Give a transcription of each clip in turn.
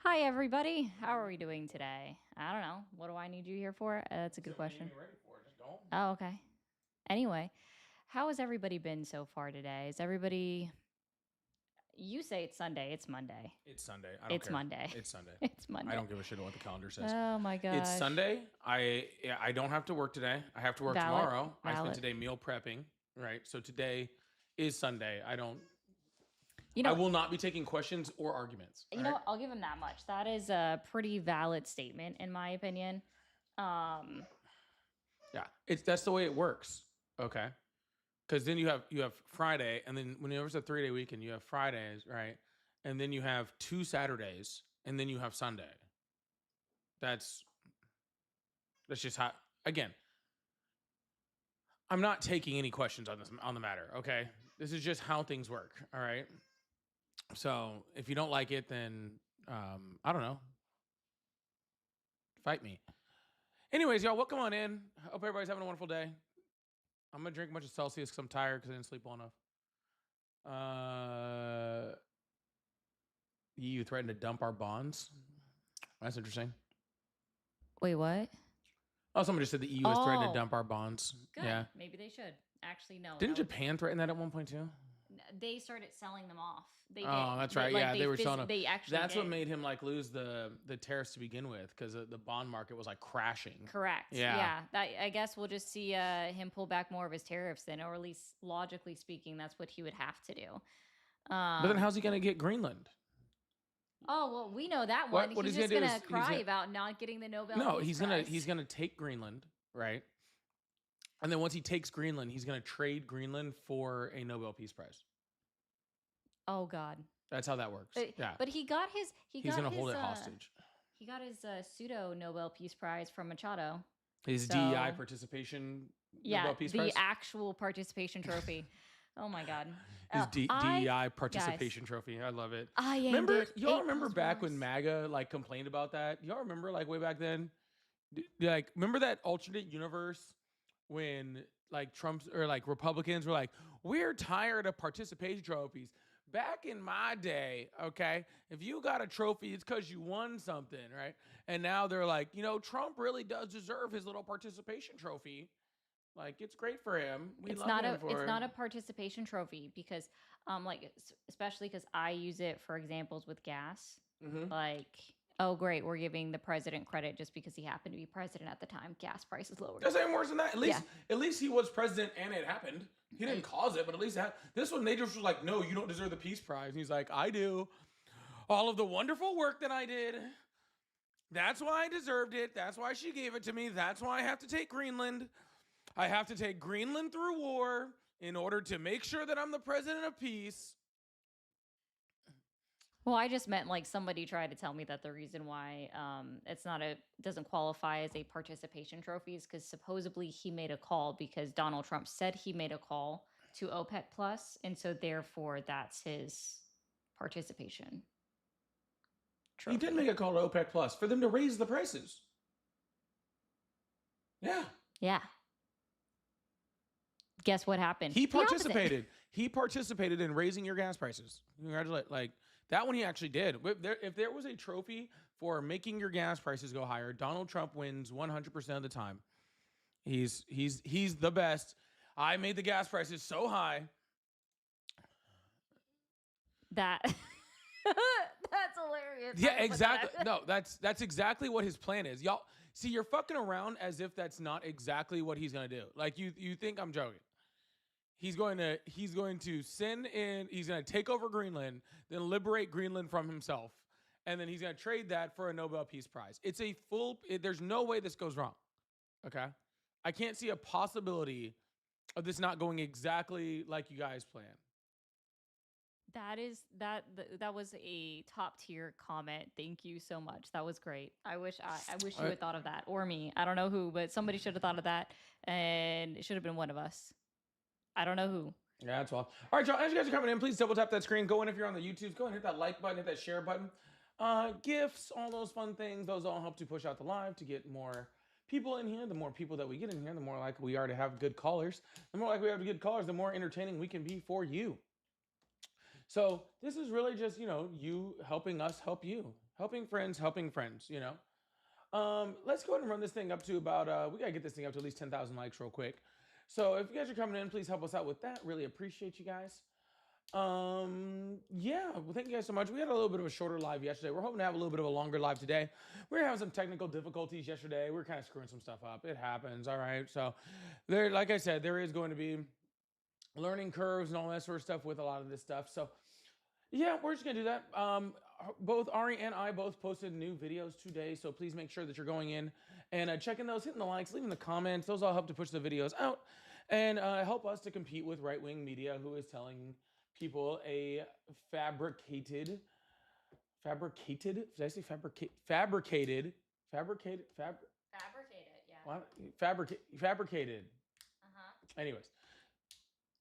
Hi, everybody. How are we doing today? I don't know. What do I need you here for? That's a good Said what you question. need me ready for. Just go. Oh, okay. Anyway, how has everybody been so far today? Is everybody. You say it's Sunday, it's Monday. It's Sunday. I don't It's care. Monday. It's Sunday. It's I Monday. don't give a shit what the calendar says. Oh my It's gosh. Sunday. I don't have to work today. I have to work Valid. tomorrow. I spent Valid. today meal prepping. Right. So today is Sunday. I don't. You I know, will not be taking questions or arguments. you all know, right? what? I'll give him that much. That is a pretty valid statement, in my opinion. Um, Yeah. That's the way it works. Okay. Because then you have Friday, and then whenever it's a 3-day weekend, you have Fridays, right? And then you have 2 Saturdays, and then you have Sunday. That's just how. Again, I'm not taking any questions on the matter. Okay, this is just how things work. All right. So if you don't like it, then I don't know. Fight me. Anyways, y'all, welcome on in. Hope everybody's having a wonderful day. I'm gonna drink a bunch of Celsius because I'm tired because I didn't sleep well enough. You threatened to dump our bonds. That's interesting. wait, what? Oh, someone just said the EU has threatened to Oh, dump our bonds. good. Yeah. Maybe they should. Actually, no. Didn't That was Japan threaten that at one point too? they started selling them off. They did. Oh, that's right. Like Yeah, they were selling them. They actually. That's what did. made him like lose the tariffs to begin with because the bond market was like crashing. Correct. Yeah. Yeah. That, I guess we'll just see him pull back more of his tariffs then, or at least logically speaking, that's what he would have to do. But then how's he going to get Greenland? Oh well, we know that one. What he's he's just gonna do gonna is cry about not getting the Nobel. No, Peace he's gonna take Greenland, right? And then once he takes Greenland, he's gonna trade Greenland for a Nobel Peace Prize. Oh God. That's how that works. Yeah. But he's gonna hold it hostage. He got his pseudo Nobel Peace Prize from Machado. His DEI participation Nobel Peace Prize? The actual participation trophy. Oh my God. His DEI participation trophy. I love it. Y'all remember back when MAGA like complained about that? Y'all remember like way back then? Like remember that alternate universe when like Trump's or like Republicans were like, we're tired of participation trophies. Back in my day, okay, if you got a trophy, it's because you won something, right? And now they're like, Trump really does deserve his little participation trophy. Like it's great for him. It's not a participation trophy because like especially because I use it for examples with gas. Like, oh great, we're giving the president credit just because he happened to be president at the time. Gas prices lowered. That's even worse than that. At least he was president and it happened. He didn't cause it, but at least this one they just was like, no, you don't deserve the Peace Prize. And he's like, I do. All of the wonderful work that I did. That's why I deserved it. That's why she gave it to me. That's why I have to take Greenland. I have to take Greenland through war in order to make sure that I'm the president of peace. Well, I just meant like somebody tried to tell me that the reason why doesn't qualify as a participation trophy is because supposedly he made a call because Donald Trump said he made a call to OPEC Plus, and so therefore that's his participation trophy. He did make a call to OPEC Plus for them to raise the prices. Yeah. Yeah. Guess what happened? He participated. He participated in raising your gas prices. Congratulate. Like that one he actually did. If there was a trophy for making your gas prices go higher, Donald Trump wins 100% of the time. He's the best. I made the gas prices so high. That's hilarious. Yeah, exactly. No, that's exactly what his plan is. Y'all see, you're fucking around as if that's not exactly what he's gonna do. Like you think I'm joking. He's going to send in, he's going to take over Greenland, then liberate Greenland from himself. And then he's going to trade that for a Nobel Peace Prize. It's a there's no way this goes wrong. Okay? I can't see a possibility of this not going exactly like you guys plan. That was a top tier comment. Thank you so much. That was great. I wish you had thought of that, or me. I don't know who, but somebody should have thought of that, and it should have been one of us. I don't know who. Yeah, that's all. All right, y'all. As you guys are coming in, please double tap that screen. Go in if you're on the YouTube. Go and hit that like button, hit that share button. Gifts, all those fun things. Those all help to push out the live to get more people in here. The more people that we get in here, the more likely we are to have good callers. The more likely we have good callers, the more entertaining we can be for you. So this is really just, you helping us help you. Helping friends, you know. Let's go ahead and run this thing up to about we gotta get this thing up to at least 10,000 likes real quick. So if you guys are coming in, please help us out with that. Really appreciate you guys. Yeah, well, thank you guys so much. We had a little bit of a shorter live yesterday. We're hoping to have a little bit of a longer live today. We were having some technical difficulties yesterday. We were kind of screwing some stuff up. It happens, all right. So there, like I said, there is going to be learning curves and all that sort of stuff with a lot of this stuff. So yeah, we're just gonna do that. Both Ari and I both posted new videos today, so please make sure that you're going in and checking those, hitting the likes, leaving the comments. Those all help to push the videos out and help us to compete with right-wing media who is telling people a fabricated. Did I say fabricated? Fabricated, yeah. What? Fabricated. Anyways,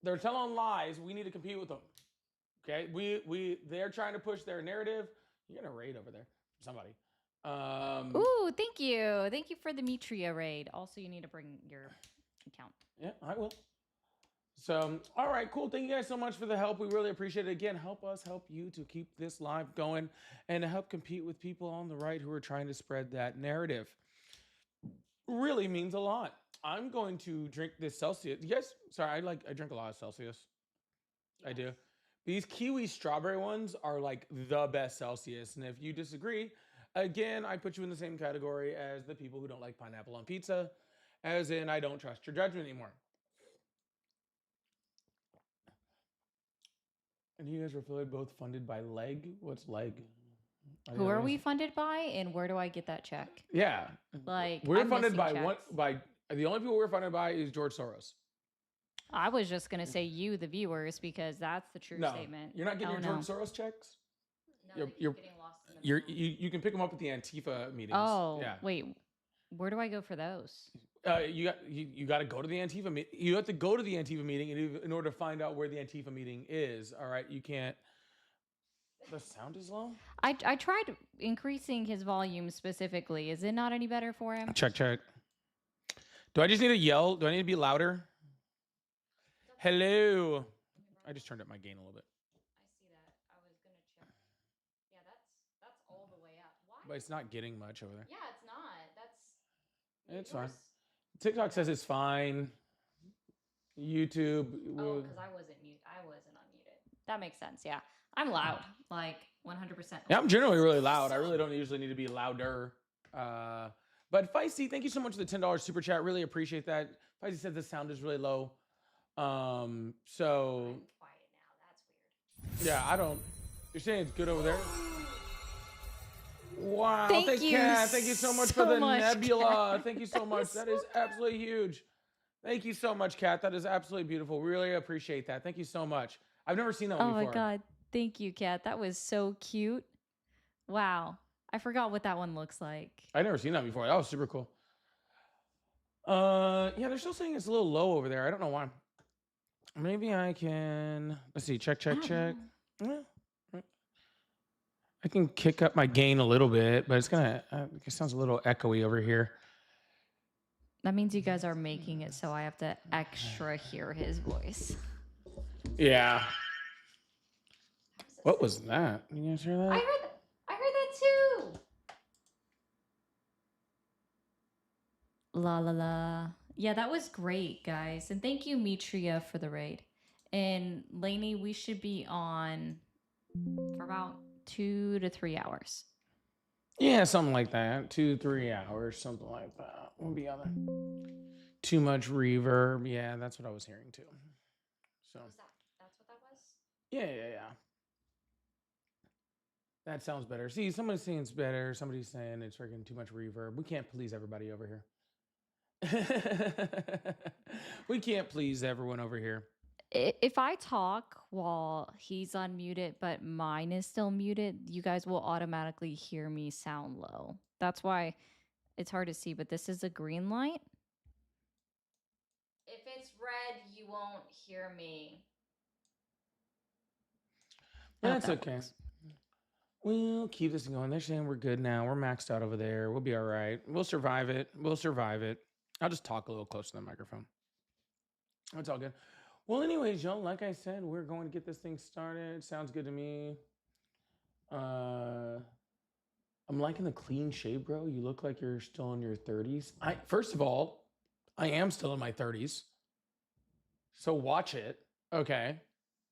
they're telling lies. We need to compete with them. Okay, they're trying to push their narrative. You're gonna raid over there, somebody. Ooh, thank you for the Mitria raid. Also, you need to bring your account. Yeah, I will. So, all right, cool. Thank you guys so much for the help. We really appreciate it. Again, help us help you to keep this live going and to help compete with people on the right who are trying to spread that narrative. Really means a lot. I'm going to drink this Celsius. You guys, sorry, I drink a lot of Celsius. Yes. I do. These kiwi strawberry ones are like the best Celsius. And if you disagree, again, I put you in the same category as the people who don't like pineapple on pizza, as in I don't trust your judgment anymore. And you guys were both funded by Leg. What's Leg? Who are we funded by, and where do I get that check? Yeah, like we're funded by checks. By the only people we're funded by is George Soros. I was just gonna say you, the viewers, because that's the true statement. You're not getting your George Soros checks. No, you're getting lost. You can pick them up at the Antifa meetings. Oh, yeah. Wait, where do I go for those? You got to go to the Antifa meeting. You have to go to the Antifa meeting in order to find out where the Antifa meeting is. All right, you can't. The sound is low. I tried increasing his volume specifically. Is it not any better for him? Check. Do I just need to yell? Do I need to be louder? Hello. I just turned up my gain a little bit. I see that. I was gonna check. Yeah, that's all the way up. Why? But it's not getting much over there. Yeah, it's not. It's fine. TikTok says it's fine. YouTube. Oh, because I wasn't unmuted. That makes sense. Yeah, I'm loud, like 100%. Yeah, I'm generally really loud. I really don't usually need to be louder. But Feisty, thank you so much for the $10 super chat. Really appreciate that. Feisty said the sound is really low. So I'm quiet now. That's weird. Yeah, I don't. You're saying it's good over there. Wow! Thank you. Kat. Thank you so much for the nebula. Thank you so much. That is absolutely huge. Thank you so much, Kat. That is absolutely beautiful. Really appreciate that. Thank you so much. I've never seen that one before. Oh my god! Thank you, Kat. That was so cute. Wow. I forgot what that one looks like. I've never seen that before. That was super cool. Yeah, they're still saying it's a little low over there. I don't know why. Maybe I can. Let's see. Check. Yeah. I can kick up my gain a little bit, but it's gonna. It sounds a little echoey over here. That means you guys are making it so I have to extra hear his voice. Yeah. What was that? Did you guys hear that? I heard that too. La la la. Yeah, that was great, guys. And thank you, Mitria, for the raid. And Lainey, we should be on for about 2 to 3 hours. Yeah, something like that. 2-3 hours, something like that. We'll be on there. Too much reverb. Yeah, that's what I was hearing too. So. That's what that was? Yeah. That sounds better. See, somebody's saying it's better. Somebody's saying it's freaking too much reverb. We can't please everybody over here. We can't please everyone over here. If I talk while he's unmuted, but mine is still muted, you guys will automatically hear me sound low. That's why it's hard to see, but this is a green light. If it's red, you won't hear me. That's okay. We'll keep this going. They're saying we're good now. We're maxed out over there. We'll be all right. We'll survive it. I'll just talk a little close to the microphone. That's all good. Well, anyways, y'all, like I said, we're going to get this thing started. Sounds good to me. I'm liking the clean shave, bro. You look like you're still in your 30s. First of all, I am still in my 30s. So watch it. Okay.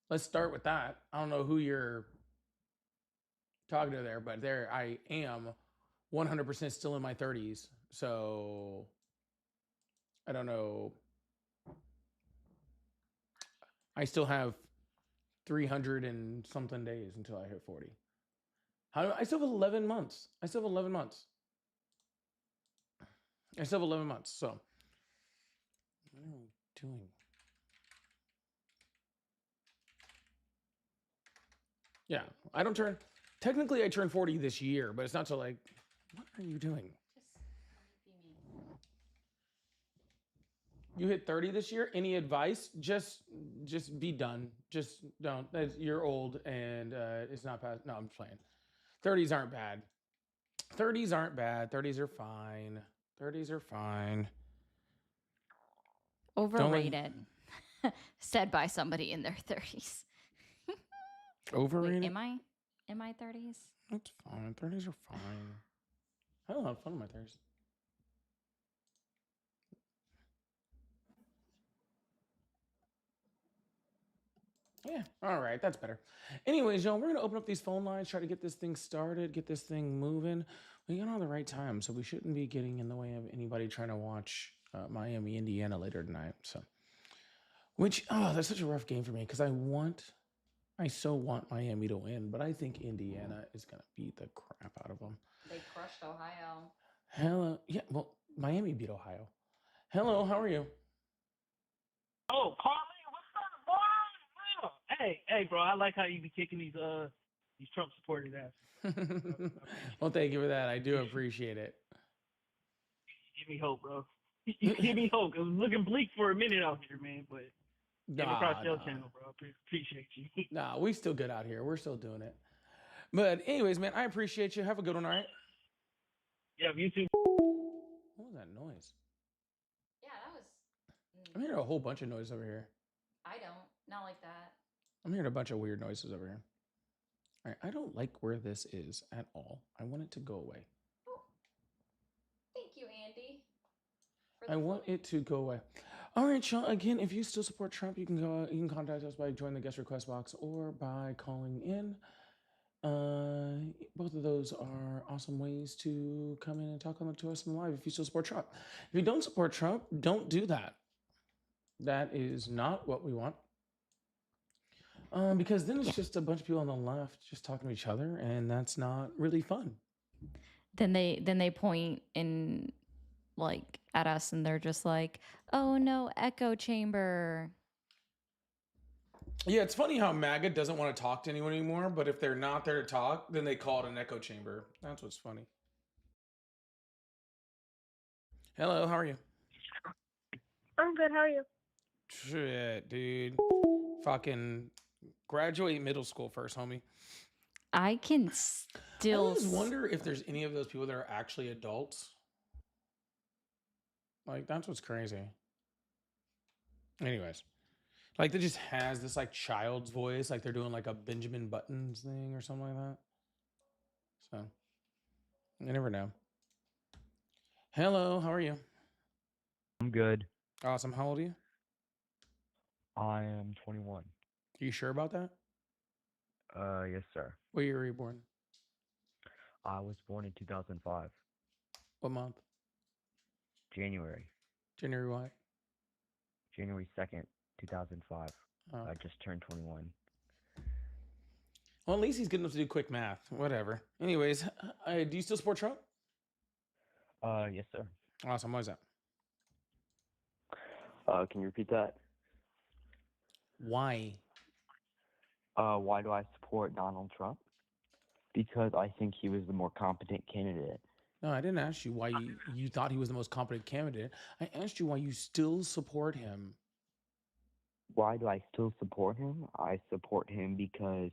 Let's start with that. I don't know who you're talking to there, but there I am 100% still in my 30s. So I don't know. I still have 300 and something days until I hit 40. I still have 11 months. I still have 11 months. So what are we doing? Yeah, I don't turn. Technically, I turned 40 this year, but it's not till like. What are you doing? You hit 30 this year. Any advice? Just be done. Just don't. You're old, and it's not past. No, I'm playing. 30s aren't bad. 30s aren't bad. 30s are fine. 30s are fine. Overrated. Said by somebody in their 30s. Overrated? Wait, am I in my 30s? That's fine. 30s are fine. I don't have fun in my 30s. Yeah, all right, that's better. Anyways, y'all, we're gonna open up these phone lines, try to get this thing started, get this thing moving. We got on the right time, so we shouldn't be getting in the way of anybody trying to watch Miami, Indiana later tonight. So, that's such a rough game for me because I so want Miami to win, but I think Indiana is gonna beat the crap out of them. They crushed Ohio. Hello, yeah, well, Miami beat Ohio. Hello, how are you? Oh, Carly, what's up, boy? Hey, bro, I like how you be kicking these Trump supporters ass. Well, thank you for that. I do appreciate it. Give me hope, bro. You give me hope. It was looking bleak for a minute out here, man, but across your channel, bro. Appreciate you. Nah, we still good out here. We're still doing it. But anyways, man, I appreciate you. Have a good one, all right? Yeah, you too. What was that noise? Yeah, that was. I'm hearing a whole bunch of noise over here. I don't. Not like that. I'm hearing a bunch of weird noises over here. All right, I don't like where this is at all. I want it to go away. Oh. Thank you, Andy. I want it to go away. All right, Sean. Again, if you still support Trump, you can contact us by joining the guest request box or by calling in. Both of those are awesome ways to come in and talk to us in live if you still support Trump. If you don't support Trump, don't do that. That is not what we want. Because then it's just a bunch of people on the left just talking to each other, and that's not really fun. Then they point in like at us and they're just like, oh no, echo chamber. Yeah, it's funny how MAGA doesn't want to talk to anyone anymore, but if they're not there to talk, then they call it an echo chamber. That's what's funny. Hello, how are you? I'm good, how are you? Shit, dude. Fucking graduate middle school first, homie. I can still... I always wonder if there's any of those people that are actually adults. Like, that's what's crazy. Anyways. Like, they just has this, like, child's voice. Like, they're doing, like, a Benjamin Buttons thing or something like that. So, you never know. Hello, how are you? I'm good. Awesome. How old are you? I am 21. Are you sure about that? Yes, sir. What year were you born? I was born in 2005. What month? January. January what? January 2nd, 2005. Oh. I just turned 21. Well, at least he's good enough to do quick math. Whatever. Anyways, do you still support Trump? Yes, sir. Awesome. Why is that? Can you repeat that? Why? Why do I support Donald Trump? Because I think he was the more competent candidate. No, I didn't ask you why you thought he was the most competent candidate. I asked you why you still support him. Why do I still support him? I support him because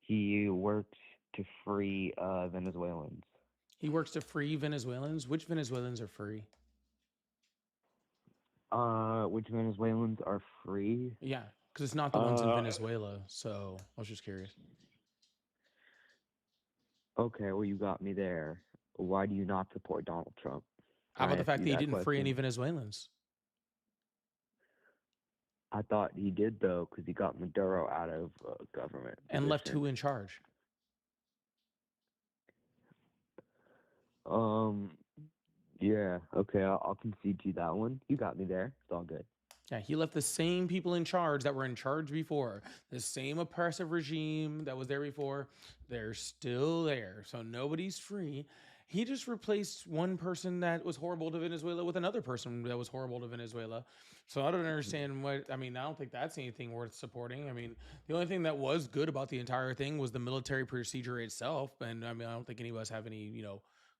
he works to free Venezuelans. He works to free Venezuelans? Which Venezuelans are free? Which Venezuelans are free? Yeah, because it's not the ones in Venezuela, so I was just curious. Okay, well, you got me there. Why do you not support Donald Trump? How Can about I the ask fact you that he that didn't free any question? Venezuelans? I thought he did, though, because he got Maduro out of government And left position. who in charge? Um, yeah, okay, I'll concede to you that one. You got me there. It's all good. Yeah, he left the same people in charge that were in charge before. The same oppressive regime that was there before. They're still there. So nobody's free. He just replaced one person that was horrible to Venezuela with another person that was horrible to Venezuela. So I don't understand what, I mean, I don't think that's anything worth supporting. I mean, the only thing that was good about the entire thing was the military procedure itself. And I mean, I don't think any of us have any,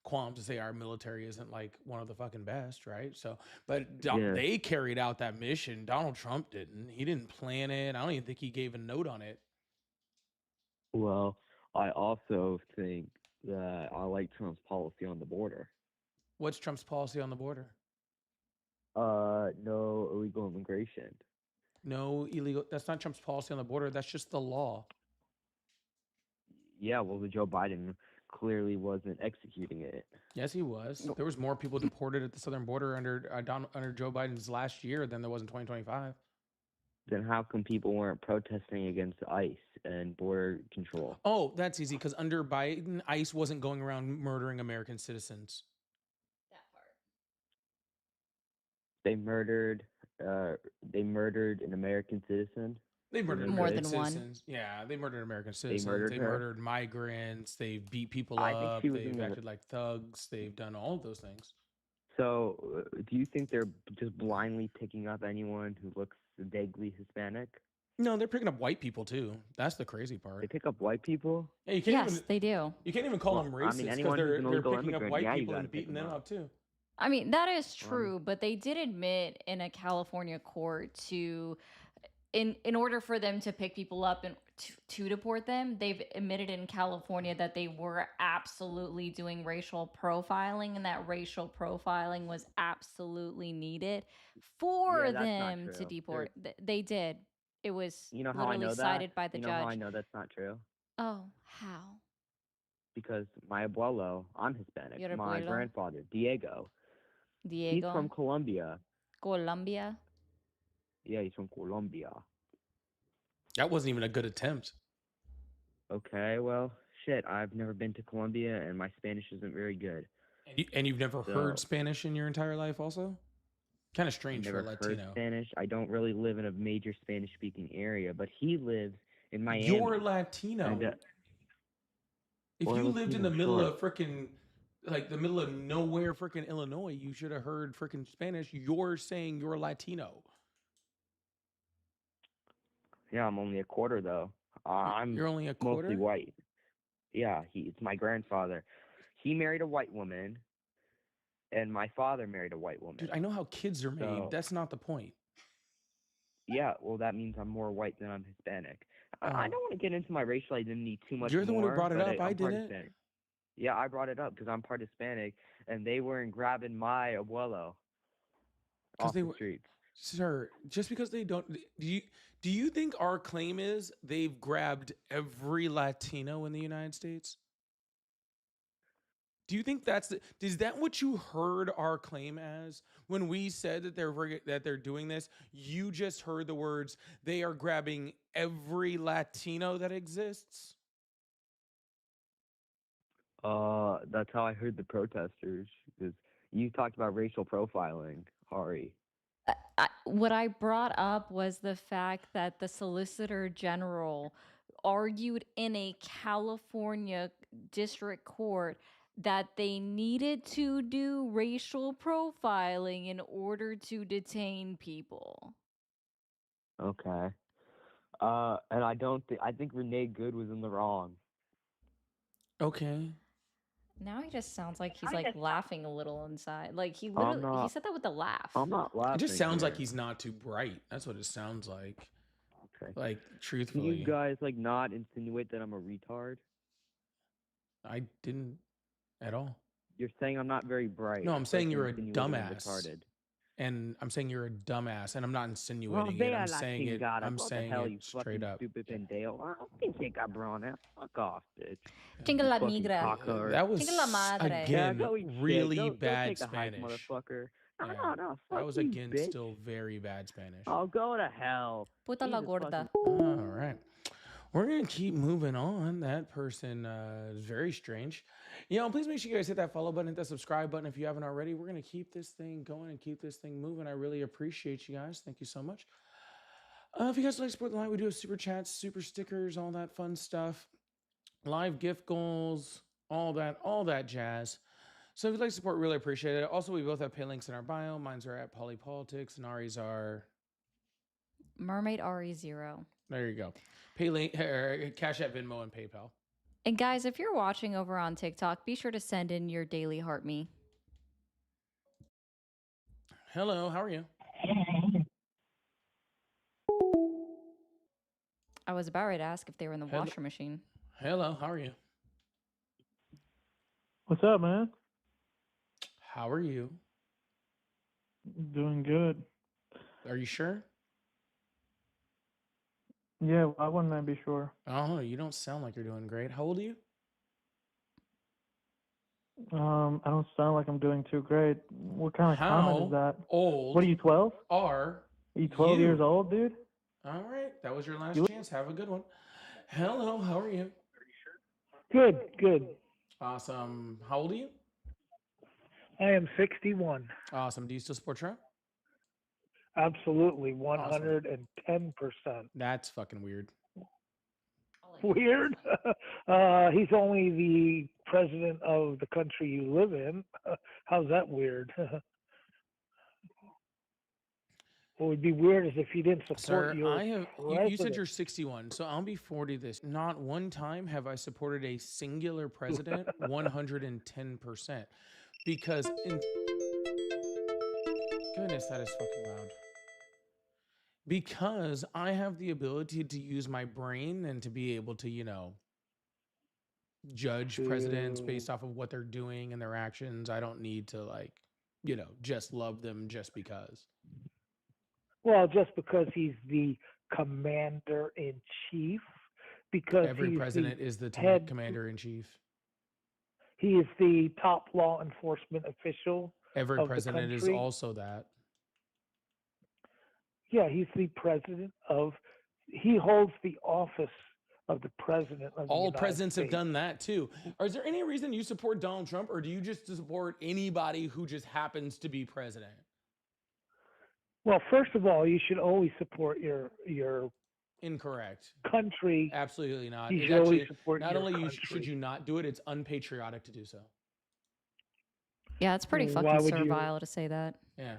qualms to say our military isn't like one of the fucking best, right? So, but Yeah, they carried out that mission. Donald Trump didn't. He didn't plan it. I don't even think he gave a note on it. well, I also think that I like Trump's policy on the border. What's Trump's policy on the border? No illegal immigration. No illegal. That's not Trump's policy on the border. That's just the law. Yeah, well, the Joe Biden clearly wasn't executing it. Yes, he was. There was more people deported at the southern border under Joe Biden's last year than there was in 2025. Then how come people weren't protesting against ICE and border control? Oh, that's easy because under Biden, ICE wasn't going around murdering American citizens. That part. They murdered an American citizen. They murdered More American than one. citizens. Yeah, they murdered American They citizens. murdered They her. murdered migrants. They beat people I think up. she was in They've the. acted like thugs. They've done all of those things. So, do you think they're just blindly picking up anyone who looks vaguely Hispanic? No, they're picking up white people too. That's the crazy They part. pick up white people? Yeah, you can't Yes, even they do. you can't even call Well, them I mean, racist because anyone who's an they're illegal picking up immigrant, white yeah, you people got and to pick beating them them up. up too. I mean, that is Um, true, but they did admit in a California court in order for them to pick people up and to deport them, they've admitted in California that they were absolutely doing racial profiling and that racial profiling was absolutely needed for yeah, that's not them to true. deport. They did. It was You know how I literally know that? cited by the You know how I judge. know that's not true? Oh, how? Because my abuelo, I'm Hispanic. Your My abuelo, grandfather, Diego, he's from Diego, Colombia. Colombia. Yeah, he's from Colombia. That wasn't even a good attempt. Okay, well, shit, I've never been to Colombia and my Spanish isn't very good. And you've never heard So, Spanish in your entire life, also? Kind of I've strange for never a heard Latino. Spanish. I don't really live in a major Spanish speaking area, but he lives in You're Miami. Latino. And If or you lived in the Latino, middle sure. of freaking, like the middle of nowhere, freaking Illinois, you should have heard freaking Spanish. You're saying you're Latino. Yeah, I'm only a quarter though. I'm You're only a mostly quarter? white. Yeah, it's my grandfather. He married a white woman, and my father married a white woman. Dude, I know how kids are made. So, That's not the point. yeah, well, that means I'm more white than I'm Hispanic. I Oh, don't want to get into my racial identity too much you're the one who more, brought it but up. I I'm part didn't. Hispanic. Yeah, I brought it up because I'm part Hispanic, and they weren't grabbing my abuelo Because off they the were, streets. sir, just because they don't, do you think our claim is they've grabbed every Latino in the United States? Do you think is that what you heard our claim as when we said that they're doing this? You just heard the words they are grabbing every Latino that exists. That's how I heard the protesters. Because you talked about racial profiling, Hari. What I brought up was the fact that the Solicitor General argued in a California district court that they needed to do racial profiling in order to detain people. Okay. And I think Renee Good was in the wrong. Okay. Now he just sounds like he's like laughing a little inside. Like he I'm literally he not. said that with a laugh. I'm not It laughing just sounds like here. he's not too bright. That's what it sounds like. Okay. Like, Can you truthfully, guys like not insinuate that I'm a retard? I didn't at all. You're saying I'm not very bright, No, I'm but saying you're you're a insinuating I'm dumbass. retarded. And I'm saying you're a dumbass, and I'm not Well, insinuating they it. I'm are like saying King it. God. I'm What the saying hell, it you straight fucking up. stupid Yeah. pendejo? I don't think they cabrón. Fuck off, bitch. Chinga la Fucking migra. cockard. That Chinga la was madre. Yeah, again go eat really shit. Go bad take a hike, Spanish. motherfucker. Yeah, No, that fuck was you, again bitch. still very bad Spanish. Oh, go to hell. Puta la Jesus gorda. fucking. All right. We're going to keep moving on. That person is very strange. Please make sure you guys hit that follow button, hit that subscribe button if you haven't already. We're going to keep this thing going and keep this thing moving. I really appreciate you guys. Thank you so much. If you guys like to support the line, we do have super chats, super stickers, all that fun stuff, live gift goals, all that jazz. So if you'd like to support, really appreciate it. Also, we both have pay links in our bio. Mine's are at Polypolitics, and Ari's are Mermaid RE0. There you go. Pay link, Cash App, Venmo, and PayPal. And guys, if you're watching over on TikTok, be sure to send in your daily heart me. Hello, how are you? I was about ready to ask if they were in the washer machine. Hello, how are you? What's up, man? How are you? Doing good. Are you sure? Yeah, why wouldn't I be sure? Oh, you don't sound like you're doing great. How old are you? I don't sound like I'm doing too great. What kind of comment is that? Old What are you, 12? Are you 12 years old, dude? All right, that was your last chance. Have a good one. Hello, how are you? Good, good. Awesome. How old are you? I am 61. Awesome. Do you still support Trump? Absolutely, 110%. That's fucking weird. Weird? He's only the president of the country you live in. How's that weird? What would be weird is if you didn't support your you said you're 61, so I'll be 40 this. Not one time have I supported a singular president 110%. Because goodness, that is fucking loud. Because I have the ability to use my brain and to be able to, judge presidents based off of what they're doing and their actions. I don't need to just love them just because. Well, just because he's the commander-in-chief, because every president is the commander-in-chief. He is the top law enforcement official. Every president is also that. Yeah, he's the president he holds the office of the president of the United States. All presidents have done that too. Is there any reason you support Donald Trump, or do you just support anybody who just happens to be president? Well, first of all, you should always support your Incorrect. Country. Absolutely not. You should always support not your only country. should you not do it, it's unpatriotic to do so. Yeah, it's pretty fucking servile to say that. Yeah.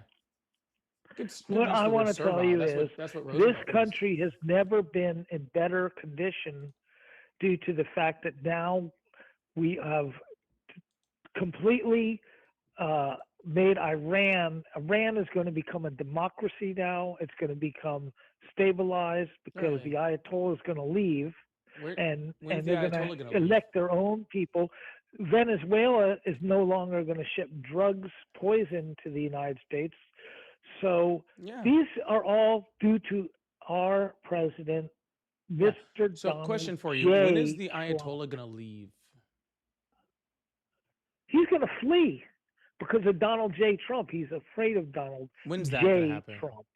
What I want to tell you is this country has never been in better condition due to the fact that now we have completely made Iran is going to become a democracy now. It's going to become stabilized because the Ayatollah is going to leave and they're going to elect their own people. Venezuela is no longer going to ship drugs, poison to the United States. So these are all due to our president, Mr. So, Donald question for you: when is the Ayatollah going to leave? He's going to flee because of Donald J. Trump. He's afraid of Donald J. Trump.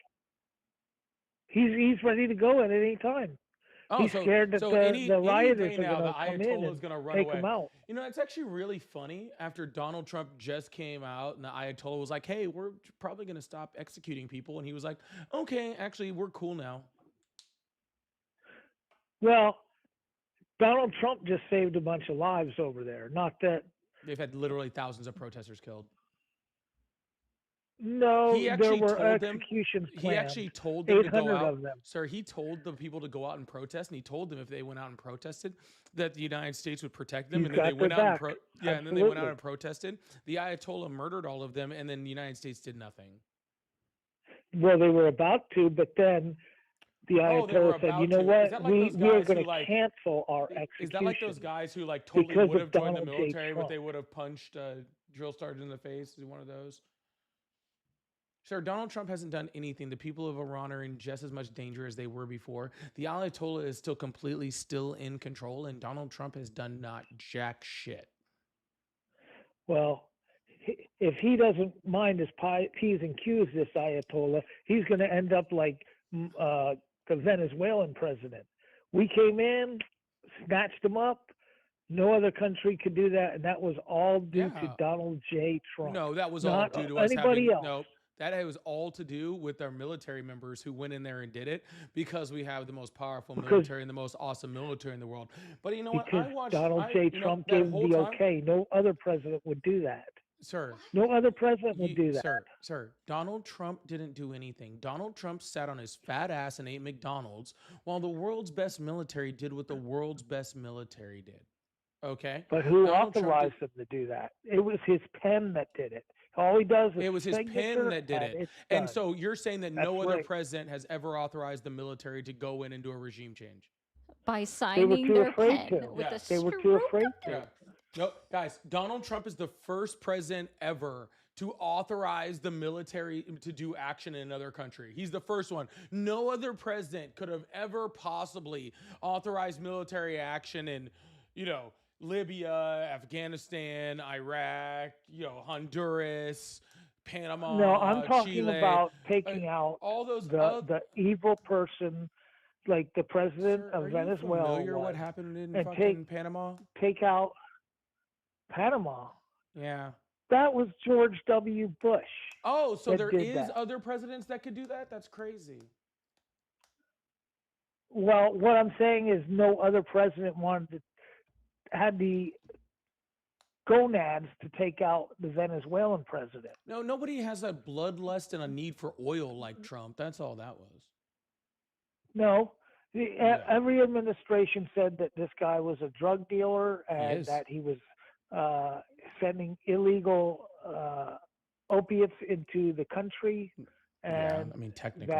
He's ready to go at any time. He's scared that the rioters are going to come in and take him out. It's actually really funny. After Donald Trump just came out and the Ayatollah was like, hey, we're probably going to stop executing people. And he was like, okay, actually, we're cool now. Well, Donald Trump just saved a bunch of lives over there. Not that. They've had literally thousands of protesters killed. No, there were executions planned. He actually told them to go out. Of them. Sir, he told the people to go out and protest, and he told them if they went out and protested, that the United States would protect them. And then they went out and then they went out and protested. The Ayatollah murdered all of them, and then the United States did nothing. Well, they were about to, but then the Ayatollah said, "You know what? We are going to cancel our execution." Is that like those guys who totally would have joined the military, but they would have punched a drill sergeant in the face? Is one of those? Sir, Donald Trump hasn't done anything. The people of Iran are in just as much danger as they were before. The Ayatollah is still completely still in control, and Donald Trump has done not jack shit. Well, if he doesn't mind his P's and Q's, this Ayatollah, he's going to end up like the Venezuelan president. We came in, snatched him up. No other country could do that, and that was all due to Donald J. Trump. No, that was all due to us anybody else. No, that was all to do with our military members who went in there and did it because we have the most powerful military and the most awesome military in the world. But you know what? Donald J. Trump gave the okay. No other president would do that. Sir. No other president would do that. Sir, Donald Trump didn't do anything. Donald Trump sat on his fat ass and ate McDonald's while the world's best military did what the world's best military did. Okay? But who authorized him to do that? It was his pen that did it. All he does is it was his pen that did it. And so you're saying that no other president has ever authorized the military to go in and do a regime change? By signing their pen with a They were too afraid to. Yeah. No, guys, Donald Trump is the first president ever to authorize the military to do action in another country. He's the first one. No other president could have ever possibly authorized military action in, Libya, Afghanistan, Iraq, Honduras, Panama. No, I'm talking Chile, about taking out all those the evil person, like the president of Venezuela. Are you familiar what happened in fucking Panama? Take out Panama. Yeah. That was George W. Bush. Oh, so there is other presidents that could do that? That's crazy. Well, what I'm saying is no other president had the gonads to take out the Venezuelan president. No, nobody has a bloodlust and a need for oil like Trump. That's all that was. No. Every administration said that this guy was a drug dealer and that he was sending illegal opiates into the country. And technically.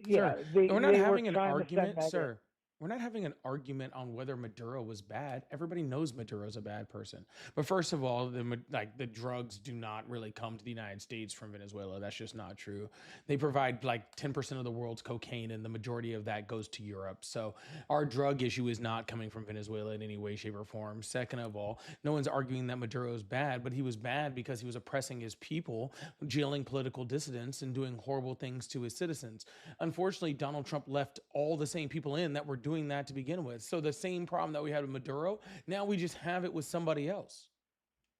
We're not having an argument, sir. We're not having an argument on whether Maduro was bad. Everybody knows Maduro's a bad person. But first of all, the drugs do not really come to the United States from Venezuela. That's just not true. They provide 10% of the world's cocaine, and the majority of that goes to Europe. So our drug issue is not coming from Venezuela in any way, shape, or form. Second of all, no one's arguing that Maduro is bad, but he was bad because he was oppressing his people, jailing political dissidents, and doing horrible things to his citizens. Unfortunately, Donald Trump left all the same people in that were doing that to begin with. So the same problem that we had with Maduro, now we just have it with somebody else.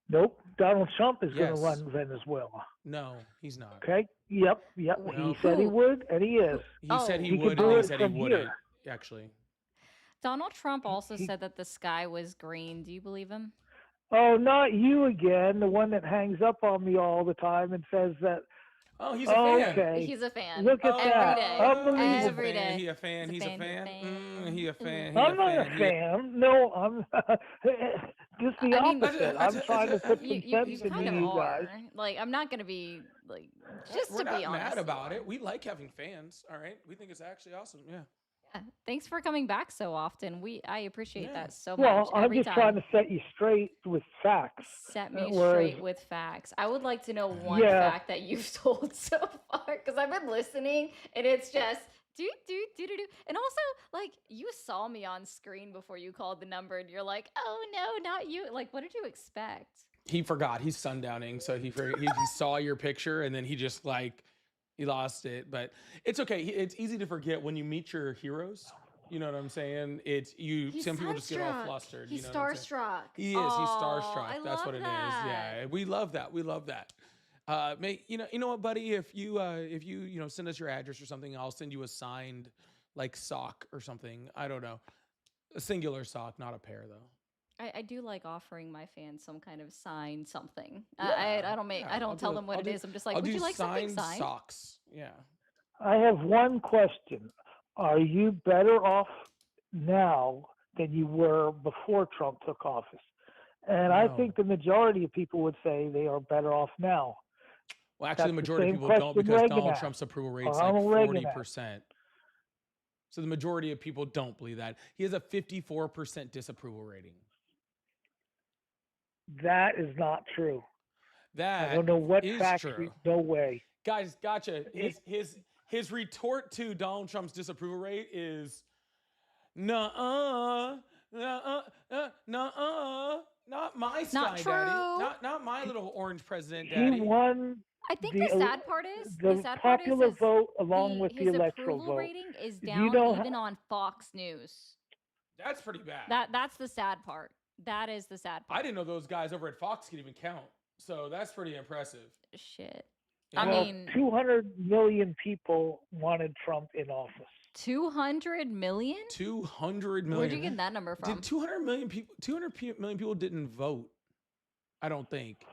Nope. Donald Trump is going to run Venezuela. No, he's not. Okay. Yep. No. He said he would, and he is. He said he would, and he said he wouldn't. Actually. Donald Trump also said that the sky was green. Do you believe him? Oh, not you again. The one that hangs up on me all the time and says that. Oh, he's a fan. Okay. He's a fan. Look at that. Every day. He's a fan. He's a fan. He's a fan. I'm not a fan. No, I'm just the opposite. I'm trying to put some sense into you guys. I'm not going to be just to be honest. We're not mad about it. We like having fans. All right. We think it's actually awesome. Yeah. Thanks for coming back so often. I appreciate that so much. Well, I'm just trying to set you straight with facts. Set me straight with facts. I would like to know one fact that you've told so far, because I've been listening and it's just do. And also, you saw me on screen before you called the number and you're like, oh no, not you. What did you expect? He forgot. He's sundowning, so he saw your picture and then he just he lost it, but it's okay. It's easy to forget when you meet your heroes. You know what I'm saying? Some people just get all flustered. He's starstruck. He is. He's starstruck. That's what it is. Yeah, we love that. We love that. You know what, buddy? If you send us your address or something, I'll send you a signed sock or something. I don't know, a singular sock, not a pair though. I do like offering my fans some kind of sign something. I don't tell them what it is. I'm just like, would you like something signed? Socks. Yeah. I have one question. Are you better off now than you were before Trump took office? And I think the majority of people would say they are better off now. Well, actually, the majority of people don't, because Donald Trump's approval rate is 40%. So the majority of people don't believe that. He has a 54% disapproval rating. That is not true. That I don't know what is factory. true. No way. Guys, gotcha. His retort to Donald Trump's disapproval rate is, nuh-uh, nuh-uh, not my Sky Daddy, not my little orange president daddy. He won. I think the sad part is the popular vote along with the electoral vote. His approval rating is down even on Fox News. That's pretty bad. That's the sad part. That is the sad part. I didn't know those guys over at Fox could even count. So that's pretty impressive. Shit. Yeah. I mean, 200 million people wanted Trump in office. 200 million? 200 million. Where'd you get that number from? Did 200 million people didn't vote? I don't think.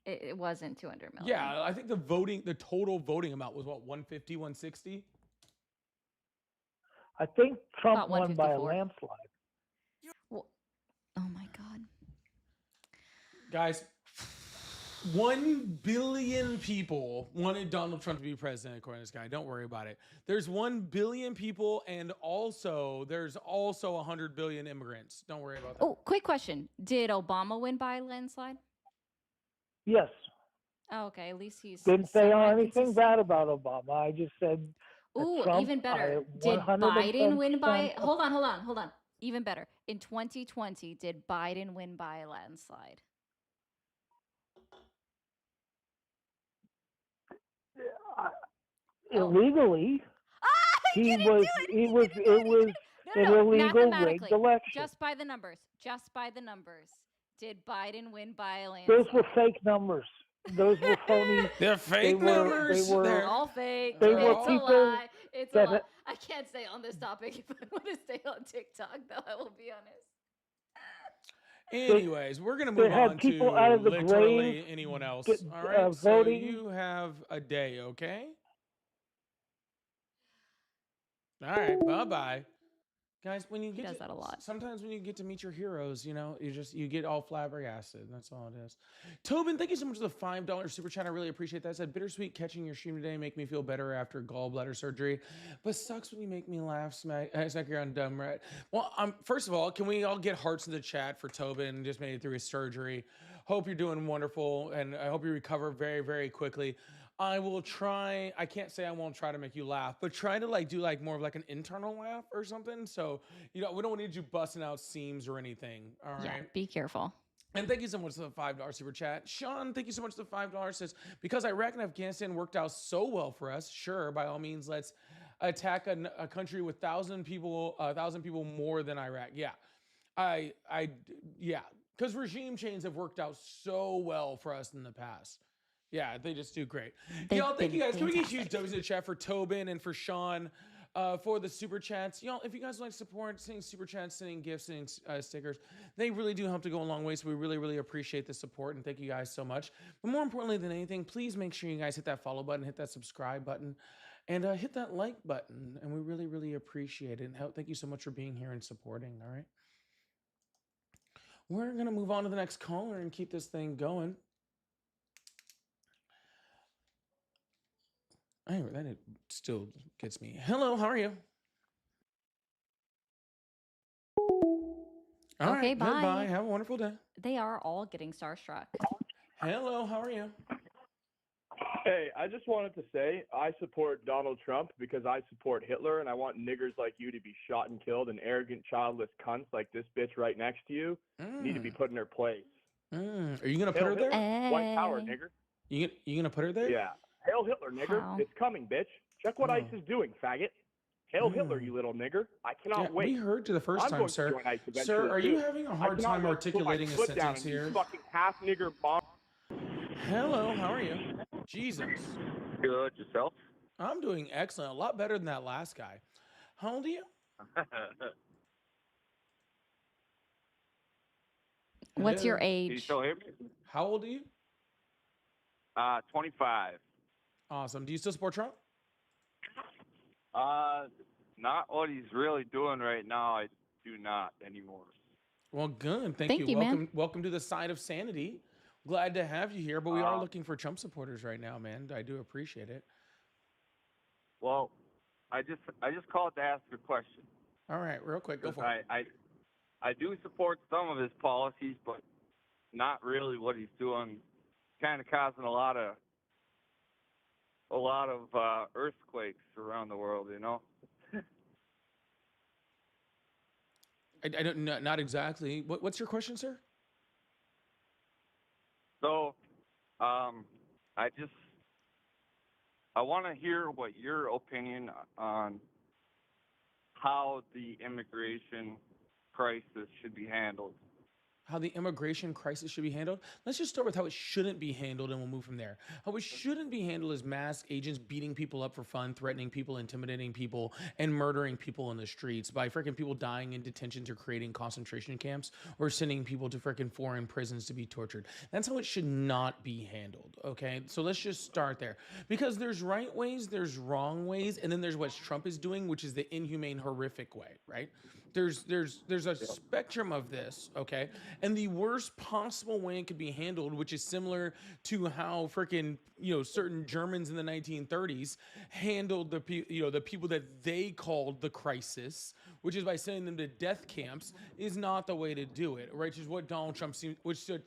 It wasn't 200 million. Yeah, I think the total voting amount was what, 150, 160? I think Trump won by a landslide. Well, oh my God. Guys, 1 billion people wanted Donald Trump to be president, according to this guy. Don't worry about it. There's 1 billion people, and there's also 100 billion immigrants. Don't worry about that. Oh, quick question. Did Obama win by a landslide? Yes. Oh, okay. At least he's. Didn't say anything bad about Obama. I just said. Ooh, Trump, even better. Did Biden win by? Hold on. Even better. In 2020, did Biden win by a landslide? Illegally. It was an illegal rigged election. Just by the numbers. Did Biden win by a landslide? Those were fake numbers. Those were phony. They're fake numbers. They're all fake. They were it's people a lie. It's a lie. I can't stay on this topic if I want to stay on TikTok, though. I will be honest. Anyways, we're going to move on to literally anyone else. All right, so you have a day, okay? All right, bye-bye. Guys, when you get that a lot. Sometimes when you get to meet your heroes, you get all flabbergasted. That's all it is. Tobin, thank you so much for the $5 super chat. I really appreciate that. I said, bittersweet catching your stream today make me feel better after gallbladder surgery, but sucks when you make me laugh. Smack you're on dumb, right? Well, first of all, can we all get hearts in the chat for Tobin? Just made it through his surgery. Hope you're doing wonderful, and I hope you recover very, very quickly. I will try. I can't say I won't try to make you laugh, but try to do more of an internal laugh or something. So, we don't need you busting out seams or anything. All right. Yeah, be careful. And thank you so much for the $5 super chat. Sean, thank you so much for the $5. Says, because Iraq and Afghanistan worked out so well for us, sure, by all means, let's attack a country with 1,000 people more than Iraq. Yeah. Yeah. Because regime change have worked out so well for us in the past. Yeah, they just do great. Y'all, thank you guys. Can we get huge W's in the chat for Tobin and for Sean for the super chats? Y'all, if you guys like support, sending super chats, sending gifts, sending stickers, they really do help to go a long way. So we really, really appreciate the support and thank you guys so much. But more importantly than anything, please make sure you guys hit that follow button, hit that subscribe button, and hit that like button. And we really, really appreciate it. And thank you so much for being here and supporting. All right. We're going to move on to the next caller and keep this thing going. Anyway, that still gets me. Hello, how are you? All okay, right, bye. Goodbye. Have a wonderful day. They are all getting starstruck. Hello, how are you? Hey, I just wanted to say I support Donald Trump because I support Hitler, and I want niggers like you to be shot and killed, and arrogant, childless cunts like this bitch right next to you need to be put in her place. Are you going to put her there? White power, nigger. You going to put her there? Yeah. Hail Hitler, nigger. How? It's coming, bitch. Check what ICE is doing, faggot. Hail Hitler, you little nigger. I cannot wait. We heard you the first time, sir. Sir, are you having a hard time articulating a sentence here? You fucking half nigger bomb. Hello, how are you? Jesus. Good, yourself? I'm doing excellent. A lot better than that last guy. How old are you? What's your age? Can you still hear me? How old are you? 25. Awesome. Do you still support Trump? Not what he's really doing right now. I do not anymore. Well, good. Thank you. Man. Welcome to the side of sanity. Glad to have you here, but we are looking for Trump supporters right now, man. I do appreciate it. Well, I just called to ask a question. All right, real quick, go for it. I do support some of his policies, but not really what he's doing kind of causing a lot of earthquakes around the world, you know. I don't know, not exactly. What's your question, sir? So, I want to hear what your opinion on how the immigration crisis should be handled. How the immigration crisis should be handled. Let's just start with how it shouldn't be handled, and we'll move from there. How it shouldn't be handled is mass agents beating people up for fun, threatening people, intimidating people, and murdering people in the streets by freaking people dying in detentions or creating concentration camps or sending people to freaking foreign prisons to be tortured. That's how it should not be handled, okay? So let's just start there. Because there's right ways, there's wrong ways, and then there's what Trump is doing, which is the inhumane, horrific way, right? There's a spectrum of this, okay? And the worst possible way it could be handled, which is similar to how freaking, certain Germans in the 1930s handled the people that they called the crisis, which is by sending them to death camps, is not the way to do it, right? Which is what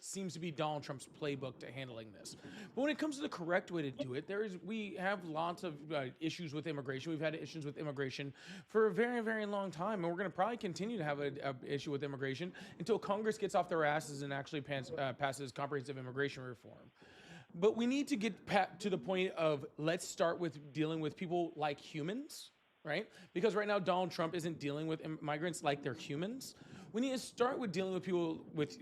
seems to be Donald Trump's playbook to handling this. But when it comes to the correct way to do it, we have lots of issues with immigration. We've had issues with immigration for a very, very long time, and we're going to probably continue to have an issue with immigration until Congress gets off their asses and actually passes comprehensive immigration reform. But we need to get to the point of, let's start with dealing with people like humans, right? Because right now Donald Trump isn't dealing with migrants like they're humans. We need to start with dealing with people with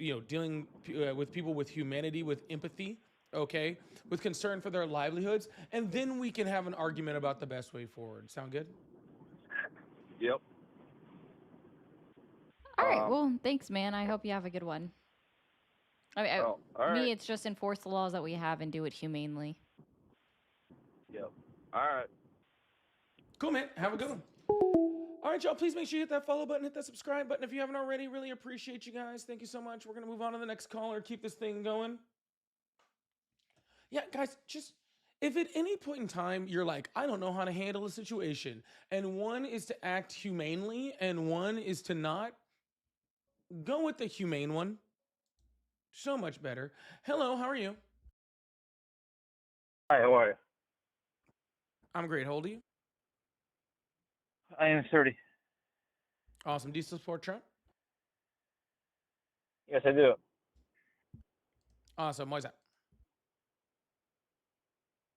people with humanity, with empathy, okay, with concern for their livelihoods, and then we can have an argument about the best way forward. Sound good? Yep. All right. Well, thanks, man. I hope you have a good one. It's just enforce the laws that we have and do it humanely. Yep. All right. Cool, man. Have a good one. All right, y'all. Please make sure you hit that follow button, hit that subscribe button if you haven't already. Really appreciate you guys. Thank you so much. We're going to move on to the next caller. Keep this thing going. Yeah, guys, just if at any point in time you're like, I don't know how to handle a situation, and one is to act humanely and one is to not, go with the humane one. So much better. Hello, how are you? Hi, how are you? I'm great. How old are you? I am 30. Awesome. Do you support Trump? Yes, I do. Awesome. Why is that?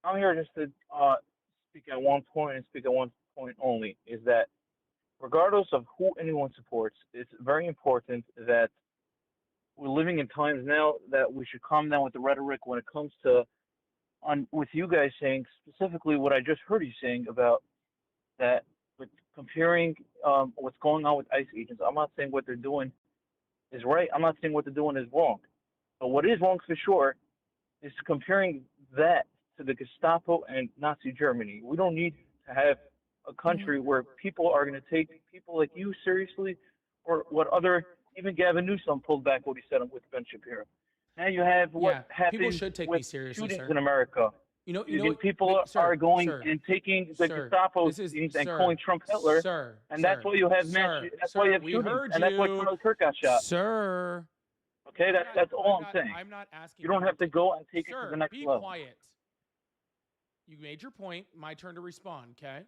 I'm here just to speak at one point and speak at one point only, is that regardless of who anyone supports, it's very important that we're living in times now that we should calm down with the rhetoric when it comes to, with you guys saying specifically what I just heard you saying about that, with comparing what's going on with ICE agents. I'm not saying what they're doing is right. I'm not saying what they're doing is wrong. But what is wrong for sure is comparing that to the Gestapo and Nazi Germany. We don't need to have a country where people are going to take people like you seriously, or what even Gavin Newsom pulled back what he said with Ben Shapiro. Now you have what happens people should take with me seriously, shootings sir. in America. People are going and taking the Gestapo things and calling Trump Hitler, that's why you have that's why you have shootings, and that's why Charlie Kirk got shot. Sir. Okay, that's all I'm saying. I'm not asking. You don't have to go and take it to the next level. Be quiet. You made your point. My turn to respond, okay?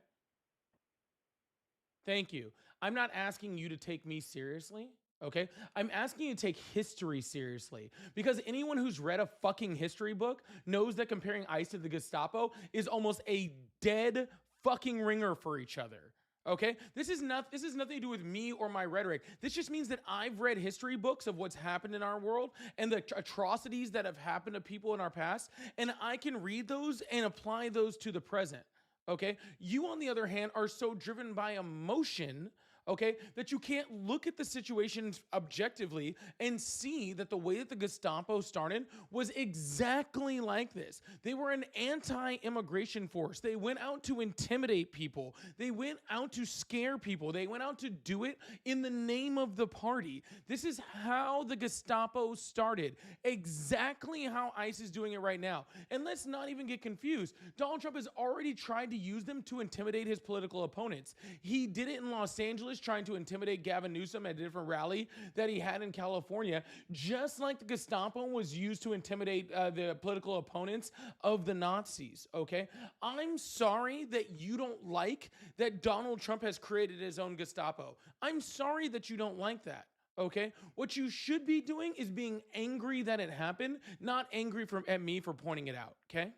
Thank you. I'm not asking you to take me seriously, okay? I'm asking you to take history seriously, because anyone who's read a fucking history book knows that comparing ICE to the Gestapo is almost a dead fucking ringer for each other. Okay, this is nothing to do with me or my rhetoric. This just means that I've read history books of what's happened in our world and the atrocities that have happened to people in our past, and I can read those and apply those to the present. Okay, you on the other hand are so driven by emotion, okay, that you can't look at the situation objectively and see that the way that the Gestapo started was exactly like this. They were an anti-immigration force. They went out to intimidate people. They went out to scare people. They went out to do it in the name of the party. This is how the Gestapo started. Exactly how ICE is doing it right now. And let's not even get confused. Donald Trump has already tried to use them to intimidate his political opponents. He did it in Los Angeles was trying to intimidate Gavin Newsom at a different rally that he had in California, just like the Gestapo was used to intimidate the political opponents of the Nazis, okay? I'm sorry that you don't like that Donald Trump has created his own Gestapo. I'm sorry that you don't like that. Okay, what you should be doing is being angry that it happened, not angry at me for pointing it out. Okay.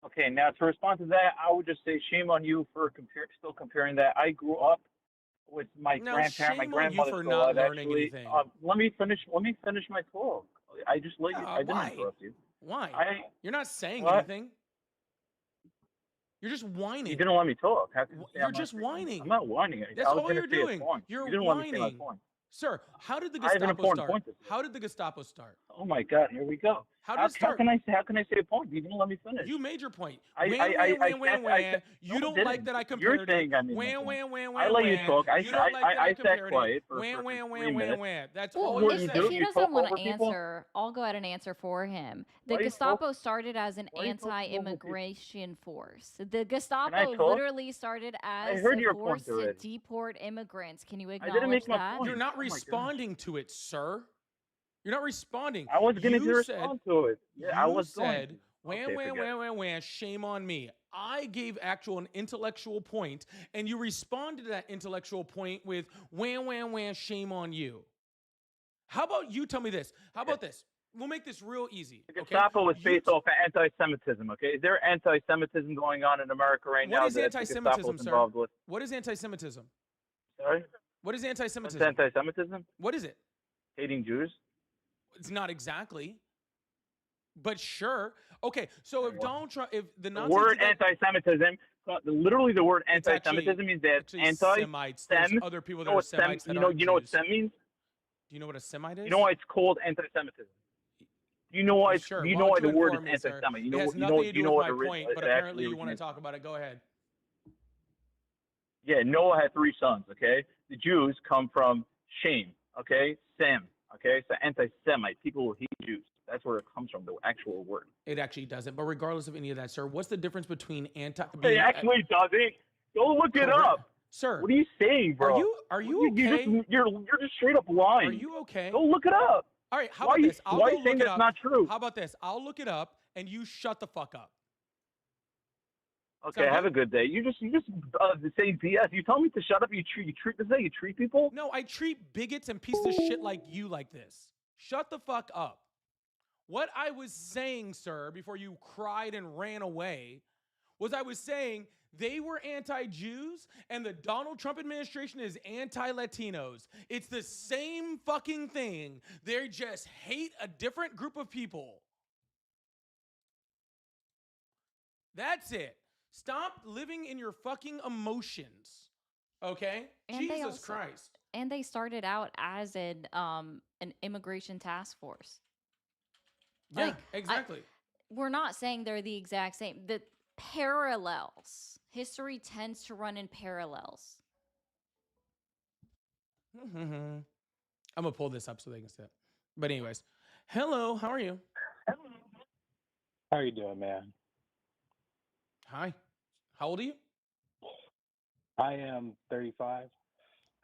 Okay, now to respond to that, I would just say shame on you for still comparing that. I grew up with my grandparent, my grandmother. For not learning anything. Let me finish my talk. I just let you. I didn't interrupt you. Why? You're not saying anything. You're just whining. You didn't let me talk. You're just whining. I'm not whining. That's all you're doing. You're whining. Sir, how did the Gestapo start? How did the Gestapo start? Oh my God, here we go. How can I say a point? You didn't let me finish. You made your point. You don't like that I compared You're saying I mean, I let you talk. I sat quiet for 3 minutes. That's all you're if doing. he doesn't want to answer, I'll go ahead and answer for him. The Gestapo started as an anti-immigration force. The Gestapo literally started as a force to deport immigrants. Can you acknowledge that? You're not responding to it, sir. You're not responding. I was going to respond to it. Yeah, I was said, wham, shame on me. I gave an intellectual point, and you responded to that intellectual point with wham, shame on you. How about you tell me this? How about this? We'll make this real easy. The Gestapo was based off of anti-Semitism, okay? Is there anti-Semitism going on in America right now? What is anti-Semitism, sir? What is anti-Semitism? Sorry? What is anti-Semitism? What's anti-Semitism? What is it? Hating Jews? It's not exactly, but sure. Okay, so if Donald Trump, if the Nazis word anti-Semitism, literally the word anti-Semitism means that Semites. There's other people that are Semites. You know what Sem means? Do you know what a Semite is? You know why it's called anti-Semitism? You know why? Sure. You know why the word is anti-Semitic? It has nothing to do with my point, but apparently you want to talk about it. Go ahead. Yeah, Noah had 3 sons. Okay, the Jews come from Shem. Okay, Sem. Okay, so anti-Semite, people who hate Jews. That's where it comes from, the actual word. It actually doesn't. But regardless of any of that, sir, what's the difference between It actually doesn't. Go look it up. Sir. What are you saying, bro? Are you okay? You're just straight up lying. Are you okay? Go look it up. All right, how about this? Why are you saying that's not true? How about this? I'll look it up, and you shut the fuck up. Okay, have a good day. You just say BS. You tell me to shut up. You treat people. No, I treat bigots and pieces of shit like you like this. Shut the fuck up. What I was saying, sir, before you cried and ran away, was I was saying they were anti-Jews and the Donald Trump administration is anti-Latinos. It's the same fucking thing. They just hate a different group of people. That's it. Stop living in your fucking emotions. Okay? And Jesus Christ. And they started out as an immigration task force. Yeah, exactly. We're not saying they're the exact same. The parallels. History tends to run in parallels. I'm going to pull this up so they can see it. But anyways, hello, how are you? How are you doing, man? Hi. How old are you? I am 35.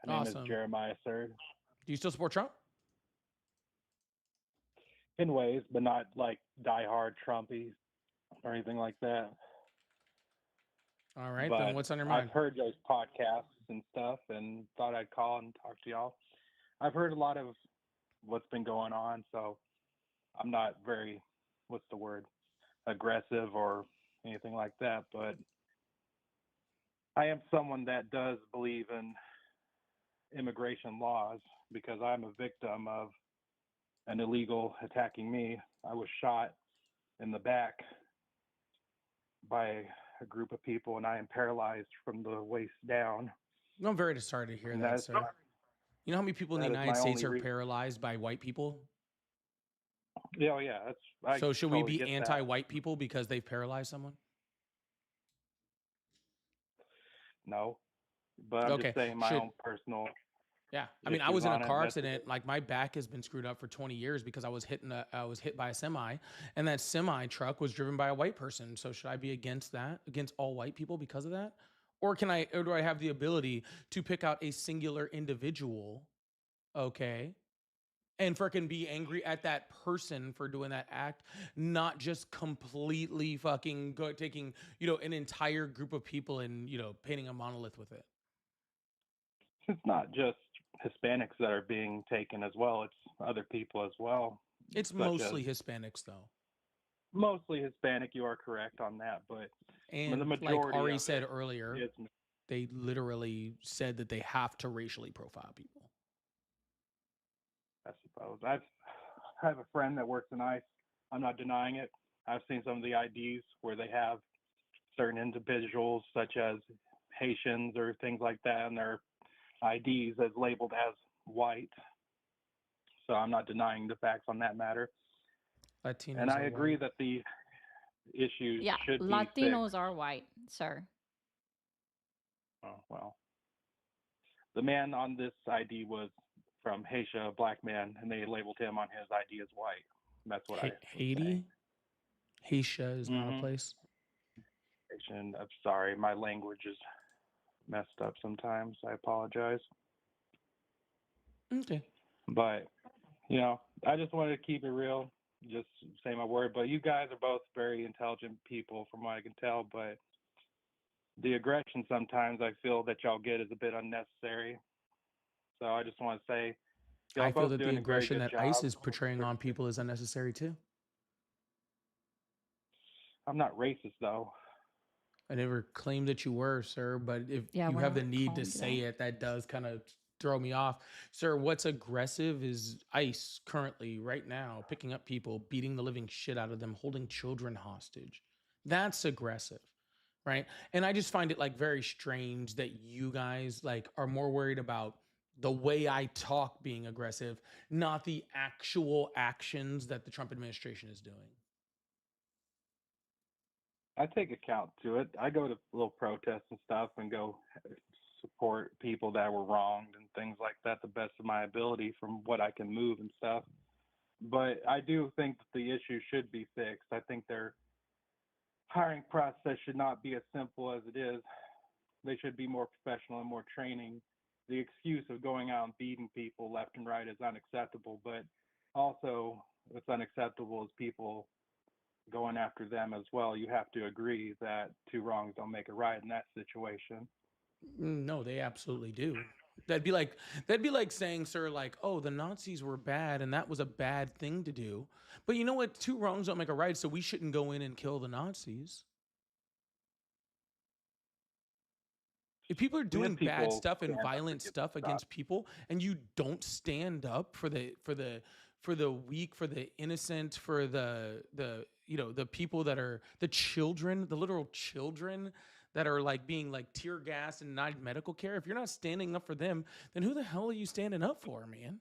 My name is Awesome. Jeremiah Surd. Do you still support Trump? In ways, but not like diehard Trumpies or anything like that. All right, But then what's on your mind? I've heard those podcasts and stuff and thought I'd call and talk to y'all. I've heard a lot of what's been going on, so I'm not very, what's the word, aggressive or anything like that, but I am someone that does believe in immigration laws because I'm a victim of an illegal attacking me. I was shot in the back by a group of people and I am paralyzed from the waist down. I'm very sorry to hear that, sir. You know how many people in the United States are paralyzed by white people? Yeah, yeah. So should we be anti-white people because they've paralyzed someone? No, but I'm just saying my own personal. Yeah, I mean, I was in a car accident. Like my back has been screwed up for 20 years because I was hit by a semi, and that semi truck was driven by a white person. So should I be against that, against all white people because of that, Or do I have the ability to pick out a singular individual, okay, and freaking be angry at that person for doing that act, not just completely fucking taking, an entire group of people and, painting a monolith with it? It's not just Hispanics that are being taken as well. It's other people as well. It's mostly Hispanics, though. Mostly Hispanic. You are correct on that, but and the majority, like Ari said earlier, they literally said that they have to racially profile people. I suppose. I have a friend that works in ICE. I'm not denying it. I've seen some of the IDs where they have certain individuals, such as Haitians or things like that, and their IDs as labeled as white. So I'm not denying the facts on that matter. Latinos and I agree that the issue should be Latinos fixed. are white, sir. Oh, well. The man on this ID was from Haiti, a black man, and they labeled him on his ID as white. That's what Haiti? Haiti is not a place. Haitian. I'm sorry, my language is messed up sometimes. I apologize. Okay. But, I just wanted to keep it real, just say my word. But you guys are both very intelligent people from what I can tell, but the aggression sometimes I feel that y'all get is a bit unnecessary. So I just want to say, I feel that the aggression that ICE is portraying on people is unnecessary too. I'm not racist, though. I never claimed that you were, sir, but if you have the need to say it, that does kind of throw me off. Sir, what's aggressive is ICE currently, right now, picking up people, beating the living shit out of them, holding children hostage. That's aggressive, right? And I just find it like very strange that you guys like are more worried about the way I talk being aggressive, not the actual actions that the Trump administration is doing. I take account to it. I go to little protests and stuff and go support people that were wronged and things like that, the best of my ability from what I can move and stuff. But I do think that the issue should be fixed. I think their hiring process should not be as simple as it is. They should be more professional and more training. The excuse of going out and beating people left and right is unacceptable, but also what's unacceptable is people going after them as well. You have to agree that two wrongs don't make a right in that situation. No, they absolutely do. That'd be like saying, sir, like, oh, the Nazis were bad and that was a bad thing to do. But you know what? Two wrongs don't make a right, so we shouldn't go in and kill the Nazis. If people are doing bad stuff and violent stuff against people, and you don't stand up for the weak, for the innocent, for the people that are the children, the literal children that are like being like tear gassed and denied medical care, if you're not standing up for them, then who the hell are you standing up for, man?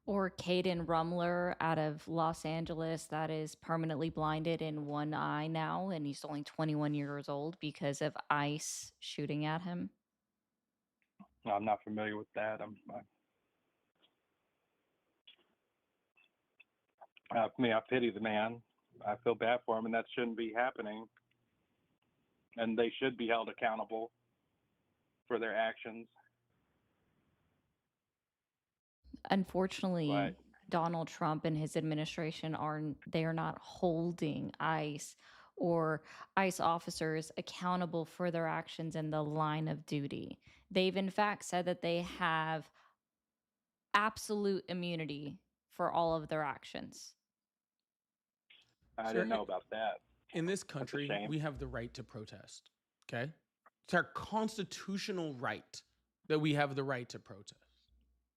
Or Caden Rumler out of Los Angeles that is permanently blinded in one eye now, and he's only 21 years old because of ICE shooting at him. I'm not familiar with that. I pity the man. I feel bad for him, and that shouldn't be happening. And they should be held accountable for their actions. Unfortunately, Donald Trump and his administration are not holding ICE or ICE officers accountable for their actions in the line of duty. They've in fact said that they have absolute immunity for all of their actions. I didn't know about that. In this country, we have the right to protest. Okay? It's our constitutional right that we have the right to protest.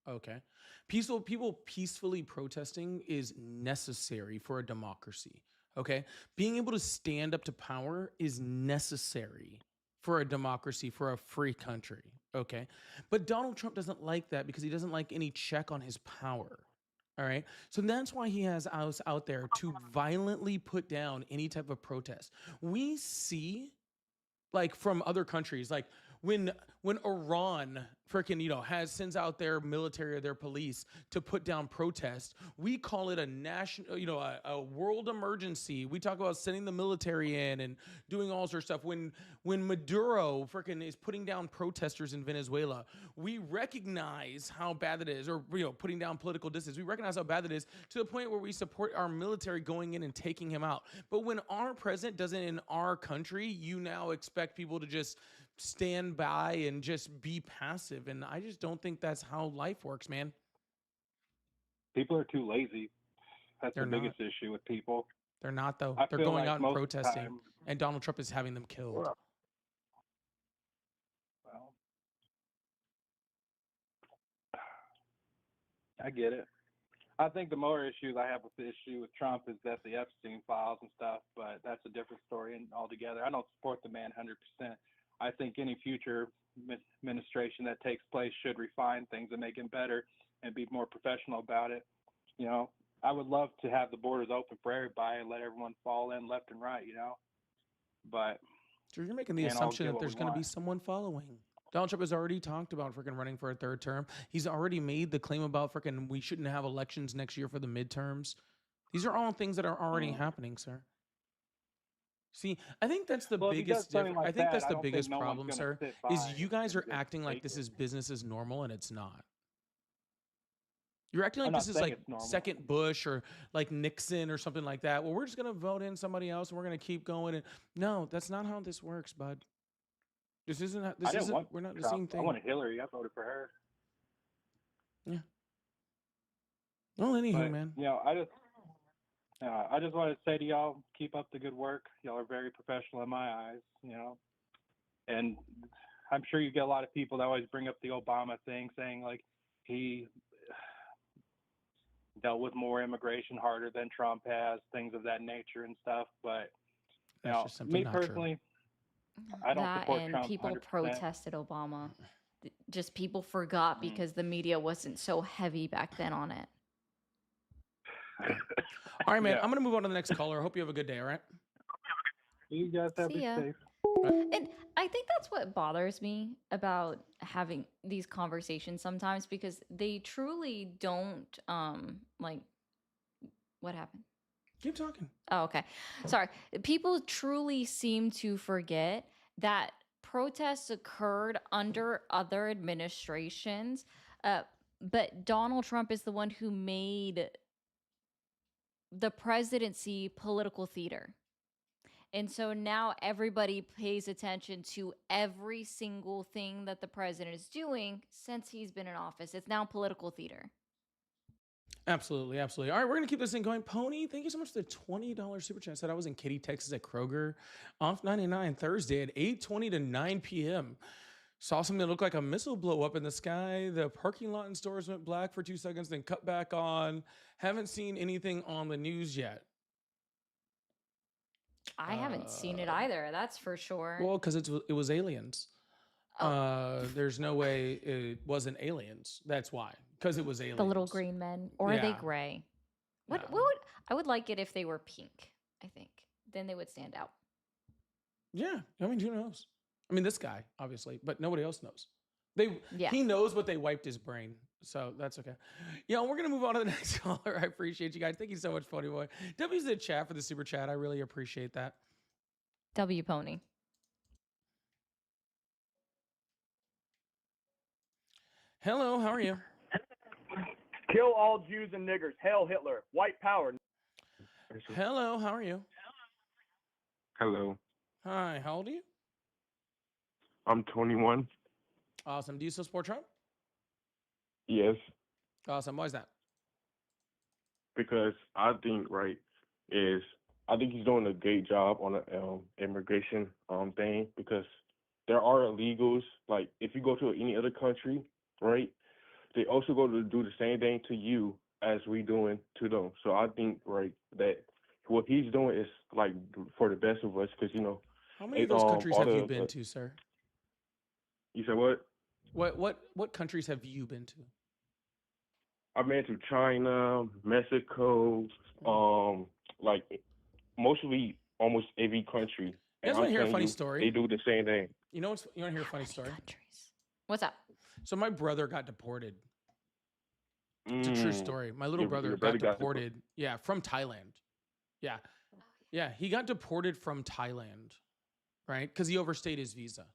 Okay? People peacefully protesting is necessary for a democracy. Okay? Being able to stand up to power is necessary for a democracy, for a free country. Okay? But Donald Trump doesn't like that because he doesn't like any check on his power. All right. So that's why he has us out there to violently put down any type of protest. We see, like, from other countries, like, when Iran freaking sends out their military or their police to put down protest, we call it a national a world emergency. We talk about sending the military in and doing all sorts of stuff. When Maduro freaking is putting down protesters in Venezuela, we recognize how bad that is, or putting down political distance. We recognize how bad that is, to the point where we support our military going in and taking him out. But when our president does it in our country, you now expect people to just stand by and just be passive. And I just don't think that's how life works, man. People are too lazy. That's the biggest issue with people. They're not, though. They're going out and protesting, and Donald Trump is having them killed. Well, I get it. I think the more issues I have with the issue with Trump is that the Epstein files and stuff, but that's a different story altogether. I don't support the man 100%. I think any future administration that takes place should refine things and make them better and be more professional about it. I would love to have the borders open for everybody and let everyone fall in left and right, but so you're making the assumption that there's going to be someone following. Donald Trump has already talked about freaking running for a third term. He's already made the claim about freaking we shouldn't have elections next year for the midterms. These are all things that are already happening, sir. See, I think that's the biggest difference. I think that's the biggest problem, sir, is you guys are acting like this is business as normal, and it's not. You're acting like this is like second Bush or like Nixon or something like that. Well, we're just going to vote in somebody else and we're going to keep going. And no, that's not how this works, bud. This isn't, we're not the same thing. I wanted Hillary. I voted for her. Yeah. Well, anywho, man. I just wanted to say to y'all, keep up the good work. Y'all are very professional in my eyes, and I'm sure you get a lot of people that always bring up the Obama thing, saying like he dealt with more immigration harder than Trump has, things of that nature and stuff. But me personally, I don't support and Trump. People 100%. protested Obama. Just people forgot because the media wasn't so heavy back then on it. All right, man. I'm going to move on to the next caller. I hope you have a good day, all right? You guys have See be ya. safe. And I think that's what bothers me about having these conversations sometimes, because they truly don't like what happened? Keep talking. Oh, okay. Sorry. People truly seem to forget that protests occurred under other administrations, but Donald Trump is the one who made the presidency political theater. And so now everybody pays attention to every single thing that the president is doing since he's been in office. It's now political theater. Absolutely, absolutely. All right, we're going to keep this thing going. Pony, thank you so much for the $20 super chat. Said I was in Katy, Texas at Kroger off 99 Thursday at 8:20 to 9 p.m. Saw something that looked like a missile blow up in the sky. The parking lot and stores went black for 2 seconds, then cut back on. Haven't seen anything on the news yet. I haven't seen it either. That's for sure. Well, because it was aliens. There's no way it wasn't aliens. That's why. Because it was aliens. The little green men. Or are they gray? What would I would like it if they were pink, I think. Then they would stand out. Yeah. I mean, who knows? I mean, this guy, obviously, but nobody else knows. He knows, but they wiped his brain. So that's okay. Yeah, we're going to move on to the next caller. I appreciate you guys. Thank you so much, Pony Boy. W's in the chat for the super chat. I really appreciate that. W Pony. Hello, how are you? Kill all Jews and niggers. Hail Hitler. White power. Hello, how are you? Hello. Hi, how old are you? I'm 21. Awesome. Do you still support Trump? Yes. Awesome. Why is that? Because I think I think he's doing a great job on the immigration thing, because there are illegals. Like if you go to any other country, right, they also go to do the same thing to you as we doing to them. So I think that what he's doing is like for the best of us, because How many of those countries have you been to, sir? You said what? What countries have you been to? I've been to China, Mexico, like mostly almost every country. You guys want to hear a funny story? They do the same thing. You know what's? You want to hear a funny story? What's up? So my brother got deported. It's a true story. My little brother got deported. Yeah, from Thailand. Yeah. Yeah, he got deported from Thailand, right? Because he overstayed his visa.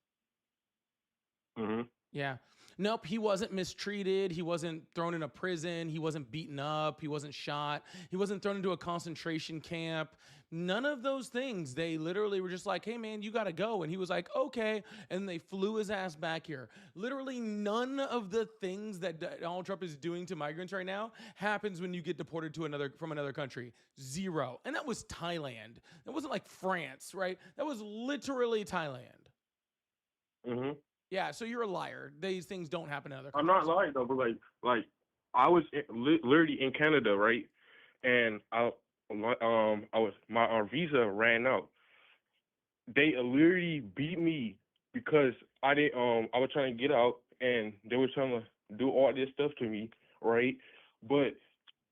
Mm-hmm. Yeah. Nope, he wasn't mistreated. He wasn't thrown in a prison. He wasn't beaten up. He wasn't shot. He wasn't thrown into a concentration camp. None of those things. They literally were just like, hey, man, you got to go. And he was like, okay. And they flew his ass back here. Literally none of the things that Donald Trump is doing to migrants right now happens when you get deported to from another country. Zero. And that was Thailand. That wasn't like France, right? That was literally Thailand. Mm-hmm. Yeah, so you're a liar. These things don't happen in other countries. I'm not lying though, but like I was literally in Canada, right? And my visa ran out. They literally beat me because I was trying to get out, and they were trying to do all this stuff to me, right? But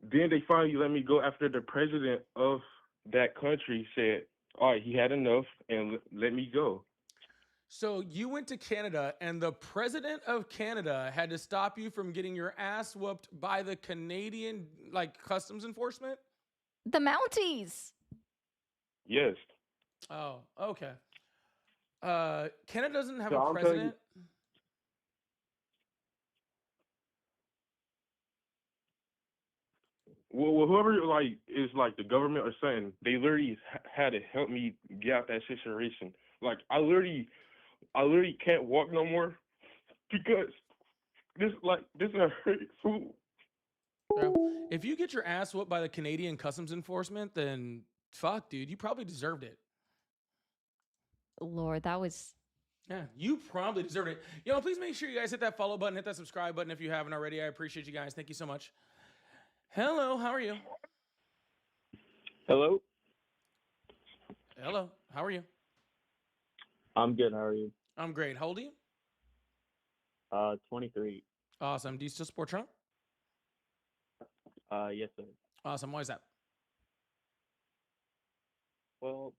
then they finally let me go after the president of that country said, all right, he had enough and let me go. So you went to Canada, and the president of Canada had to stop you from getting your ass whooped by the Canadian, customs enforcement? The Mounties. Yes. Oh, okay. Canada doesn't have a president. Well, whoever is the government or something, they literally had to help me get out that situation. Like I literally can't walk no more because this is a hurt food. If you get your ass whooped by the Canadian customs enforcement, then fuck, dude, you probably deserved it. Lord, that was... Yeah, you probably deserved it. Please make sure you guys hit that follow button, hit that subscribe button if you haven't already. I appreciate you guys. Thank you so much. Hello, how are you? Hello. Hello, how are you? I'm good. How are you? I'm great. How old are you? 23. Awesome. Do you still support Trump? Yes, sir. Awesome. Why is that? Well,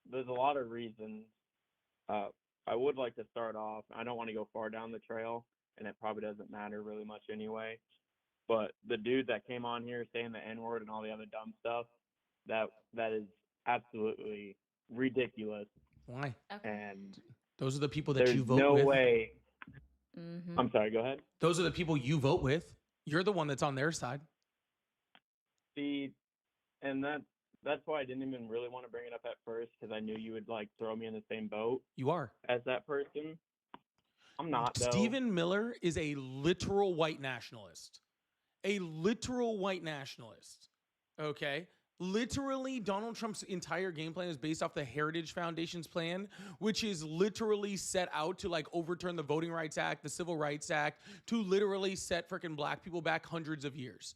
there's a lot of reasons. I would like to start off. I don't want to go far down the trail, and it probably doesn't matter really much anyway. But the dude that came on here saying the N-word and all the other dumb stuff, that is absolutely ridiculous. Why? Okay. And those are the people that there's you vote no with. way. Mm-hmm. I'm sorry. Go ahead. Those are the people you vote with. You're the one that's on their side. See, and that's why I didn't even really want to bring it up at first, because I knew you would throw me in the same boat. You are. As that person. I'm not, though. Stephen Miller is a literal white nationalist. A literal white nationalist. Okay? Literally, Donald Trump's entire game plan is based off the Heritage Foundation's plan, which is literally set out to overturn the Voting Rights Act, the Civil Rights Act, to literally set freaking black people back hundreds of years.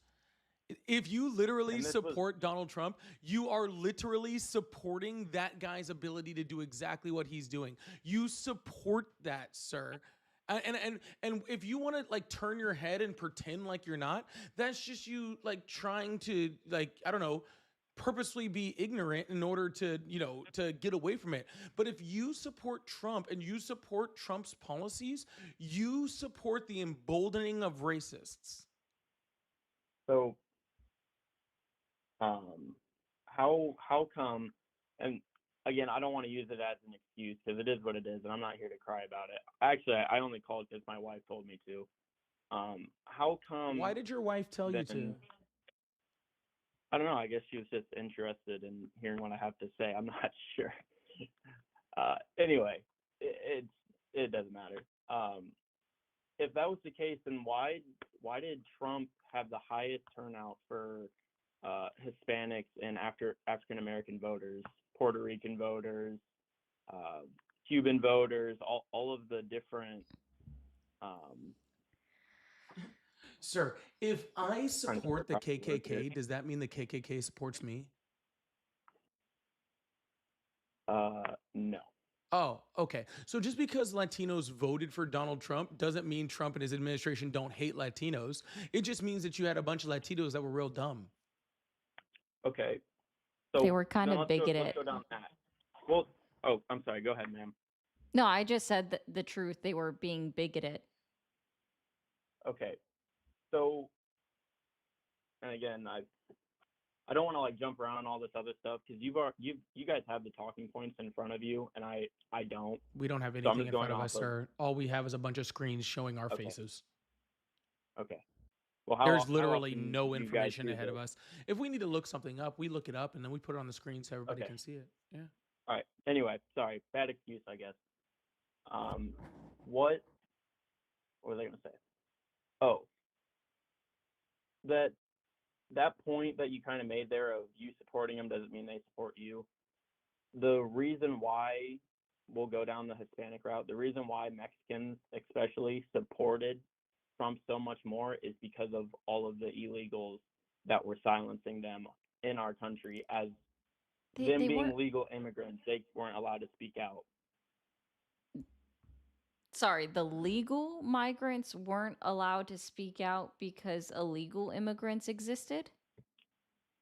If you literally support Donald Trump, you are literally supporting that guy's ability to do exactly what he's doing. You support that, sir. And if you want to turn your head and pretend like you're not, that's just you trying to I don't know, purposely be ignorant in order to to get away from it. But if you support Trump and you support Trump's policies, you support the emboldening of racists. So how come, and again, I don't want to use it as an excuse because it is what it is, and I'm not here to cry about it. Actually, I only called because my wife told me to. How come? Why did your wife tell you to? I don't know. I guess she was just interested in hearing what I have to say. I'm not sure. Anyway, it doesn't matter. If that was the case, then why did Trump have the highest turnout for Hispanics and African American voters, Puerto Rican voters, Cuban voters, all of the different. Sir, if I support the KKK, does that mean the KKK supports me? No. Oh, okay. So just because Latinos voted for Donald Trump doesn't mean Trump and his administration don't hate Latinos. It just means that you had a bunch of Latinos that were real dumb. Okay. So they were kind of bigoted. Let's go down that. Well, Oh, I'm sorry. Go ahead, ma'am. No, I just said the truth. They were being bigoted. Okay. So, and again, I don't want to like jump around on all this other stuff because you guys have the talking points in front of you, and I don't. We don't have So I'm anything just in going front of off us, of. sir. All we have is a bunch of screens showing our Okay. faces. Okay. Well, There's literally often no do you guys information do ahead of this? us. If we need to look something up, we look it up and then we put it on the screen so everybody Okay. can see it. Yeah. All right. Anyway, sorry. Bad excuse, I guess. What was I gonna say? Oh, that point that you kind of made there of you supporting them doesn't mean they support you. The reason why we'll go down the Hispanic route, the reason why Mexicans especially supported Trump so much more is because of all of the illegals that were silencing them in our country as them They being weren't. legal immigrants. They weren't allowed to speak out. Sorry, the legal migrants weren't allowed to speak out because illegal immigrants existed?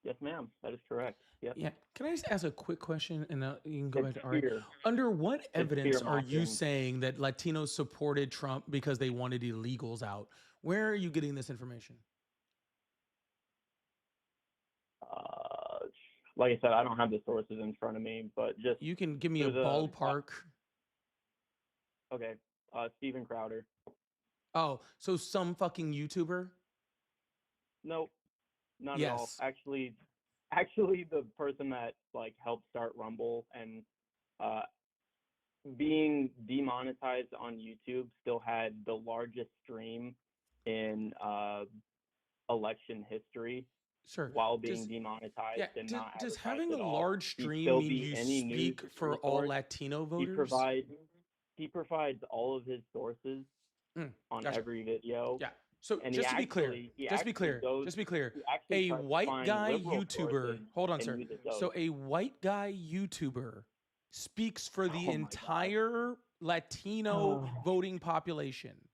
Yes, ma'am. That is correct. Yep. Yeah. Can I just ask a quick question and you can go It's back to Ari? fear. Under what It's evidence fear are you mongering. saying that Latinos supported Trump because they wanted illegals out? Where are you getting this information? Like I said, I don't have the sources in front of me, but just You can give me a through the ballpark. okay, Steven Crowder. Oh, so some fucking YouTuber? Nope, not at all. Yes. Actually, the person that like helped start Rumble and being demonetized on YouTube still had the largest stream in election history. Sure. While being demonetized Yeah. and not Does advertised having at a all. large He'd stream still mean be you any news speak for all resource. Latino voters? He provides all of his sources on Gotcha. every video. Yeah. So And just to be clear, he just to be clear, goes- just to be clear, he actually a tries to white find guy liberal YouTuber, sources hold on, and sir. uses So those. a white guy YouTuber speaks for the Oh my God. entire Latino voting population.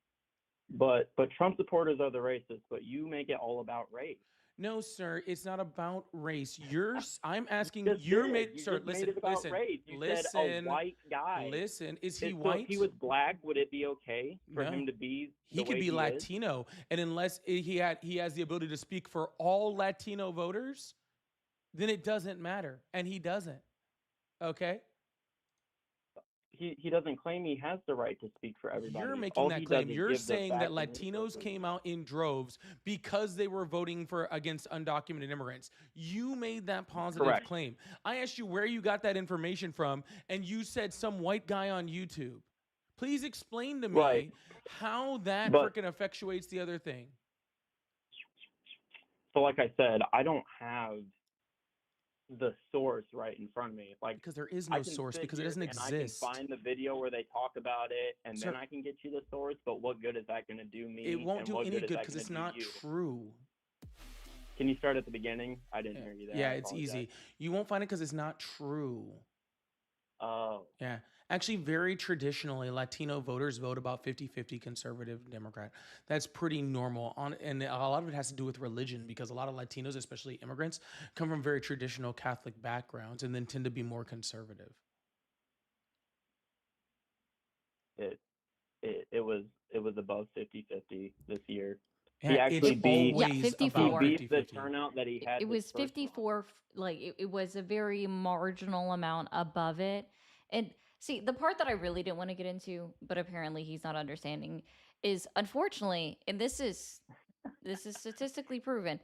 But Trump supporters are the racists, but you make it all about race. No, sir, it's not about race. I'm asking just you're did. made You sir, just listen, made it about listen, race. You listen, said a white guy. listen. Is he So white? if he was black, would it be okay for No. him to be He the could way be he is? Latino, and unless he has the ability to speak for all Latino voters, then it doesn't matter, and he doesn't. Okay, He doesn't claim he has the right to speak for everybody. you're making All that he claim. does is You're give the saying that facts and Latinos resources. came out in droves because they were voting against undocumented immigrants. You made that positive Correct. claim. I asked you where you got that information from, and you said some white guy on YouTube. Please explain to me Right. how that But- freaking effectuates the other thing. So like I said, I don't have the source right in front of me. Like Because there is I no can source, sit because it here doesn't and exist. I can find the video where they talk about it, and Sir, then I can get you the source. But what good is that going to do me? It won't and do what any good is good that because gonna it's do not you? true. Can you start at the beginning? I didn't hear you there. Yeah, I it's easy. apologize. You won't find it because it's not true. Oh, Yeah. Actually, very traditionally, Latino voters vote about 50-50 conservative Democrat. That's pretty normal. And a lot of it has to do with religion because a lot of Latinos, especially immigrants, come from very traditional Catholic backgrounds and then tend to be more conservative. it was above 50-50 this year. Yeah, He actually it's beat always he 54. about beat the 50-50. turnout that he had. It his was first run. 54, like it was a very marginal amount above it. And see, the part that I really didn't want to get into, but apparently he's not understanding, is unfortunately, and this is statistically proven.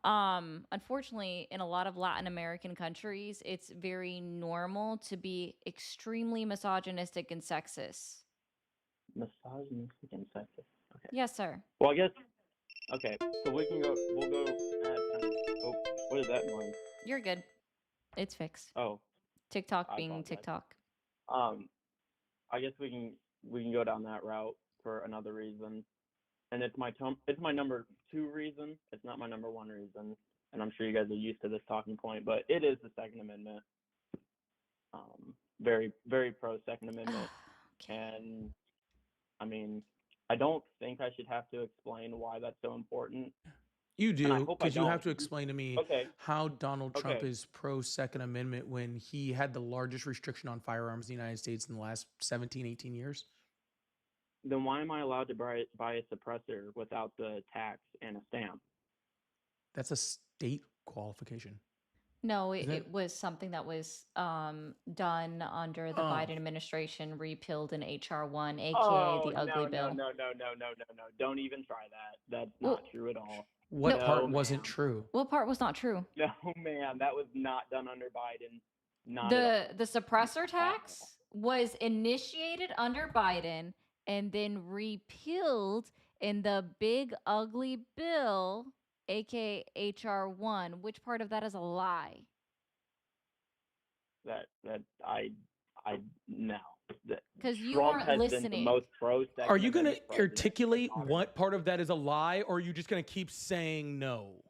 Unfortunately, in a lot of Latin American countries, it's very normal to be extremely misogynistic and sexist. Misogynistic and sexist. Okay. Yes, sir. Well, I guess. Okay, so we'll go add time. Oh, what is that noise? You're good. It's fixed. Oh, TikTok I being apologize. TikTok. I guess we can go down that route for another reason, and it's my number 2 reason. It's not my number 1 reason, and I'm sure you guys are used to this talking point, but it is the Second Amendment. Very very pro Second Amendment, and I mean, I don't think I should have to explain why that's so important. You and I do, hope I because you have don't. to explain to me Okay, how Donald Trump okay. is pro Second Amendment when he had the largest restriction on firearms in the United States in the last 17, 18 years. Then why am I allowed to buy a suppressor without the tax and a stamp? That's a state qualification, No, isn't it? it was something that was done under the Oh, Biden administration, repealed in HR1, aka Oh, the ugly no, no, bill. no, no, no, no, no, no. Don't even try that. That's not Well, true at all. what no, No, part wasn't ma'am. true? what part was not true? No, ma'am. That was not done under Biden. Not at all. The suppressor At all. tax was initiated under Biden and then repealed in the big ugly bill, aka HR1. Which part of that is a lie? That I no. That Because you Trump weren't has been the listening. most pro Are Second you going Amendment to president in articulate modern what part of that is a lie, or are you just going to keep saying no?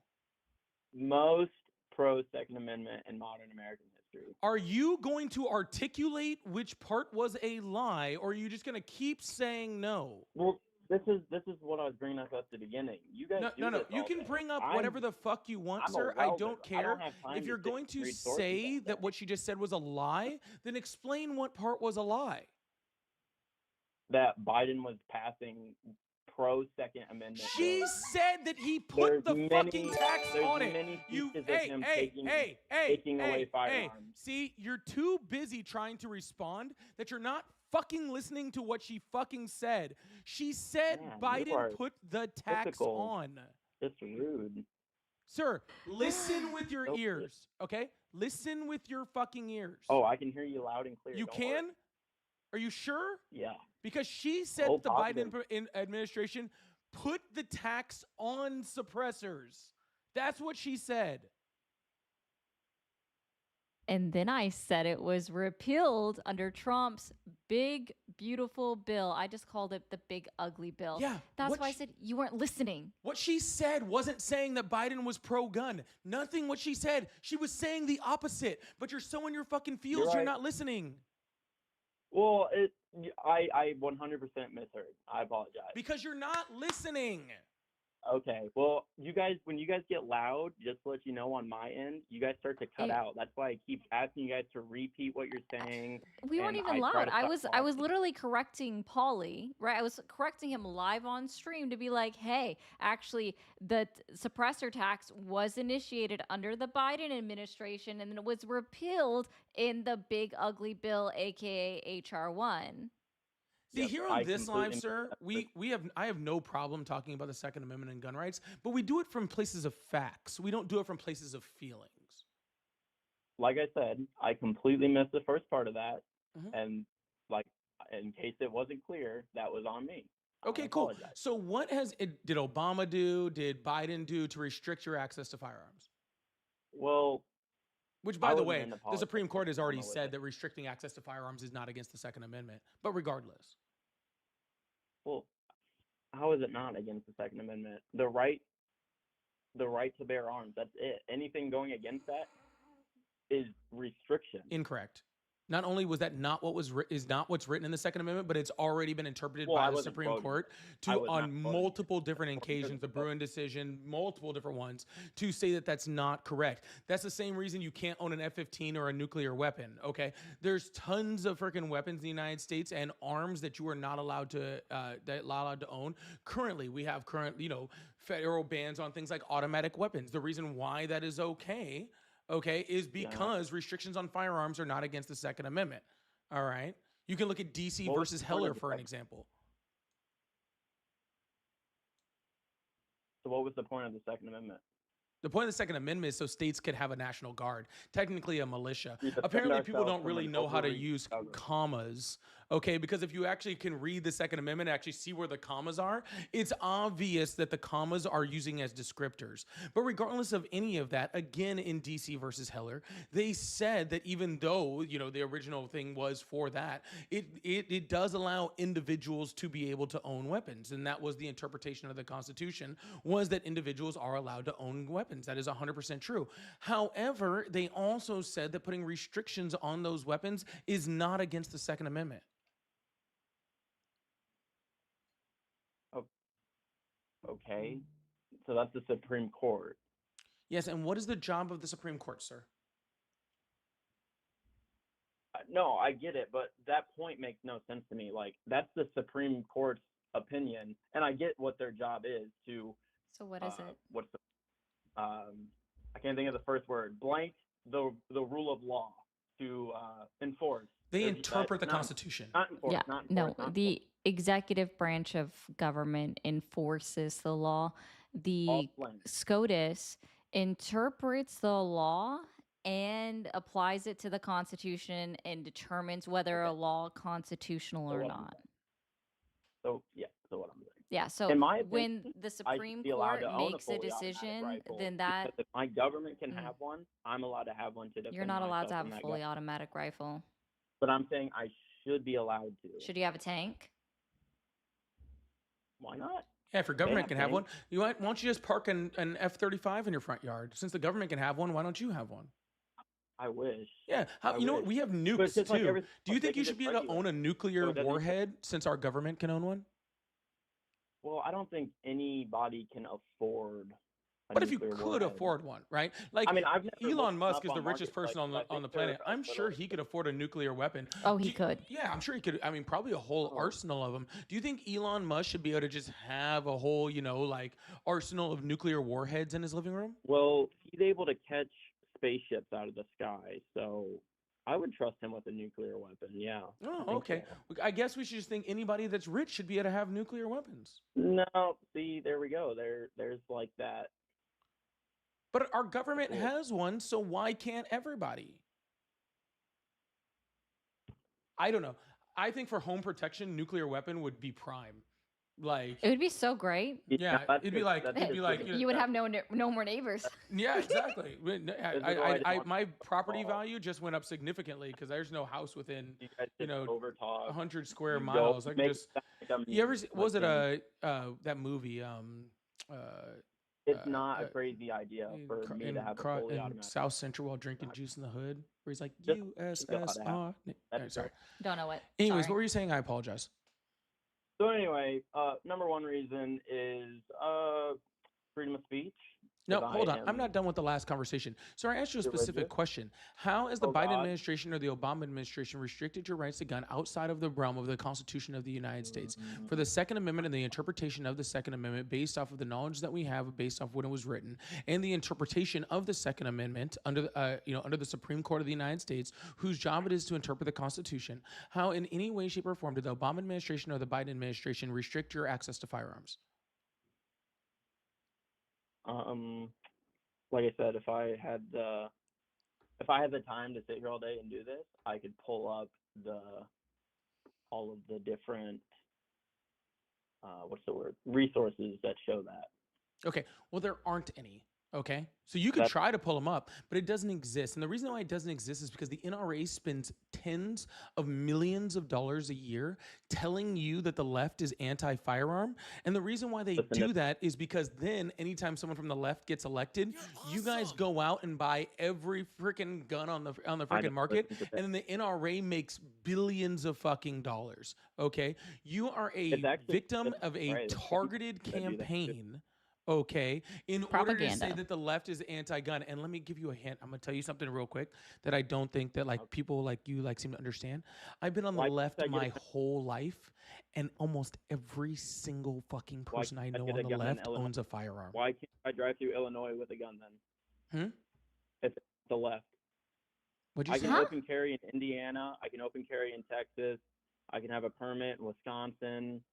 most pro Second Amendment in modern American history. Are you going to articulate which part was a lie, or are you just going to keep saying no? Well, this is what I was bringing up at the beginning. You guys No, do no, no. this You all can day. bring up whatever the fuck you want, I'm a sir. I welder. don't I care. don't have time If to you're sit going and to read sources say all that day. what she just said was a lie, then explain what part was a lie. That Biden was passing pro Second Amendment She bills. said that he There's put the many fucking tax there's on it. many You, speeches of hey, him hey, taking hey, taking away hey. firearms. See, you're too busy trying to respond that you're not fucking listening to what she fucking said. She said Man, you Biden are put the tax typical. on. It's rude. Sir, listen with your Nope. ears, okay? Listen with your fucking ears. Oh, I can hear you loud and clear. You Don't can? worry. Are you sure? Yeah. Because she said Oh, that the positive. Biden administration put the tax on suppressors. That's what she said. And then I said it was repealed under Trump's big, beautiful bill. I just called it the big, ugly bill. Yeah. That's why I said you weren't listening. What she said wasn't saying that Biden was pro-gun. Nothing what she said. She was saying the opposite. But you're so in your fucking feels, you're right. not listening. Well, I 100% misheard. I apologize. Because you're not listening. Okay. Well, you guys, when you guys get loud, just to let you know on my end, you guys start to cut Hey. out. That's why I keep asking you guys to repeat what you're saying. We weren't and even I try loud. to I stop was talking. literally correcting Paulie, right? I was correcting him live on stream to be like, hey, actually, the suppressor tax was initiated under the Biden administration and then it was repealed in the big ugly bill, aka HR1. See, Yep, here I on this live, completely sir, I have no problem talking about the Second Amendment and gun rights, but we do it from places of facts. We don't do it from places of feelings. Like I said, I completely missed the first part of that, Mhm. and like in case it wasn't clear, that was on me. Okay, I cool. apologize. So what did Obama do, did Biden do to restrict your access to firearms? Well, Which, I by the wasn't way, in the the Supreme politics Court has when already Obama was said there. that restricting access to firearms is not against the Second Amendment. But regardless, Well, how is it not against the Second Amendment? The right to bear arms. That's it. Anything going against that is restriction. incorrect. Not only was that not what was is not what's written in the Second Amendment, but it's already been interpreted Well, by I the wasn't Supreme quoting. Court I to was not on quoting. multiple different occasions, the Bruin decision, multiple different ones, to say that that's not correct. That's the same reason you can't own an F-15 or a nuclear weapon. Okay, there's tons of freaking weapons in the United States and arms that you are not allowed to own. Currently, we have federal bans on things like automatic weapons. The reason why that is okay, is because restrictions on firearms are not against the Second Amendment. All right. You can look at DC What was versus the point of Heller the for an Second- example. So what was the point of the Second Amendment? The point of the Second Amendment is so states could have a national guard, technically a militia. We defend Apparently, people ourselves don't from really an know how to overreach use government. commas, because if you actually can read the Second Amendment and actually see where the commas are, it's obvious that the commas are using as descriptors. But regardless of any of that, again, in DC versus Heller, they said that even though, the original thing was for that, it does allow individuals to be able to own weapons. And that was the interpretation of the Constitution, was that individuals are allowed to own weapons. That is 100% true. However, they also said that putting restrictions on those weapons is not against the Second Amendment. Okay. So that's the Supreme Court. Yes, and what is the job of the Supreme Court, sir? No, I get it, but that point makes no sense to me. Like, that's the Supreme Court's opinion, and I get what their job is to. So what is it? What's the? I can't think of the first word. Blank the rule of law to enforce. They interpret the Constitution. Not enforce. Yeah, not enforce, no, not the executive branch of government enforces the law. The SCOTUS interprets the law and applies it to the Constitution and determines whether a law constitutional or not. So what I'm saying. Yeah, so in my when opinion, the I Supreme should be allowed Court to own makes a fully automatic decision, rifle, then that because if my government can have one, I'm allowed to have one to defend you're not allowed to myself have from a that fully government. automatic rifle. But I'm saying I should be allowed to. Should you have a tank? Why not? Yeah, if your government have can have one, tanks. why don't you just park an F-35 in your front yard? Since the government can have one, why don't you have one? I wish. Yeah, I you know what? wish. We have But nukes it's just like too. everything Do you else, think they you can should be just able to regulate own a nuclear So it doesn't- warhead since our government can own one? Well, I don't think anybody can afford. What if you could afford one, right? Like I mean, I've never Elon looked Musk up is the on richest person marketplace, on the but I think they're planet. I'm sure he could afford a nuclear weapon. Oh, he could. Yeah, I'm sure he could. I mean, probably a whole Oh. arsenal of them. Do you think Elon Musk should be able to just have a whole, like arsenal of nuclear warheads in his living room? Well, he's able to catch spaceships out of the sky, so I would trust him with a nuclear weapon. Yeah. I Oh, think okay. so. I guess we should just think anybody that's rich should be able to have nuclear weapons. No, see, there we go. There's like that. But our government Cool. has one, so why can't everybody? I don't know. I think for home protection, nuclear weapon would be prime. Like, It would be so great. yeah, that's it'd be good. like, That's it'd be good. like, You would have no more neighbors. yeah, exactly. This is why I want My to property call. value just went up significantly because there's no house within You guys you just know, overtalk. 100 square You miles. go I can make just. it sound like I'm You ever see, was it fucking- that movie? It's not a crazy idea for in, me to have a fully in automatic. South Central while drinking juice in the hood, where he's like Just USSR. gotta Alright, sorry. Don't know what. Anyways, Sorry. what were you saying? I apologize. So anyway, number one reason is freedom of speech. No, 'cause hold I on. I'm not done with the last conversation. So I asked you a specific Religious? question. How has the Oh, Biden God. administration or the Obama administration restricted your rights to gun outside of the realm of the Constitution of the United States? For the Second Amendment and the interpretation of the Second Amendment based off of the knowledge that we have based off when it was written, and the interpretation of the Second Amendment under the Supreme Court of the United States, whose job it is to interpret the Constitution, how in any way, shape, or form did the Obama administration or the Biden administration restrict your access to firearms? Like I said, if I had the time to sit here all day and do this, I could pull up all of the different resources that show that. Okay. Well, there aren't any. Okay. So you could That's- try to pull them up, but it doesn't exist. And the reason why it doesn't exist is because the NRA spends tens of millions of dollars a year telling you that the left is anti-firearm. And the reason why they do that is because then anytime someone from the left gets elected, you guys go out and buy every freaking gun on the freaking market. And then the NRA makes billions of fucking dollars. Okay. You are a It's actually victim just of a right. targeted That'd be that too. campaign. Okay, in order to say Propaganda. that the left is anti-gun, and let me give you a hint. I'm gonna tell you something real quick that I don't think that people like you seem to understand. I've been on the Why left can't I my get a- whole life, and almost every single fucking Why person I can't I know get on a the gun in left Illinois? owns a firearm. Why can't I drive through Illinois with a gun then? Hmm? If it's the left. What'd you I say? can open carry in Indiana. I can open carry in Texas. I can have a permit in Wisconsin.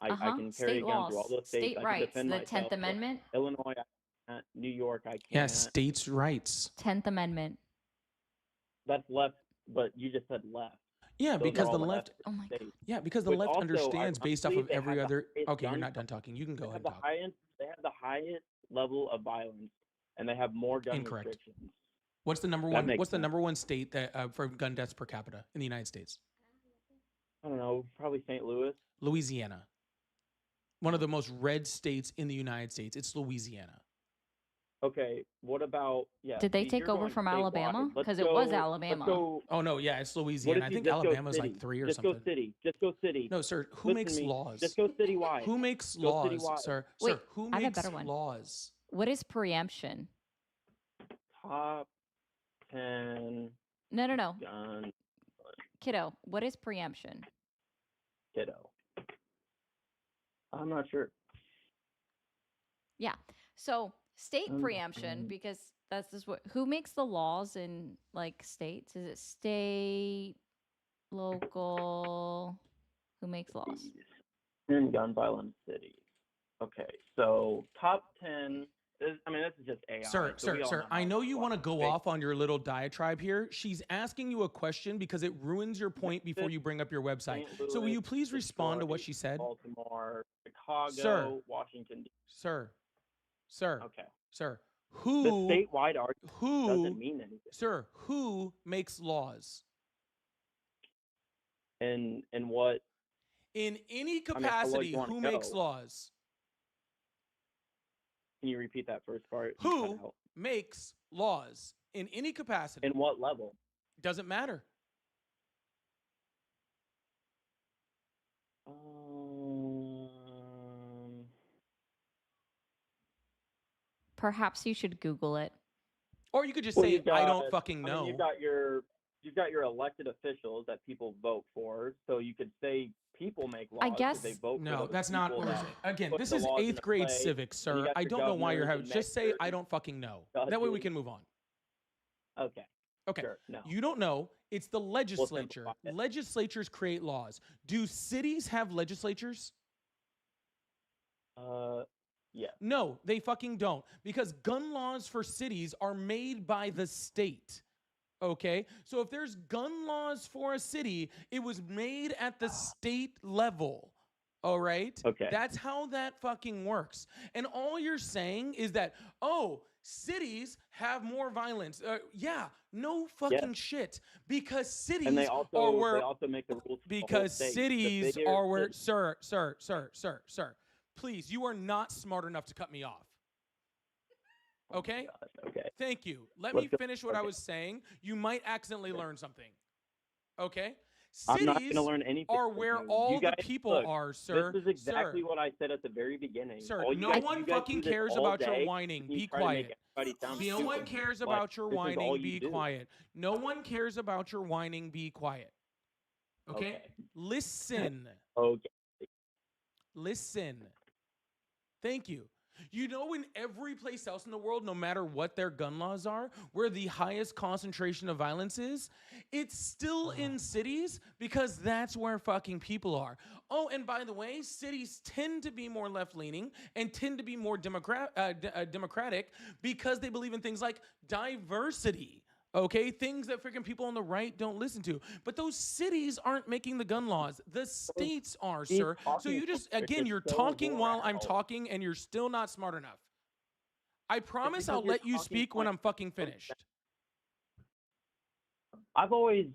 I can carry State a gun through all laws, those states. state I can rights, defend the myself. 10th Amendment. Illinois, I can't. New York, I can't. Yeah, states' rights. 10th Amendment. That's left, but you just said left. Yeah, Those are because all the the left. ethnic Oh my states. Yeah, because the Which left also, understands based off ironically, of they have every the other. highest Okay, you're gun not done talking. You can go They ahead have and talk. they have the highest level of violence, and they have more gun Incorrect. restrictions. What's the number That one? makes What's the sense. number one state that for gun deaths per capita in the United States? I don't know, probably St. Louis. Louisiana. One of the most red states in the United States. It's Louisiana. Okay, what about Did they see, take you're over going from statewide. Alabama? Let's Because it was go. Let's Alabama. go. Oh no, yeah, it's What Louisiana. if I you think just go Alabama's like city? 3 or Just go something. city. Just go city. No, sir. Who Listen to makes me. laws? Just go citywide. Who makes Go laws, citywide. sir? Wait, Sir, who I have a makes better one. laws? What is preemption? Top 10 No. gun Kiddo, what is preemption? kiddo. I'm not sure. Yeah. So state Um, preemption, um, because that's just what who makes the laws in like states? Is it state, local? Who makes laws? cities. In gun violence cities. Okay, so top 10. I mean, this is just AI. Sir, so we all know I how know you want to go fake- off on your little diatribe here. She's asking you a question because it ruins your point before you bring up your website. St. So will Louis, you please respond to what Detroit, she said? Baltimore, Chicago, Sir. Washington. Sir, Okay. sir, The who, statewide argument doesn't mean anything. sir, who makes laws? And what? In any I mean, how low capacity, you wanna who makes go. laws? Can you repeat that first part? You cut Who out. makes laws? In any capacity. In what level? Doesn't matter. Perhaps you should Google it. Or you could just Well, say, you've I got- don't fucking I mean, know. you've got your elected officials that people vote for, so you could say people make laws. 'cause guess- they vote for No, those that's not people what we're that saying. Again, put this the is laws 8th into grade play, civics, and you sir. got I your don't know why you're governors having. and Just say, I mayors don't fucking know. and That way we judges. can move on. Okay. Okay. Sure. No. You don't know. It's the legislature. simplify it. Legislatures create laws. Do cities have legislatures? Yeah. No, they fucking don't. Because gun laws for cities are made by the state. Okay? So if there's gun laws for a city, it was made at the state level. All right? Okay. That's how that fucking works. And all you're saying is that, oh, cities have more violence. Yeah, no fucking shit. Because cities And they also are where they also make the rules. For the whole because state. The cities bigger are where city- sir, please, you are not smart enough to cut me off. Okay? God, okay. Thank you. Let Let's me go- finish what I okay. was saying. You might accidentally learn something. Okay? I'm not going Cities to learn anything. are from where you. all You guys, the people look, are, sir. This is exactly Sir, what I said at the very beginning. sir, All you no guys- one you guys fucking do this cares all about your day, whining. and you Be try to make quiet. everybody sound No one stupid. cares Like, about your this is all whining. you Be do. quiet. No one cares about your whining. Be quiet. Okay? Listen. Okay. Listen. Thank you. You know, in every place else in the world, no matter what their gun laws are, where the highest concentration of violence is, it's still in cities because that's where fucking people are. Oh, and by the way, cities tend to be more left-leaning and tend to be more democratic because they believe in things like diversity. Okay, things that freaking people on the right don't listen to. But those cities aren't making the gun laws. The states are, Keep sir. So talking you just, over it. again, It's you're so talking while I'm loud. talking and you're still not smart enough. I promise because I'll you're let you talking speak when like- I'm fucking finished. I've always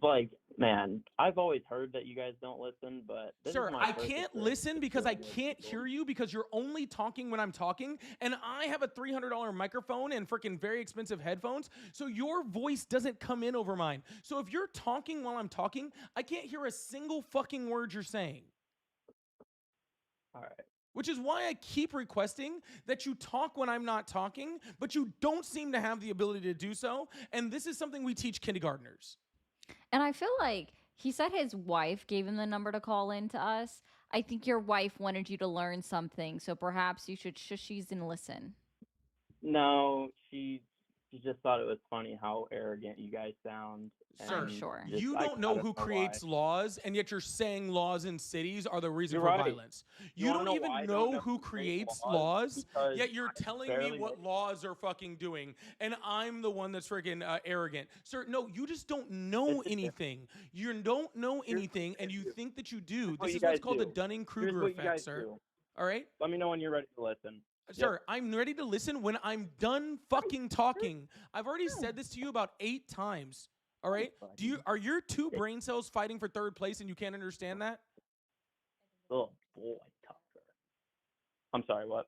heard that you guys don't listen, but this Sir, is my I first can't experience listen because I dealing with can't people. hear you because you're only talking when I'm talking, and I have a $300 microphone and freaking very expensive headphones, so your voice doesn't come in over mine. So if you're talking while I'm talking, I can't hear a single fucking word you're saying. All right. Which is why I keep requesting that you talk when I'm not talking, but you don't seem to have the ability to do so, and this is something we teach kindergartners. And I feel like he said his wife gave him the number to call in to us. I think your wife wanted you to learn something, so perhaps you should shushies and listen. No, she just thought it was funny how arrogant you guys sound. Sir, and sure. just- You I don't know who why. creates laws, and yet you're saying laws in cities are the reason You're for right. violence. You You wanna don't know why I even don't know who creates laws, Because yet you're I telling me barely what know- laws are fucking doing, and I'm the one that's freaking arrogant. Sir, no, you just don't know anything. You don't know anything, and you think that you do. what This you is what's guys called the do. Here's Dunning-Kruger what you effect, guys sir. do. All right? Let me know when you're ready to listen. Sir, I'm ready to listen when I'm done fucking talking. I've already said this to you about 8 times. All right? Are your 2 brain cells fighting for 3rd place and you can't understand that? Oh boy, Tucker. I'm sorry. What?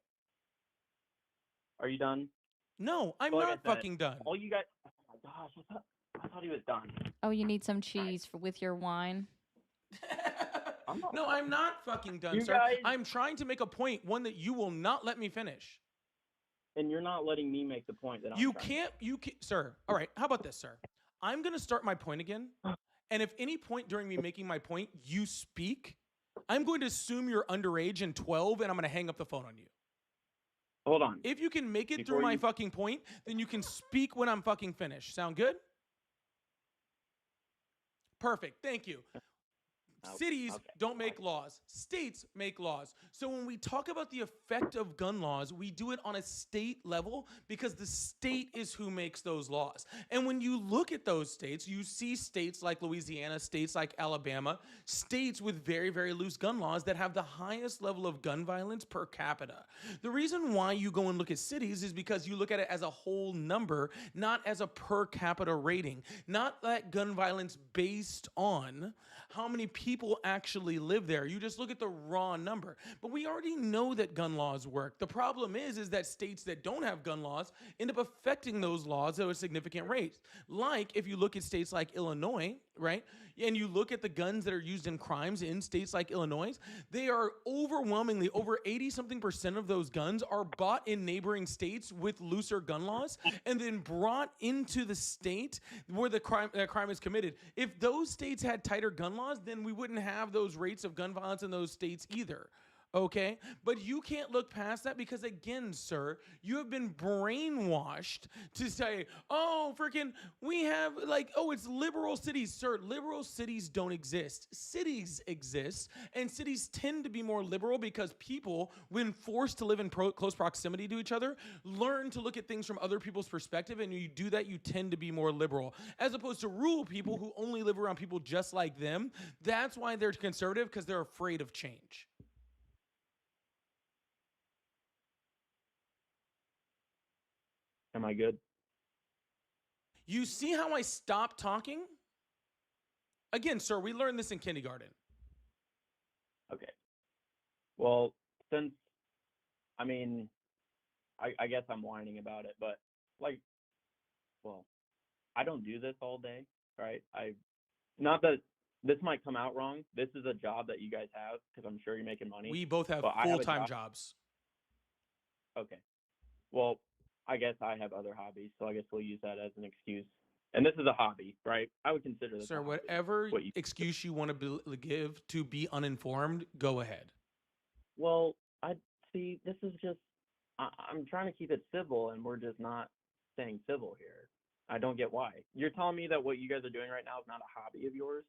Are you done? No, I'm But like not fucking done. all you guys. Oh my gosh, I thought he was done. Oh, you need some cheese with your wine? No, I'm not fucking done, You sir. guys- I'm trying to make a point, one that you will not let me finish. And you're not letting me make the point that You can't, sir. All right, how about this, sir? I'm going to start my point again. And if any point during me making my point you speak, I'm going to assume you're underage and 12, and I'm going to hang up the phone on you. Hold on. If you can make it Before through my you- fucking point, then you can speak when I'm fucking finished. Sound good? Perfect. Thank you. Cities don't make laws. States make laws. So when we talk about the effect of gun laws, we do it on a state level because the state is who makes those laws. And when you look at those states, you see states like Louisiana, states like Alabama, states with very, very loose gun laws that have the highest level of gun violence per capita. The reason why you go and look at cities is because you look at it as a whole number, not as a per capita rating, not that gun violence based on how many people actually live there. You just look at the raw number. But we already know that gun laws work. The problem is that states that don't have gun laws end up affecting those laws at a significant rate. Like if you look at states like Illinois, right? And you look at the guns that are used in crimes in states like Illinois, they are overwhelmingly, over 80-something% of those guns are bought in neighboring states with looser gun laws and then brought into the state where the crime is committed. If those states had tighter gun laws, then we wouldn't have those rates of gun violence in those states either. Okay, but you can't look past that because, again, sir, you have been brainwashed to say, oh, freaking, we have it's liberal cities. Sir, liberal cities don't exist. Cities exist, and cities tend to be more liberal because people, when forced to live in close proximity to each other, learn to look at things from other people's perspective, and you do that, you tend to be more liberal. As opposed to rural people who only live around people just like them. That's why they're conservative, because they're afraid of change. Am I good? You see how I stopped talking? Again, sir, we learned this in kindergarten. Okay. Well, since, I mean, I guess I'm whining about it, but I don't do this all day, right? Not that this might come out wrong. This is a job that you guys have because I'm sure you're making money. We both have full-time jobs. Okay. Well, I guess I have other hobbies, so I guess we'll use that as an excuse. And this is a hobby, right? I would consider this. Sir, whatever excuse you want to give to be uninformed, go ahead. Well, I see. This is just. I'm trying to keep it civil, and we're just not staying civil here. I don't get why. You're telling me that what you guys are doing right now is not a hobby of yours?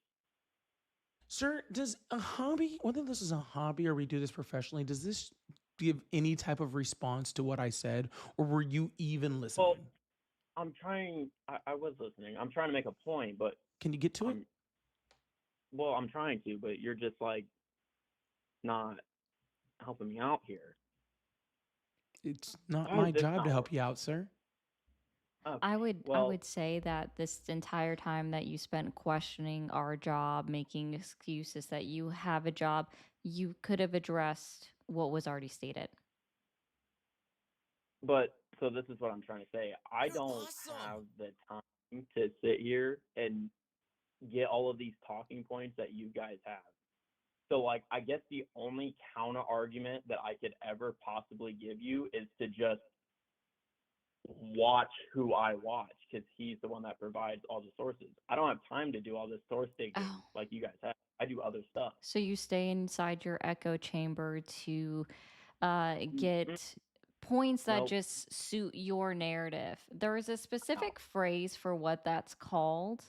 Sir, does a hobby, whether this is a hobby or we do this professionally, does this give any type of response to what I said, or were you even listening? Well, I'm trying. I was listening. I'm trying to make a point, but can you get to it? Well, I'm trying to, but you're just not helping me out here. It's not my job to help you out, sir. I would say that this entire time that you spent questioning our job, making excuses that you have a job, you could have addressed what was already stated. But so this is what I'm trying to say. I don't have the time to sit here and get all of these talking points that you guys have. So I guess the only counter argument that I could ever possibly give you is to just watch who I watch, because he's the one that provides all the sources. I don't have time to do all this source digging like you guys have. I do other stuff. So you stay inside your echo chamber to get points that just suit your narrative. There is a specific phrase for what that's called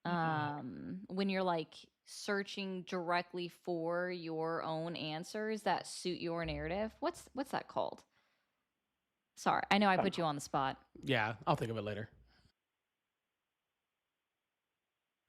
when you're searching directly for your own answers that suit your narrative. What's that called? Sorry, I know I put you on the spot. Yeah, I'll think of it later.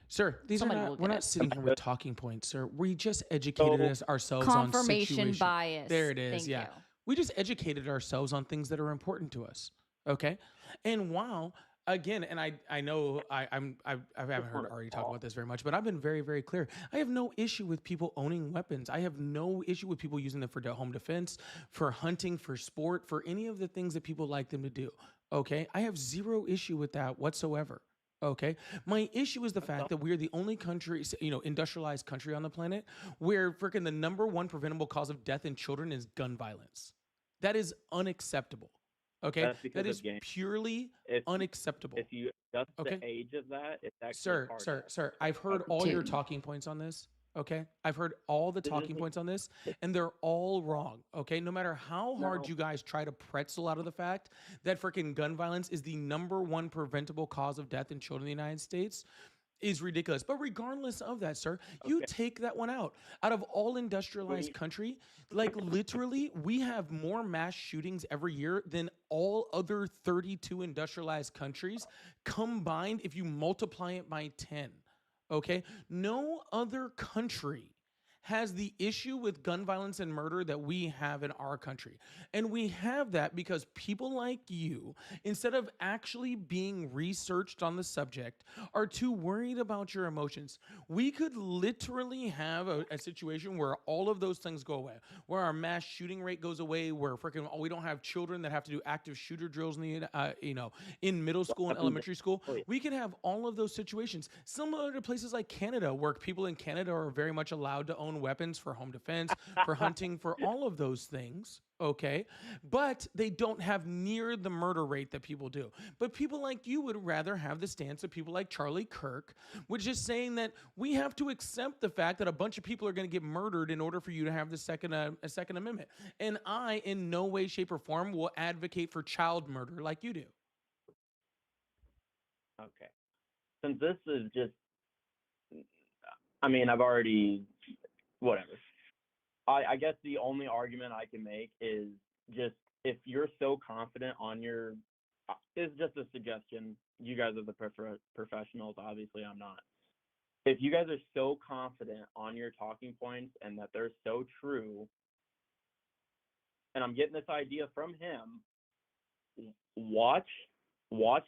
Sir, we're not sitting here with talking points, sir. We just educated ourselves on confirmation bias. There it is. Thank you. We just educated ourselves on things that are important to us. Okay. And while again, and I know I haven't heard Ari talk about this very much, but I've been very, very clear. I have no issue with people owning weapons. I have no issue with people using them for home defense, for hunting, for sport, for any of the things that people like them to do. Okay, I have zero issue with that whatsoever. Okay, my issue is the fact that we're the only country, industrialized country on the planet where freaking the number one preventable cause of death in children is gun violence. That is unacceptable. Okay, that is purely unacceptable. If you adjust okay? the age of that, it's actually Sir, I've heard all your talking points on this. Okay, I've heard all the talking points on this, and they're all wrong. Okay, no matter how hard you guys try to pretzel out of the fact that freaking gun violence is the number one preventable cause of death in children in the United States, is ridiculous. But regardless of that, sir, you take that one out. Out of all industrialized country, like literally, we have more mass shootings every year than all other 32 industrialized countries combined if you multiply it by 10. Okay? No other country has the issue with gun violence and murder that we have in our country. And we have that because people like you, instead of actually being researched on the subject, are too worried about your emotions. We could literally have a situation where all of those things go away, where our mass shooting rate goes away, where freaking we don't have children that have to do active shooter drills in the in middle school and elementary school. We can have all of those situations, similar to places like Canada, where people in Canada are very much allowed to own weapons for home defense, for hunting, for all of those things, okay? But they don't have near the murder rate that people do. But people like you would rather have the stance of people like Charlie Kirk, which is saying that we have to accept the fact that a bunch of people are going to get murdered in order for you to have the Second Amendment. And I, in no way, shape, or form, will advocate for child murder like you do. Okay. Since this is just, I mean, I've already... whatever. I guess the only argument I can make is just if you're so confident on your, it's just a suggestion. You guys are the professionals. Obviously, I'm not. If you guys are so confident on your talking points and that they're so true, and I'm getting this idea from him, watch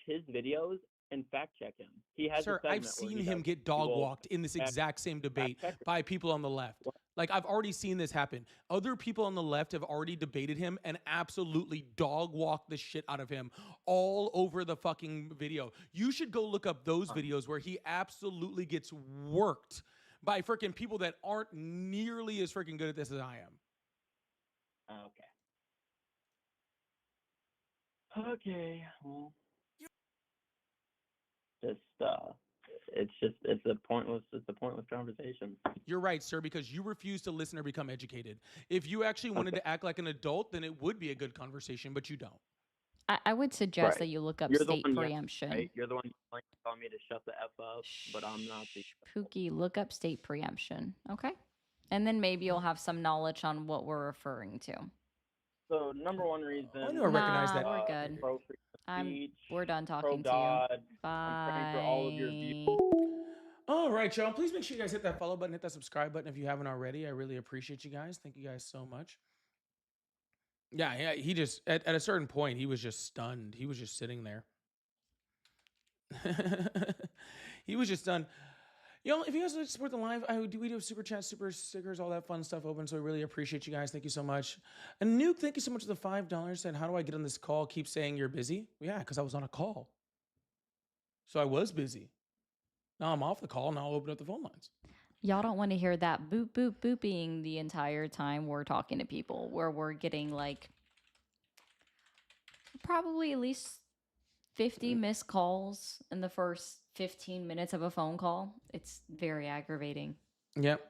his videos and fact check him. He has. Sir, I've seen him get dog walked in this exact same debate by people on the left. Like, I've already seen this happen. Other people on the left have already debated him and absolutely dog walked the shit out of him all over the fucking video. You should go look up those videos where he absolutely gets worked by freaking people that aren't nearly as freaking good at this as I am. Okay. Okay. Well, it's a pointless conversation. You're right, sir, because you refuse to listen or become educated. If you actually wanted to act like an adult, then it would be a good conversation, but you don't. I would suggest that you look up state preemption. Right? You're the one telling me to shut the F up, but I'm not the... Pookie, look up state preemption, okay? And then maybe you'll have some knowledge on what we're referring to. So, number one reason... I know I recognize that. We're good. We're done talking to you. Bye. I'm praying for all of your views. All right, y'all. Please make sure you guys hit that follow button, hit that subscribe button if you haven't already. I really appreciate you guys. Thank you guys so much. Yeah, he just, at a certain point, he was just stunned. He was just sitting there. He was just stunned. Y'all, if you guys would like to support the live, we do have super chats, super stickers, all that fun stuff open. So I really appreciate you guys. Thank you so much. And Nuke, thank you so much for the $5. Said, how do I get on this call? Keep saying you're busy. Yeah, because I was on a call. So I was busy. Now I'm off the call. Now I'll open up the phone lines. Y'all don't want to hear that boop, boop, booping the entire time we're talking to people, where we're getting like probably at least 50 missed calls in the first 15 minutes of a phone call. It's very aggravating. Yep.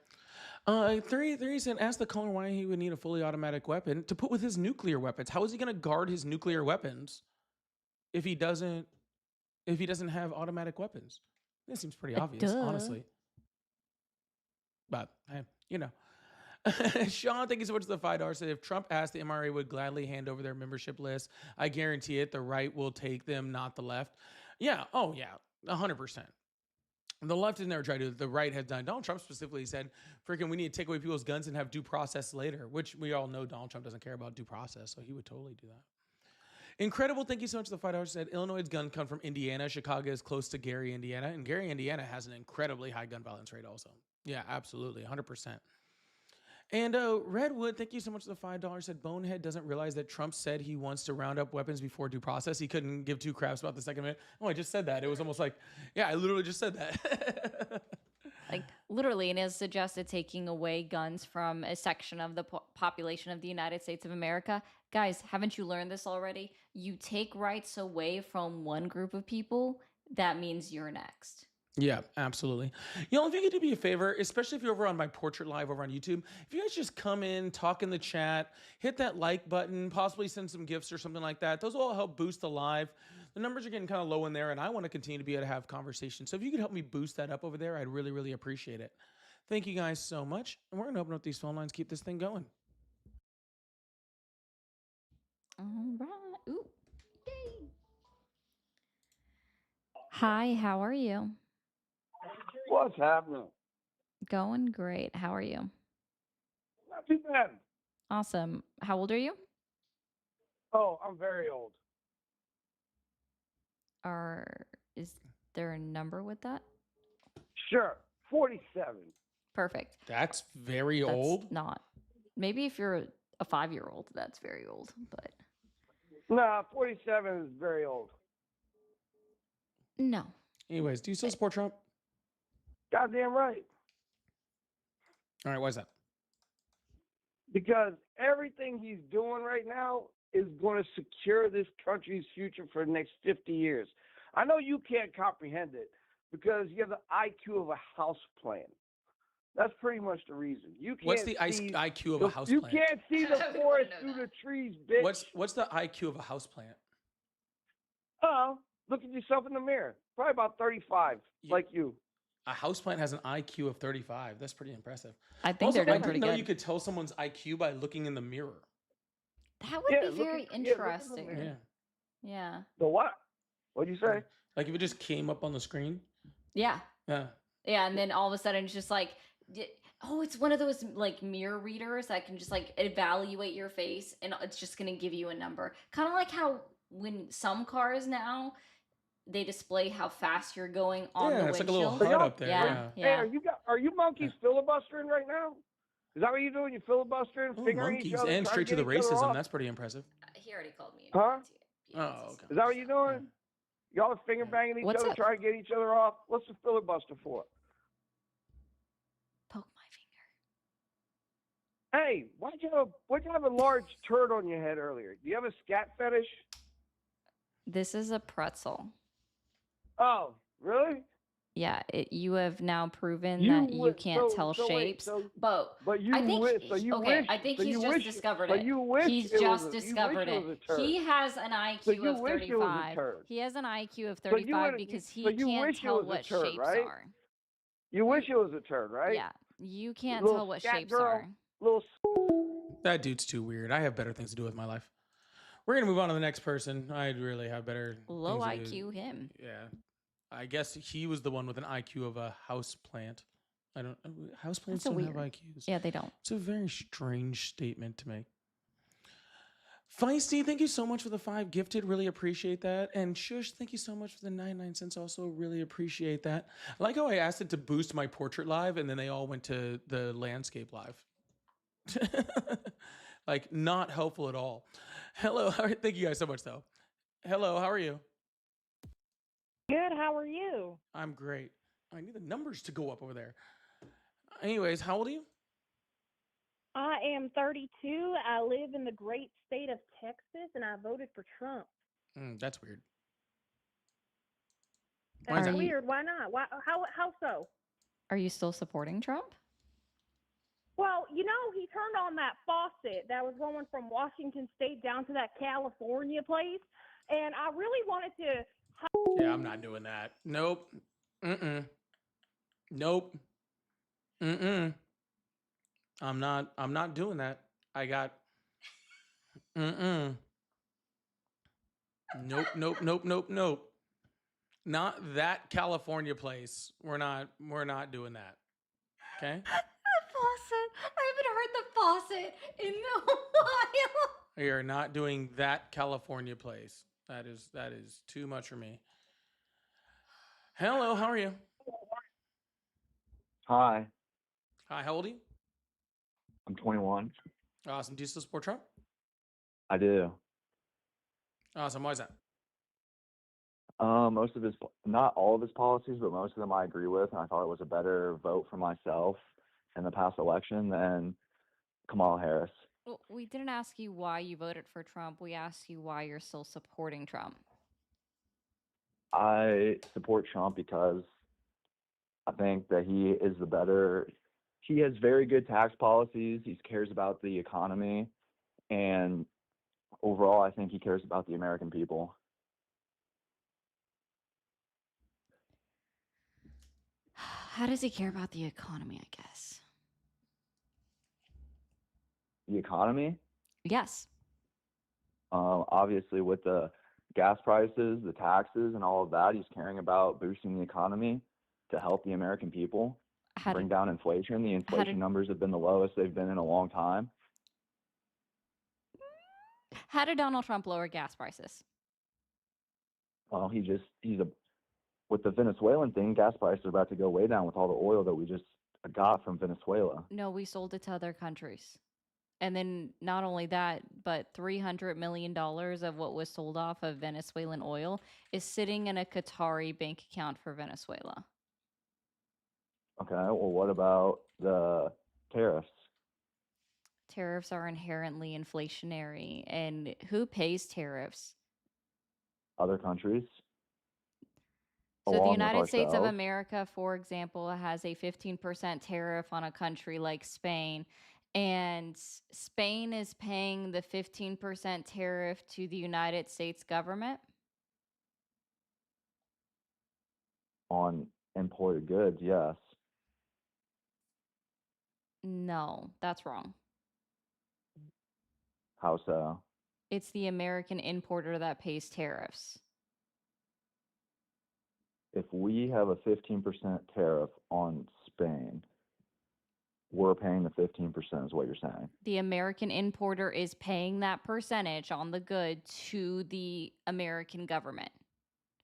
3 said, ask the caller why he would need a fully automatic weapon to put with his nuclear weapons. How is he going to guard his nuclear weapons if he doesn't have automatic weapons? That seems pretty obvious, honestly. But, Sean, thank you so much for the $5. Said if Trump asked, the MRA would gladly hand over their membership list. I guarantee it. The right will take them, not the left. Yeah. Oh, yeah. 100%. The left has never tried to. The right has done. Donald Trump specifically said, freaking, we need to take away people's guns and have due process later, which we all know Donald Trump doesn't care about due process, so he would totally do that. Incredible. Thank you so much for the $5. Said Illinois' gun come from Indiana. Chicago is close to Gary, Indiana. And Gary, Indiana has an incredibly high gun violence rate also. Yeah, absolutely. 100%. And Redwood, thank you so much for the $5. Said Bonehead doesn't realize that Trump said he wants to round up weapons before due process. He couldn't give two craps about the Second Amendment. Oh, I just said that. It was almost like, yeah, I literally just said that. Like literally, and has suggested taking away guns from a section of the population of the United States of America. Guys, haven't you learned this already? You take rights away from one group of people, that means you're next. Yeah, absolutely. If you could do me a favor, especially if you're over on my Portrait Live over on YouTube, if you guys just come in, talk in the chat, hit that like button, possibly send some gifts or something like that. Those will all help boost the live. The numbers are getting kind of low in there, and I want to continue to be able to have conversations. So if you could help me boost that up over there, I'd really, really appreciate it. Thank you guys so much. And we're going to open up these phone lines, keep this thing going. All right. Ooh. Yay. Hi, how are you? What's happening? Going great. How are you? Not too bad. Awesome. How old are you? Oh, I'm very old. Is there a number with that? Sure. 47. Perfect. That's very That's old. Not. Maybe if you're a 5-year-old, that's very old, but Nah, 47 is very old. no. Anyways, do you still support Trump? Goddamn right. All right, why is that? Because everything he's doing right now is going to secure this country's future for the next 50 years. I know you can't comprehend it because you have the IQ of a house plant. That's pretty much the reason. You can't. What's the see IQ of a house You plant? can't see the forest through the trees, bitch. What's the IQ of a house plant? Oh, look at yourself in the mirror. Probably about 35, like you. A houseplant has an IQ of 35. That's pretty impressive. I think Also, they're doing I pretty didn't know good. you could tell someone's IQ by looking in the mirror. That would be very interesting. Yeah. Yeah. The what? What'd you say? Like if it just came up on the screen. Yeah. Yeah. Yeah, and then all of a sudden it's just like, oh, it's one of those like mirror readers that can just like evaluate your face and it's just going to give you a number. Kind of like how when some cars now they display how fast you're going on the it's windshield. like a little HUD up there. Yeah. Hey, are you monkeys filibustering right now? Is that what you're doing? You filibustering, Oh, fingering each monkeys other, and trying straight to get the each other racism. off? That's pretty impressive. He already called me. Huh? Oh, okay. Is that what you're doing? Y'all are finger banging each What's other, up? trying to get each other off? What's the filibuster for? Poke my finger. Hey, why'd you have a large turd on your head earlier? Do you have a scat fetish? This is a pretzel. Oh, really? Yeah, you have now proven You that you would- can't so- tell so wait, shapes. so- but you I think wish- so you okay, wish- I think so he's you just wish- discovered so it. you wish He's it was just a- you wish discovered it was a it. turd. He has an So IQ you of wish it was a 35. turd. He has an IQ of So you 35 would- because he so you can't wish it tell was a what turd, shapes right? are. You wish it was a turd, right? Yeah, you can't Little tell what scat shapes girl, are. Little That dude's too weird. I have better things to do with my life. We're gonna move on to the next person. I really have better Low things to do. IQ him. Yeah, I guess he was the one with an IQ of a house plant. I don't. House plants That's a don't have weird. IQs. Yeah, they don't. It's a very strange statement to make. Feisty, thank you so much for the 5 gifted. Really appreciate that. And Shush, thank you so much for the 99 cents. Also, really appreciate that. I like how I asked it to boost my portrait live, and then they all went to the landscape live. Like, not helpful at all. Hello. Thank you guys so much, though. Hello, how are you? Good. How are you? I'm great. I need the numbers to go up over there. Anyways, how old are you? I am 32. I live in the great state of Texas, and I voted for Trump. That's weird. Why is That's that? weird. Why not? Why? How so? Are you still supporting Trump? Well, you know, he turned on that faucet that was going from Washington State down to that California place, and I really wanted to. Yeah, I'm not doing that. Nope. Nope. I'm not doing that. I got Nope, nope. Not that California place. We're not doing that. Okay? The faucet. I haven't heard the faucet in a while. We are not doing that California place. That is too much for me. Hello, how are you? Hi, Hi, how old are you? I'm 21. Awesome. Do you still support Trump? I do. Awesome. Why is that? Most of his, not all of his policies, but most of them I agree with, and I thought it was a better vote for myself in the past election than Kamala Harris. Well, we didn't ask you why you voted for Trump. We asked you why you're still supporting Trump. I support Trump because I think that he has very good tax policies. He cares about the economy, and overall, I think he cares about the American people. How does he care about the economy, I guess? The economy? Yes. Obviously, with the gas prices, the taxes, and all of that, he's caring about boosting the economy to help the American people, bring down inflation. The inflation numbers have been the lowest they've been in a long time. How did Donald Trump lower gas prices? Well, with the Venezuelan thing, gas prices are about to go way down with all the oil that we just got from Venezuela. No, we sold it to other countries. And then not only that, but $300 million of what was sold off of Venezuelan oil is sitting in a Qatari bank account for Venezuela. Okay, well, what about the tariffs? Tariffs are inherently inflationary. And who pays tariffs? Other countries. So the United States of America, for example, has a 15% tariff on a country like Spain. And Spain is paying the 15% tariff to the United States government? On imported goods, yes. No, that's wrong. How so? It's the American importer that pays tariffs. If we have a 15% tariff on Spain, we're paying the 15% is what you're saying. The American importer is paying that percentage on the good to the American government.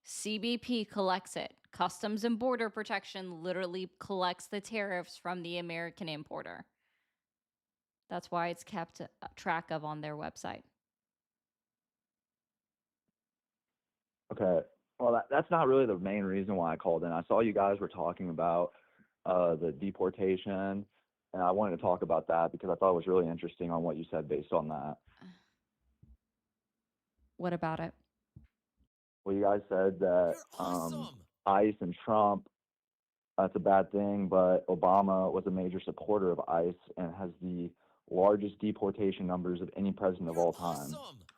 CBP collects it. Customs and Border Protection literally collects the tariffs from the American importer. That's why it's kept track of on their website. Okay. Well, that's not really the main reason why I called in. I saw you guys were talking about the deportation, and I wanted to talk about that because I thought it was really interesting on what you said based on that. What about it? Well, you guys said that ICE and Trump, that's a bad thing, but Obama was a major supporter of ICE and has the largest deportation numbers of any president of all time.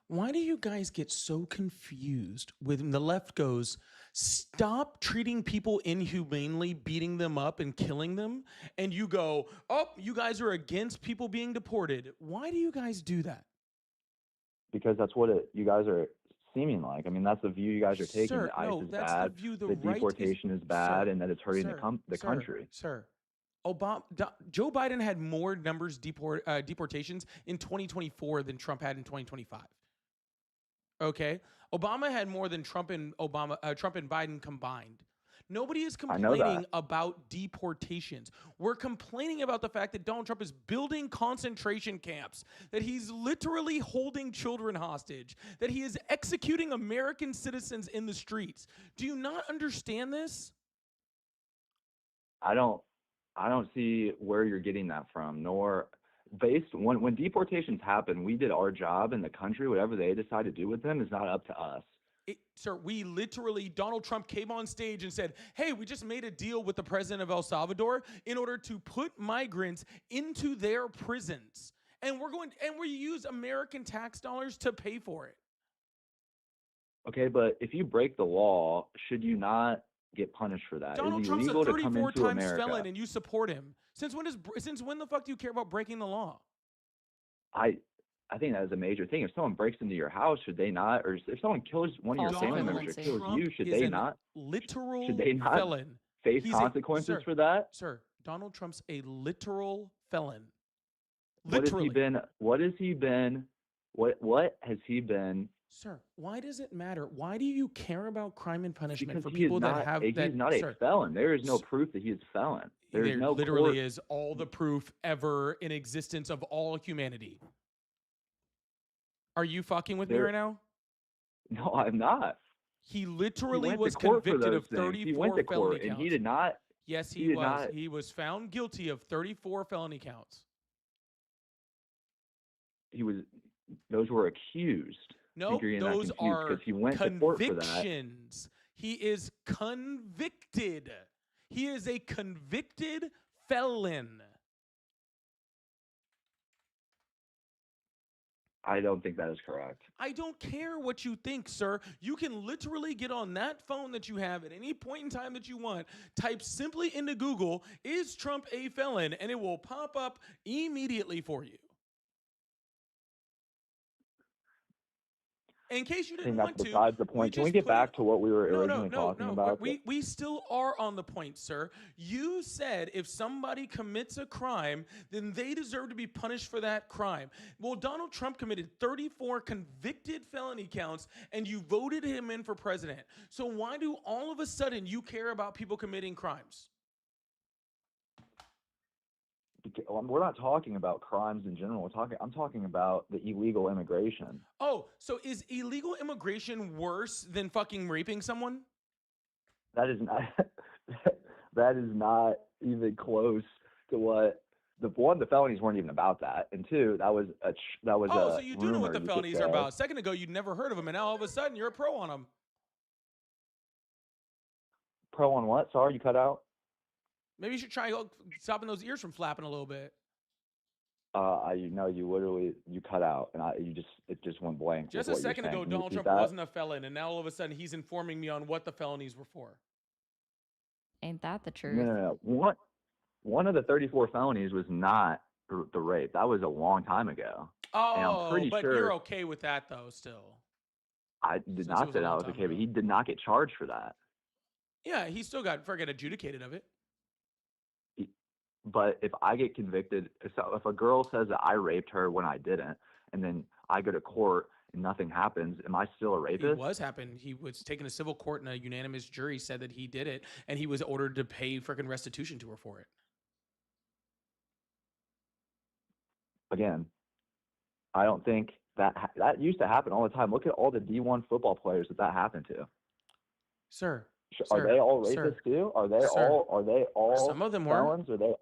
Why do you guys get so confused when the left goes, stop treating people inhumanely, beating them up and killing them, and you go, oh, you guys are against people being deported? Why do you guys do that? Because that's what you guys are seeming like. I mean, that's the view you guys are taking. Sir, that ICE no, is that's bad, the view the that right deportation is bad, Sir, and that it's hurting the sir, country. Sir, Joe Biden had more deportations in 2024 than Trump had in 2025. Okay, Obama had more than Trump and Biden combined. Nobody is complaining about deportations. We're complaining about the fact that Donald Trump is building concentration camps, that he's literally holding children hostage, that he is executing American citizens in the streets. Do you not understand this? I don't see where you're getting that from, nor based when deportations happen, we did our job in the country. Whatever they decide to do with them is not up to us. Sir, Donald Trump came on stage and said, hey, we just made a deal with the president of El Salvador in order to put migrants into their prisons. And we use American tax dollars to pay for it. Okay, but if you break the law, should you not get punished for that? Donald Is it Trump's a illegal to come 34 into times America? felon and you support him. Since when the fuck do you care about breaking the law? I think that is a major thing. If someone breaks into your house, should they not? Or if someone kills one of your family members or kills you, should they not? Should they not felon. Face consequences for that? Sir, Donald Trump's a literal felon. Literally. What has he been What has he been? Sir, why does it matter? Why do you care about crime and punishment Because for people that have he's that? not a Sir, felon. There is no proof that he is a felon. There is there no literally court. is all the proof ever in existence of all humanity. Are you fucking with me right now? No, I'm not. He literally went was to court for convicted those of things. 34 He went to felony court, counts. and he did not. Yes, he he did was. not. He was found guilty of 34 felony counts. Those were accused. No, those are because he went to court for that. convictions. He is convicted. He is a convicted felon. I don't think that is correct. I don't care what you think, sir. You can literally get on that phone that you have at any point in time that you want, type simply into Google, "Is Trump a felon?" and it will pop up immediately for you. In case you didn't want to, besides the point. Can we get back to what we were originally talking about? We still are on the point, sir. You said if somebody commits a crime, then they deserve to be punished for that crime. Well, Donald Trump committed 34 convicted felony counts, and you voted him in for president. So why do all of a sudden you care about people committing crimes? We're not talking about crimes in general. I'm talking about the illegal immigration. Oh, so is illegal immigration worse than fucking raping someone? That is not. That is not even close to what the felonies weren't even about that, and two, that was a. So you do know what the felonies are about. A second ago, you'd never heard of them, and now all of a sudden you're a pro on them. Pro on what? Sorry, you cut out. Maybe you should try stopping those ears from flapping a little bit. You cut out, and it just went blank. Just a second ago, Donald Trump wasn't a felon, and now all of a sudden he's informing me on what the felonies were for. Ain't that the truth? No. One of the 34 felonies was not the rape. That was a long time ago. Oh, and I'm pretty but sure you're okay with that though, still. I did not say that was okay, but he did not get charged for that. Yeah, he still got adjudicated of it. But if I get convicted, if a girl says that I raped her when I didn't, and then I go to court and nothing happens, am I still a rapist? He was taken to civil court, and a unanimous jury said that he did it, and he was ordered to pay freaking restitution to her for it. Again, I don't think that used to happen all the time. Look at all the D1 football players that happened to. Sir, are they all rapists too? Are they all? Some of them felons? were. Are they?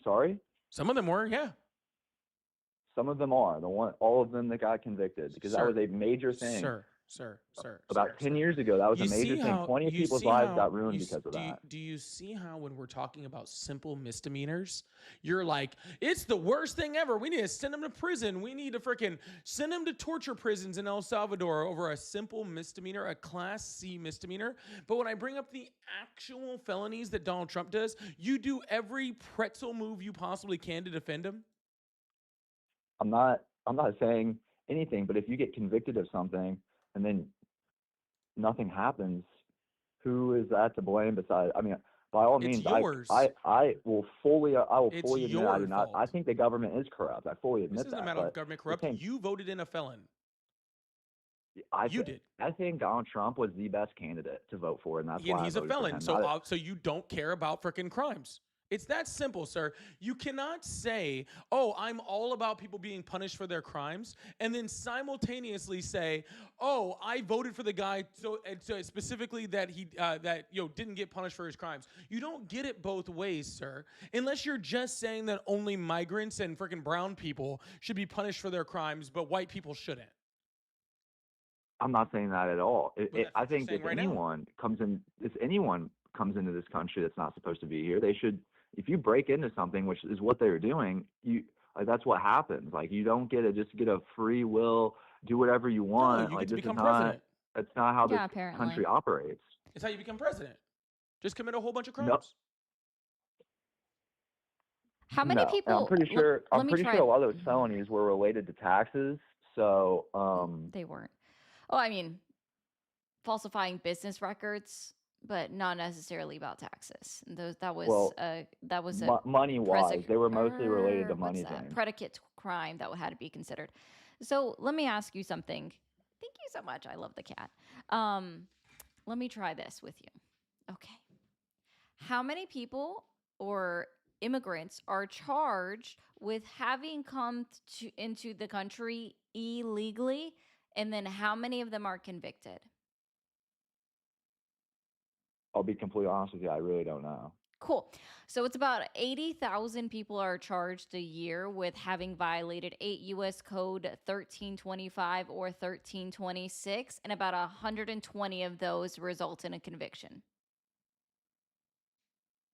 Sorry? Some of them were, yeah. Some of them are. All of them that got convicted, because that was a major thing. Sir. About 10 years ago, that was a major thing. 20 people's lives got ruined because of that. Do you see how when we're talking about simple misdemeanors, you're like, it's the worst thing ever. We need to send them to prison. We need to freaking send them to torture prisons in El Salvador over a simple misdemeanor, a Class C misdemeanor. But when I bring up the actual felonies that Donald Trump does, you do every pretzel move you possibly can to defend him. I'm not saying anything, but if you get convicted of something and then nothing happens, who is that to blame besides? I mean, by all means, I will fully admit I do not. I think the government is corrupt. I fully admit that. This isn't a matter of government corrupt. You voted in a felon. You did. I think Donald Trump was the best candidate to vote for, and that's why he's a felon. So you don't care about freaking crimes. It's that simple, sir. You cannot say, "Oh, I'm all about people being punished for their crimes," and then simultaneously say, "Oh, I voted for the guy so specifically that he didn't get punished for his crimes." You don't get it both ways, sir. Unless you're just saying that only migrants and freaking brown people should be punished for their crimes, but white people shouldn't. I'm not saying that at all. I think if anyone comes into this country that's not supposed to be here, they should. If you break into something, which is what they're doing, that's what happens. Like, you don't get a free will, do whatever you want. No, you get to become president. That's not how this country operates. It's how you become president. Just commit a whole bunch of crimes. No. How many people? I'm pretty sure. I'm pretty sure a lot of those felonies were related to taxes. So they weren't. Oh, I mean, falsifying business records, but not necessarily about taxes. That was Well, a money-wise, they were mostly related to what's money that? things. Predicate crime that had to be considered. So let me ask you something. Thank you so much. I love the cat. Let me try this with you. Okay. How many people or immigrants are charged with having come into the country illegally, and then how many of them are convicted? I'll be completely honest with you, I really don't know. Cool. So it's about 80,000 people are charged a year with having violated 8 U.S. Code 1325 or 1326, and about 120 of those result in a conviction.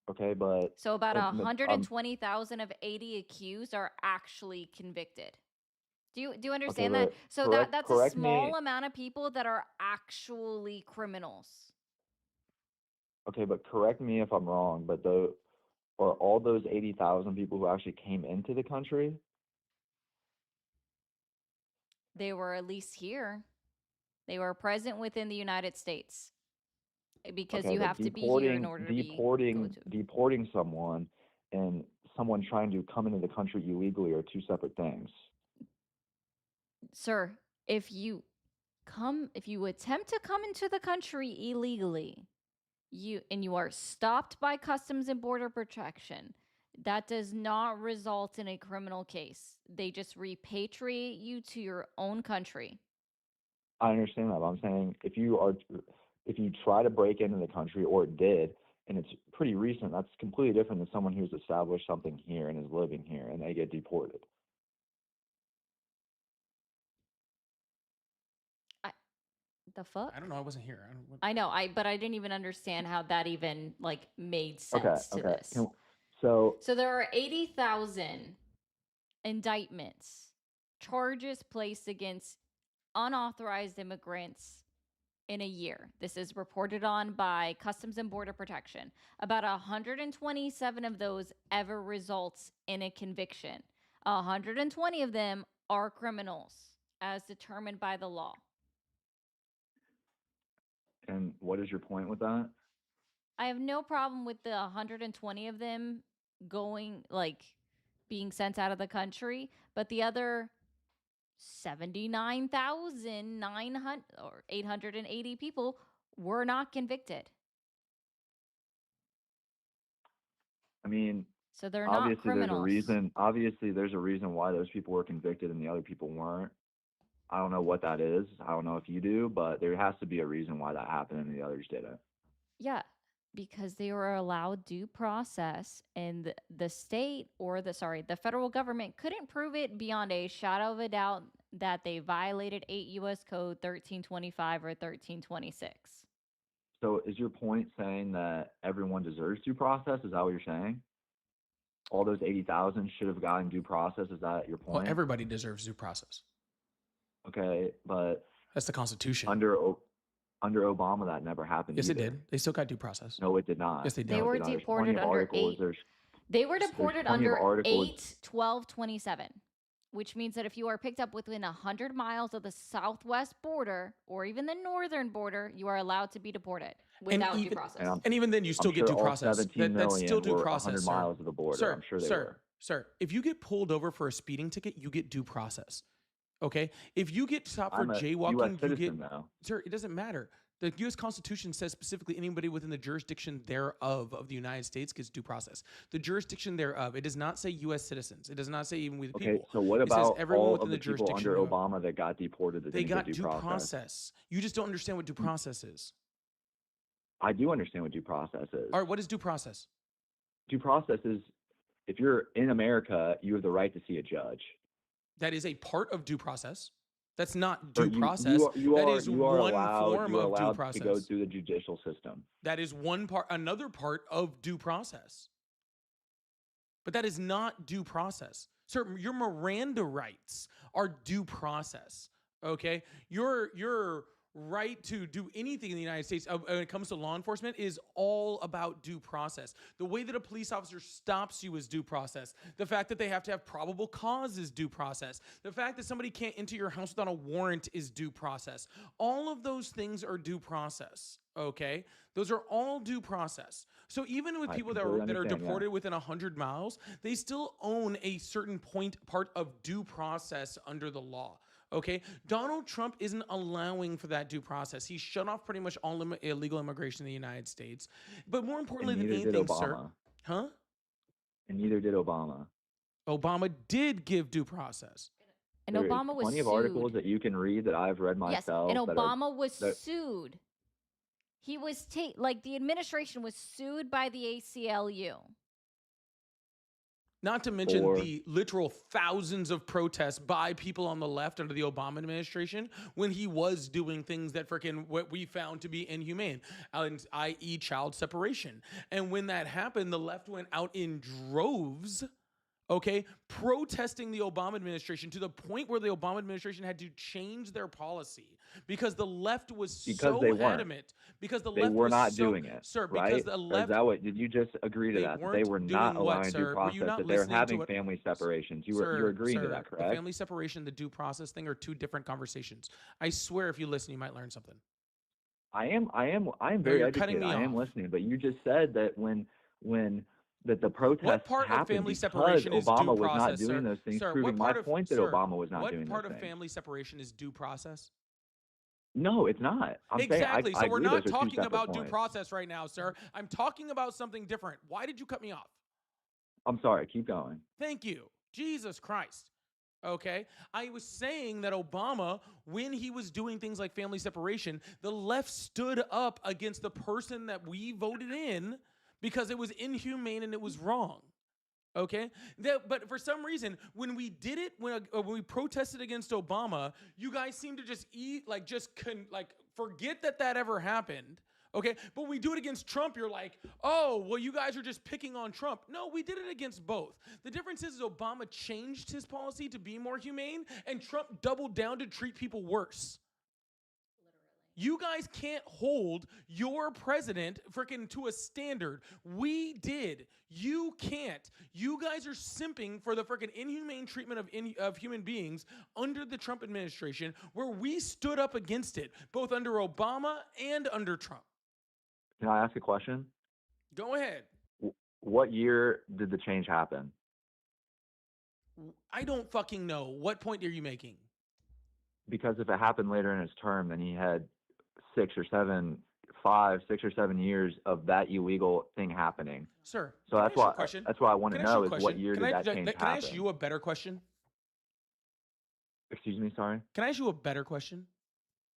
Okay, but So about 120,000 of 80 accused are actually convicted. Do you understand that? So that's a small amount of people that are actually criminals. Okay, but correct me if I'm wrong, but are all those 80,000 people who actually came into the country? They were at least here. They were present within the United States. Because Okay, you but have to be here in order to deporting someone and someone trying to come into the country illegally are two separate things. Sir, if you attempt to come into the country illegally, you are stopped by Customs and Border Protection, that does not result in a criminal case. They just repatriate you to your own country. I understand that, but I'm saying if you try to break into the country or did, and it's pretty recent, that's completely different than someone who's established something here and is living here and they get deported. The fuck? I don't know. I wasn't here. I know. But I didn't even understand how that even made sense to this. So there are 80,000 indictments, charges placed against unauthorized immigrants in a year. This is reported on by Customs and Border Protection. About 127 of those ever results in a conviction. 120 of them are criminals as determined by the law. And what is your point with that? I have no problem with the 120 of them being sent out of the country, but the other 79,900 or 880 people were not convicted. I mean, so they're not criminals. Obviously, there's a reason why those people were convicted and the other people weren't. I don't know what that is. I don't know if you do, but there has to be a reason why that happened and the others didn't. Yeah, because they were allowed due process, and the state or the federal government couldn't prove it beyond a shadow of a doubt that they violated 8 U.S. Code 1325 or 1326. So is your point saying that everyone deserves due process? Is that what you're saying? All those 80,000 should have gotten due process? Is that your point? Well, everybody deserves due process. Okay, but that's the Constitution. Under Obama, that never happened. Yes, it did. They still got due process. No, it did not. Yes, they did. They were deported under 8. They were deported under 8/12/27, which means that if you are picked up within 100 miles of the southwest border or even the northern border, you are allowed to be deported without due process. And even then, you still get due process. 17 that's still due process. 100 miles of the border. Sir, I'm sure they were. Sir, if you get pulled over for a speeding ticket, you get due process. Okay, if you get stopped for jaywalking, you get. Now. Sir, it doesn't matter. The U.S. Constitution says specifically anybody within the jurisdiction thereof of the United States gets due process. The jurisdiction thereof. It does not say U.S. citizens. It does not say even with people. Okay, so what about all of the people under Obama that got deported that they didn't got get due process? You just don't understand what due process is. I do understand what due process is. All right, what is due process? Due process is if you're in America, you have the right to see a judge. That is a part of due process. That's not due process. That is one form of due process. To go through the judicial system. That is one part. Another part of due process. But that is not due process. Sir, your Miranda rights are due process. Okay? Your right to do anything in the United States when it comes to law enforcement is all about due process. The way that a police officer stops you is due process. The fact that they have to have probable cause is due process. The fact that somebody can't enter your house without a warrant is due process. All of those things are due process. Okay, those are all due process. So even with people that are deported within 100 miles, they still own a certain part of due process under the law. Okay, Donald Trump isn't allowing for that due process. He shut off pretty much all illegal immigration in the United States. But more importantly than anything, sir, huh? And neither did Obama. Obama did give due process. And Obama was plenty of articles that you can read that I've read myself. Yes, and Obama was sued. He was the administration was sued by the ACLU. Not to mention the literal thousands of protests by people on the left under the Obama administration when he was doing things that what we found to be inhumane, i.e. child separation. And when that happened, the left went out in droves, okay, protesting the Obama administration to the point where the Obama administration had to change their policy because the left was so adamant. Because the left were was not so, doing it, sir. right? Because the left. Is that what? Did you just agree to that? They were not allowing due process. That they were having family separations. You're agreeing to that, correct? The family separation, the due process thing are two different conversations. I swear, if you listen, you might learn something. I am very educated. I am listening, but you just said that when that the protests happened family separation because is Obama due was process, not doing those things, proving my point that Obama was not doing those things. What part of family separation is due process? No, it's not. Exactly. So we're not talking about due process right now, sir. I'm talking about something different. Why did you cut me off? I'm sorry. Keep going. Thank you. Jesus Christ. Okay. I was saying that Obama, when he was doing things like family separation, the left stood up against the person that we voted in because it was inhumane and it was wrong. Okay, but for some reason, when we did it, when we protested against Obama, you guys seem to just forget that ever happened. Okay, but when we do it against Trump, you're like, oh, well, you guys are just picking on Trump. No, we did it against both. The difference is Obama changed his policy to be more humane, and Trump doubled down to treat people worse. You guys can't hold your president to a standard. We did. You can't. You guys are simping for the inhumane treatment of human beings under the Trump administration, where we stood up against it, both under Obama and under Trump. Can I ask a question? Go ahead. What year did the change happen? I don't fucking know. What point are you making? Because if it happened later in his term, then he had 6 or 7 years of that illegal thing happening. Sir, so that's why I want to know is what year did that change happen? Can I ask you a better question? Excuse me, sorry? Can I ask you a better question?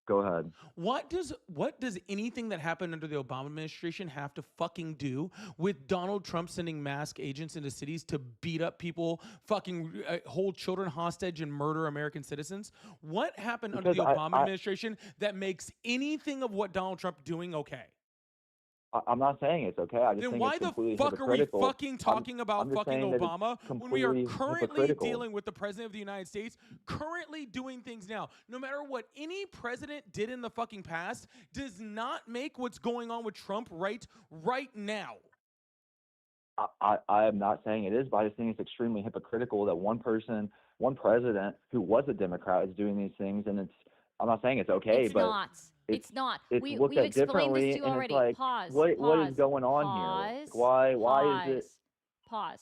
Go ahead. What does anything that happened under the Obama administration have to fucking do with Donald Trump sending masked agents into cities to beat up people, hold children hostage and murder American citizens? What happened under the Obama administration that makes anything of what Donald Trump doing okay? I'm not saying it's okay. I just think why the fuck are we fucking talking about fucking Obama when we are currently dealing with the president of the United States, currently doing things now? No matter what any president did in the fucking past does not make what's going on with Trump right now. I am not saying it is, but I just think it's extremely hypocritical that one president who was a Democrat is doing these things, and I'm not saying it's okay, but it's not. We've explained this to you already. Like, pause. What is going on here? Why is it? Pause.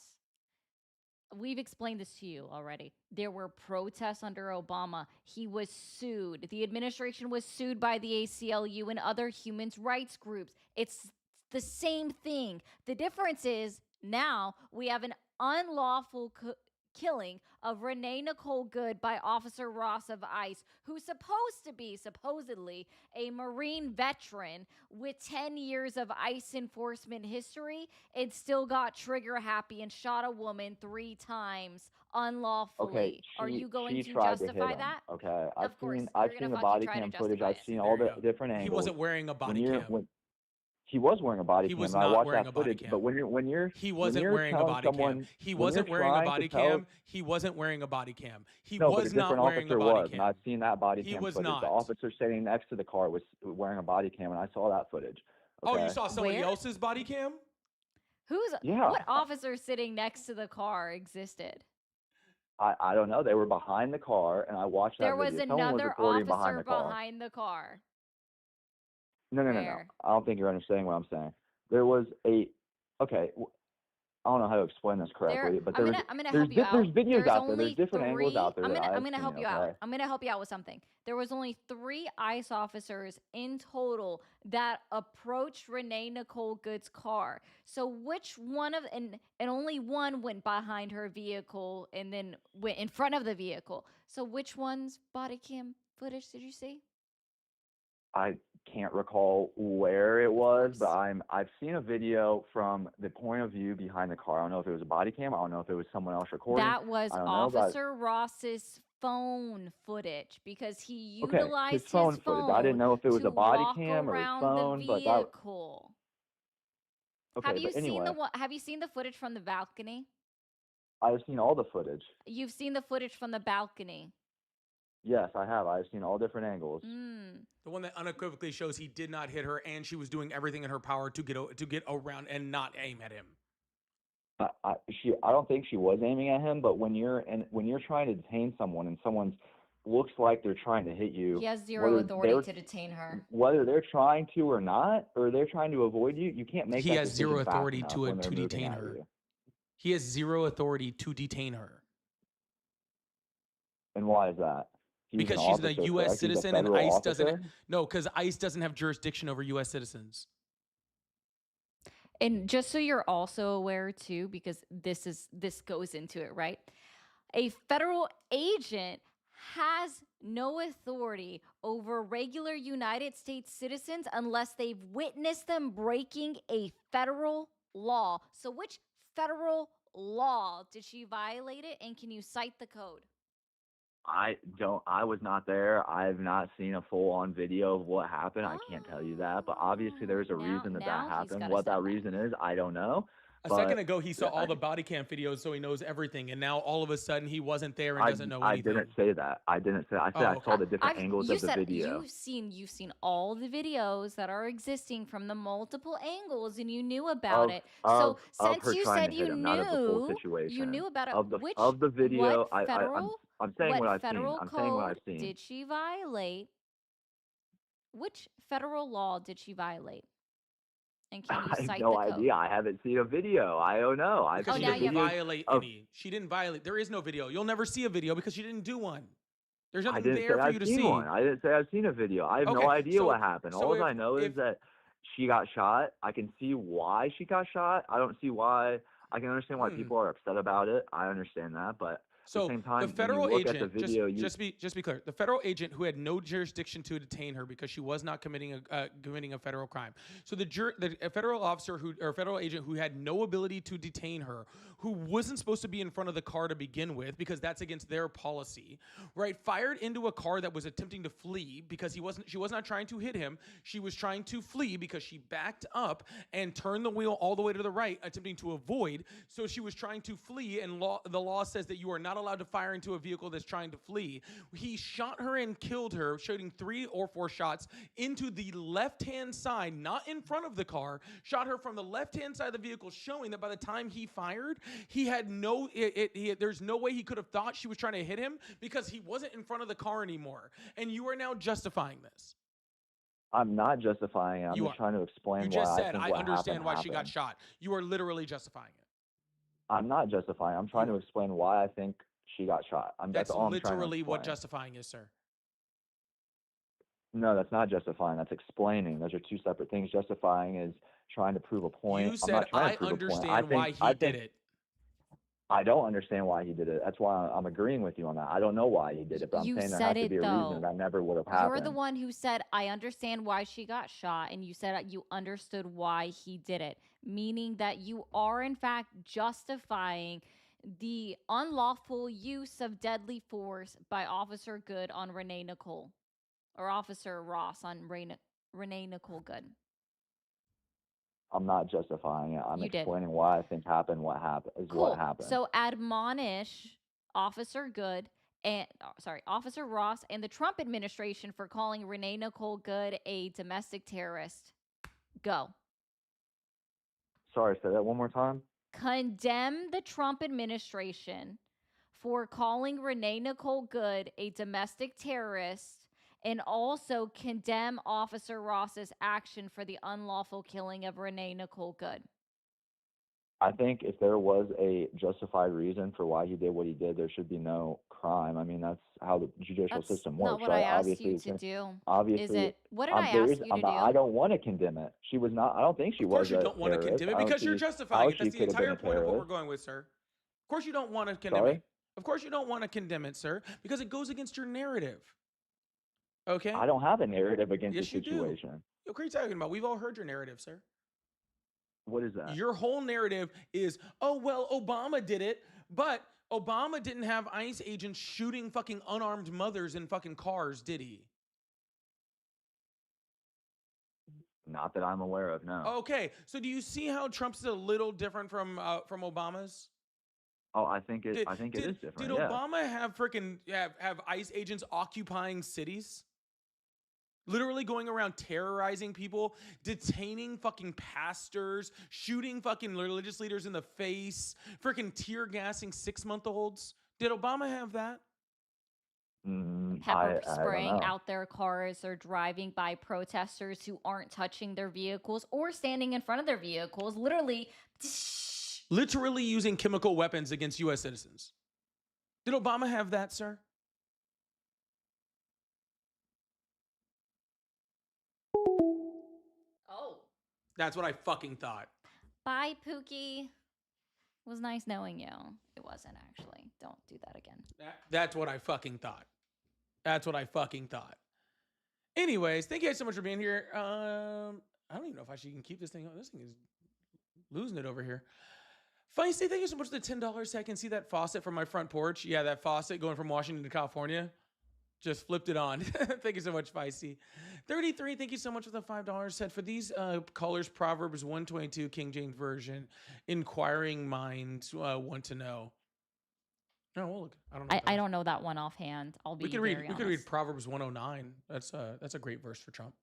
We've explained this to you already. There were protests under Obama. He was sued. The administration was sued by the ACLU and other human rights groups. It's the same thing. The difference is now we have an unlawful killing of Renee Nicole Good by Officer Ross of ICE, who's supposed to be, supposedly, a Marine veteran with 10 years of ICE enforcement history, and still got trigger happy and shot a woman 3 times unlawfully. Okay, Are you going to justify that? Okay, I've seen the body cam footage. I've seen all the different angles. He wasn't wearing a body cam. He was wearing a body He cam, was and I not watched wearing that a body footage. cam. But when you're He when wasn't you're wearing a telling body cam. someone He when you're wasn't wearing a trying to body tell cam. He wasn't wearing a body cam. He no, but a was not different wearing a officer body was, and cam. I've seen that body He cam was footage. not. The officer sitting next to the car was wearing a body cam, and I saw that footage. Oh, you Okay. saw somebody Where? else's body cam? Yeah. What officer sitting next to the car existed? I don't know. They were behind the car, and I watched that There was video. Someone was another recording behind officer the car. behind the car. No. Where? I don't think you're understanding what I'm saying. There was a okay. I don't know how to explain this correctly, but I'm there's gonna help you out. there's videos There's out there. There's only different angles three. out there that I'm I've gonna help seen. you Okay. out. I'm gonna help you out with something. There was only 3 ICE officers in total that approached Renee Nicole Good's car. So which one of and only one went behind her vehicle and then went in front of the vehicle. So which one's body cam footage did you see? I can't recall where it was, but I've seen a video from the point of view behind the car. I don't know if it was a body cam. I don't know if it was someone else recording. That was I don't know, but Officer Ross's phone footage because he okay, utilized his phone footage. I didn't know if it was to a body walk cam or his around phone, the but that vehicle. okay. Have you But anyway, have you seen the footage from the balcony? I've seen all the footage. You've seen the footage from the balcony. Yes, I have. I've seen all different angles. The one that unequivocally shows he did not hit her, and she was doing everything in her power to get around and not aim at him. I don't think she was aiming at him, but when you're trying to detain someone and someone looks like they're trying to hit you, He has zero authority to detain her. whether they're trying to or not, or they're trying to avoid you, you can't make He that has decision zero fast authority enough to when they're moving detain at her. you. He has zero authority to detain her And why is that? He's because an she's officer, a correct? U.S. He's a citizen, and federal ICE doesn't. officer? No, because ICE doesn't have jurisdiction over U.S. citizens. And just so you're also aware too, because this goes into it, right? A federal agent has no authority over regular United States citizens unless they've witnessed them breaking a federal law. So which federal law did she violate it, and can you cite the code? I was not there. I've not seen a full-on video of what happened. I can't tell you that, but obviously there's a reason that now he's happened. gotta What say that that. reason is, I don't know. A But second ago, he saw yeah, all the body cam videos, so he knows everything. And now all of a sudden, he wasn't there and doesn't know I anything. didn't say that. I didn't say. I said Oh, I saw okay. the different angles You of the said video. you've seen all the videos that are existing from the multiple angles, and you knew about it. So Of since her you trying said to you hit him, not of the full knew, situation. you knew about it. Of the video, What federal? I'm saying what I've seen. federal I'm saying what code I've seen. did she violate? Which federal law did she violate? And can you I have cite no the code? idea. I haven't seen a video. I don't know. I've Because seen she now a you didn't have- video violate of. any. She didn't violate. There is no video. You'll never see a video because she didn't do one. There's I nothing didn't say there for I've you to seen see. one. I didn't say I've seen a video. I have Okay, no idea so- what happened. so All I if- know is if- that she got shot. I can see why she got shot. I don't see why. I can understand why people are upset about it. I understand that, but at So the same time, the federal when you look agent, at the video, just be clear. The federal agent who had no jurisdiction to detain her because she was not committing a federal crime. So a federal officer or federal agent who had no ability to detain her, who wasn't supposed to be in front of the car to begin with because that's against their policy, right? Fired into a car that was attempting to flee because she was not trying to hit him. She was trying to flee because she backed up and turned the wheel all the way to the right, attempting to avoid. So she was trying to flee, and the law says that you are not allowed to fire into a vehicle that's trying to flee. He shot her and killed her, shooting 3 or 4 shots into the left-hand side, not in front of the car, shot her from the left-hand side of the vehicle, showing that by the time he fired, he had there's no way he could have thought she was trying to hit him because he wasn't in front of the car anymore. And you are now justifying this. I'm not justifying it. I'm You just are. trying to explain You why just I said, think I what understand why she got happened. shot. You are literally justifying it. I'm not justifying. I'm trying to explain why I think she got shot. That's That's all I'm trying to literally what explain. justifying is, sir. No, that's not justifying. That's explaining. Those are two separate things. Justifying is trying to prove a point. You I'm said, not trying I to prove a point. understand why he I did think it. I don't understand why he did it. That's why I'm agreeing with you on that. I don't know why he did it, but I'm You saying there said has to it, be a reason though. that never would have happened. You're the one who said, I understand why she got shot, and you said you understood why he did it, meaning that you are, in fact, justifying the unlawful use of deadly force by Officer Good on Renee Nicole, or Officer Ross on Renee Nicole Good. I'm not justifying it. I'm You did. explaining why I think happened. What happened is Cool. what happened. So admonish Officer Good and Officer Ross and the Trump administration for calling Renee Nicole Good a domestic terrorist. Go. Sorry, say that one more time. Condemn the Trump administration for calling Renee Nicole Good a domestic terrorist, and also condemn Officer Ross's action for the unlawful killing of Renee Nicole Good. I think if there was a justified reason for why he did what he did, there should be no crime. I mean, that's how the judicial That's system not works, what right? I asked Obviously, you it's to gonna- do. obviously, Is it? What did I there ask is- you I'm to not- I do? don't want to condemn it. She was not. I don't think she Of was. course you a don't want to terrorist. condemn it I don't because you're see justifying how it. That's she the could have been entire a point of what we're terrorist. going with, sir. Of course you don't want to condemn Sorry? it. Of course you don't want to condemn it, sir, because it goes against your narrative. Okay? I don't have a narrative against Yes, the you do. situation. What are you talking about? We've all heard your narrative, sir. What is that? Your whole narrative is, oh, well, Obama did it, but Obama didn't have ICE agents shooting fucking unarmed mothers in fucking cars, did he? Not that I'm aware of. No. Okay, so do you see how Trump's a little different from Obama's? Oh, I think it. I think it is different. Did yeah. Obama have freaking have ICE agents occupying cities? Literally going around terrorizing people, detaining fucking pastors, shooting fucking religious leaders in the face, freaking tear gassing 6-month-olds. Did Obama have that? Pepper I don't spraying know. out their cars or driving by protesters who aren't touching their vehicles or standing in front of their vehicles, literally. Literally using chemical weapons against U.S. citizens. Did Obama have that, sir? Oh. That's what I fucking thought. Bye, Pookie. It was nice knowing you. It wasn't actually. Don't do that again. That's what I fucking thought. That's what I fucking thought. Anyways, thank you guys so much for being here. I don't even know if I should even keep this thing on. This thing is losing it over here. Feisty, thank you so much for the $10 so I can see that faucet from my front porch. Yeah, that faucet going from Washington to California. Just flipped it on. Thank you so much, Feisty. 33, thank you so much for the $5. Said for these colors, Proverbs 122, King James Version, inquiring minds want to know. No, well, look, I don't know. I don't know that one offhand. I'll be We could very read. honest. We could read Proverbs 109. That's a great verse for Trump.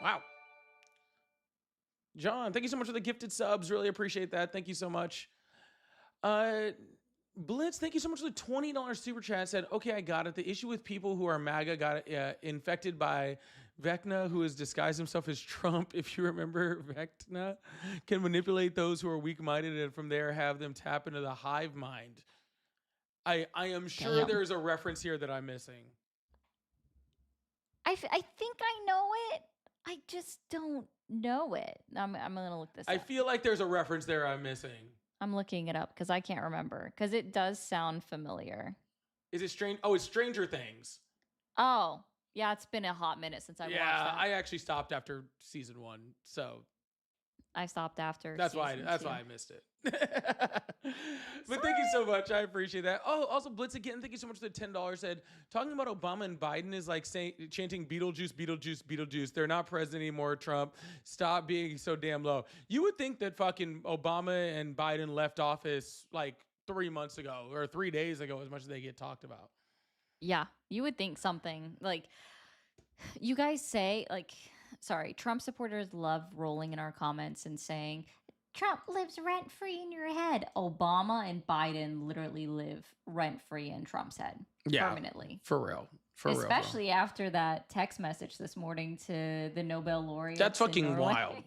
Wow. John, thank you so much for the gifted subs. Really appreciate that. Thank you so much. Blitz, thank you so much for the $20 super chat. Said, okay, I got it. The issue with people who are MAGA got infected by Vecna, who has disguised himself as Trump. If you remember, Vecna can manipulate those who are weak-minded and from there have them tap into the hive mind. I am sure Damn. there's a reference here that I'm missing. I think I know it. I just don't know it. I'm going to look this I up. feel like there's a reference there I'm missing. I'm looking it up because I can't remember because it does sound familiar. Is it strange? Oh, it's Stranger Things. Oh, yeah, it's been a hot minute since I watched Yeah, that. I actually stopped after season 1, so I stopped after. that's why season that's 2. why I missed it. But thank you so much. I appreciate that. Oh, also Blitz again. Thank you so much for the $10. Said talking about Obama and Biden is like saying chanting Beetlejuice, Beetlejuice, Beetlejuice. They're not president anymore. Trump, stop being so damn low. You would think that fucking Obama and Biden left office like 3 months ago or 3 days ago, as much as they get talked about. Yeah, you would think something like you guys say sorry, Trump supporters love rolling in our comments and saying Trump lives rent free in your head. Obama and Biden literally live rent free in Trump's head permanently. For real. Especially after that text message this morning to the Nobel laureate. That's fucking wild.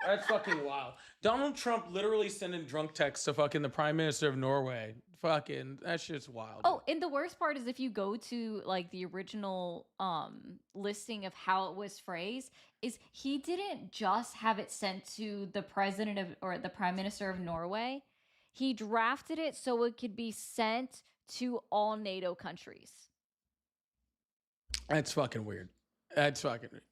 That's fucking wild. Donald Trump literally sending drunk texts to fucking the Prime Minister of Norway. Fucking, that shit's wild. Oh, and the worst part is if you go to like the original listing of how it was phrased, is he didn't just have it sent to the president of or the Prime Minister of Norway. He drafted it so it could be sent to all NATO countries. That's fucking weird. That's fucking weird.